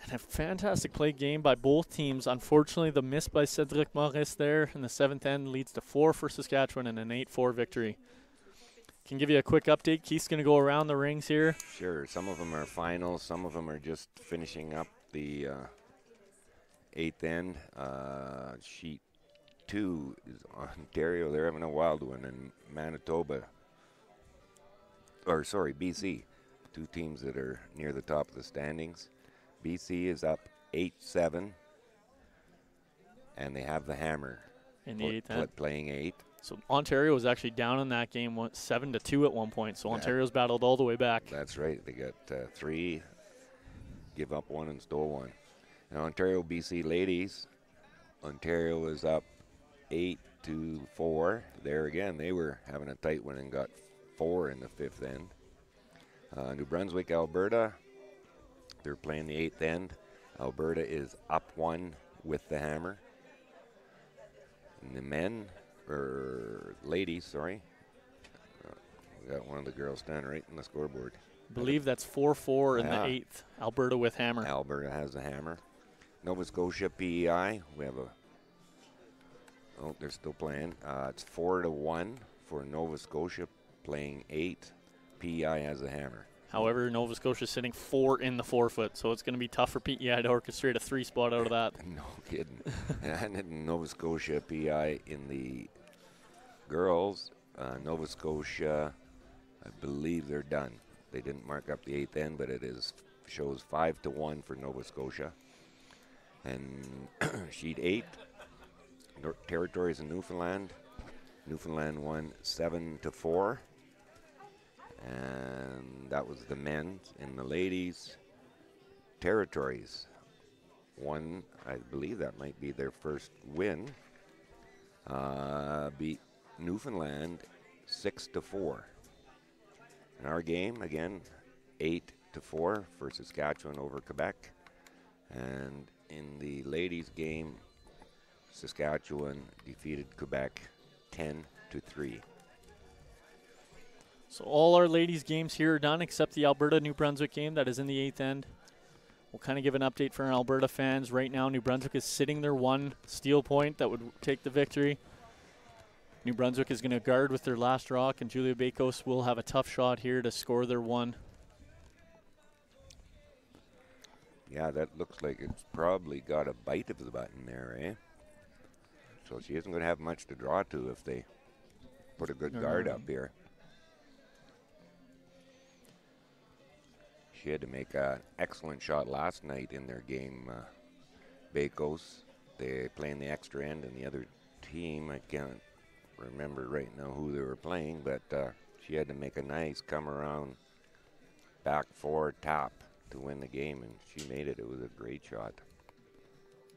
And a fantastic play game by both teams. Unfortunately, the miss by Cedric Maurice there in the 7th end leads to 4 for Saskatchewan and an 8-4 victory. Can give you a quick update. Keith's going to go around the rings here. Sure. Some of them are finals. Some of them are just finishing up the 8th end. Sheet 2 is Ontario. They're having a wild one. And Manitoba, or sorry, BC. 2 teams that are near the top of the standings. BC is up 8-7. And they have the hammer. In the 8th end. Playing 8. So Ontario was actually down in that game 7-2 at one point. So Ontario's battled all the way back. That's right. They got 3, give up 1 and stole 1. And Ontario BC ladies, Ontario is up 8-4. There again, they were having a tight one and got 4 in the 5th end. New Brunswick, Alberta, they're playing the 8th end. Alberta is up 1 with the hammer. And the men, or ladies, sorry. We got one of the girls standing right in the scoreboard. I believe that's 4-4 in the 8th. Alberta with hammer. Alberta has the hammer. Nova Scotia PEI, we have they're still playing. It's 4-1 for Nova Scotia playing 8. PEI has the hammer. However, Nova Scotia sitting 4 in the 4-foot, so it's going to be tough for PEI to orchestrate a 3 spot out of that. No kidding. And in Nova Scotia PEI in the girls, Nova Scotia, I believe they're done. They didn't mark up the 8th end, but it shows 5-1 for Nova Scotia. And sheet 8, territories in Newfoundland. Newfoundland won 7-4. And that was the men. In the ladies, territories won, I believe that might be their first win, beat Newfoundland 6-4. In our game, again, 8-4 for Saskatchewan over Quebec. And in the ladies' game, Saskatchewan defeated Quebec 10-3. So all our ladies' games here are done except the Alberta-New Brunswick game that is in the 8th end. We'll kind of give an update for our Alberta fans. Right now, New Brunswick is sitting their 1 steal point that would take the victory. New Brunswick is going to guard with their last rock, and Julia Bakos will have a tough shot here to score their 1. Yeah, that looks like it's probably got a bite of the button there, eh? So she isn't going to have much to draw to if they put a good guard up here. She had to make an excellent shot last night in their game, Bakos. They playing the extra end, and the other team, I can't remember right now who they were playing, but she had to make a nice come around back 4 tap to win the game, and she made it. It was a great shot.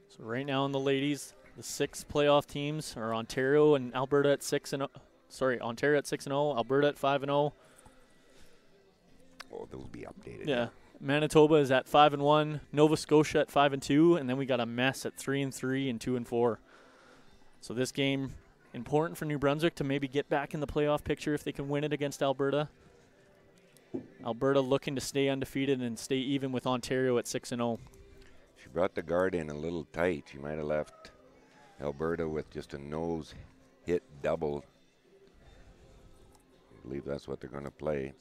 So right now in the ladies, the 6 playoff teams are Ontario and Alberta at 6-0. Sorry, Ontario at 6-0, Alberta at 5-0. Oh, they'll be updated. Yeah. Manitoba is at 5-1, Nova Scotia at 5-2, and then we got a mess at 3-3 and 2-4. So this game important for New Brunswick to maybe get back in the playoff picture if they can win it against Alberta. Alberta looking to stay undefeated and stay even with Ontario at 6-0. She brought the guard in a little tight. She might have left Alberta with just a nose hit double. I believe that's what they're going to play.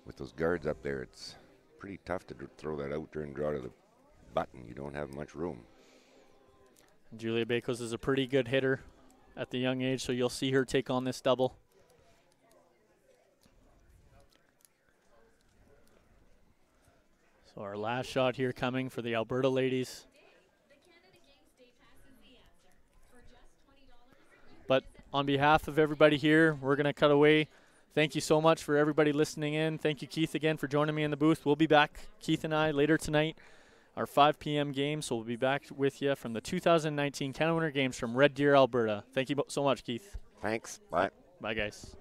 With those guards up there, it's pretty tough to throw that out there and draw to the button. You don't have much room. Julia Bakos is a pretty good hitter at the young age, so you'll see her take on this double. So our last shot here coming for the Alberta ladies. But on behalf of everybody here, we're going to cut away. Thank you so much for everybody listening in. Thank you, Keith, again for joining me in the booth. We'll be back, Keith and I, later tonight, our 5 p.m. game. So we'll be back with you from the 2019 Canada Winter Games from Red Deer, Alberta. Thank you so much, Keith. Thanks. Bye. Bye, guys.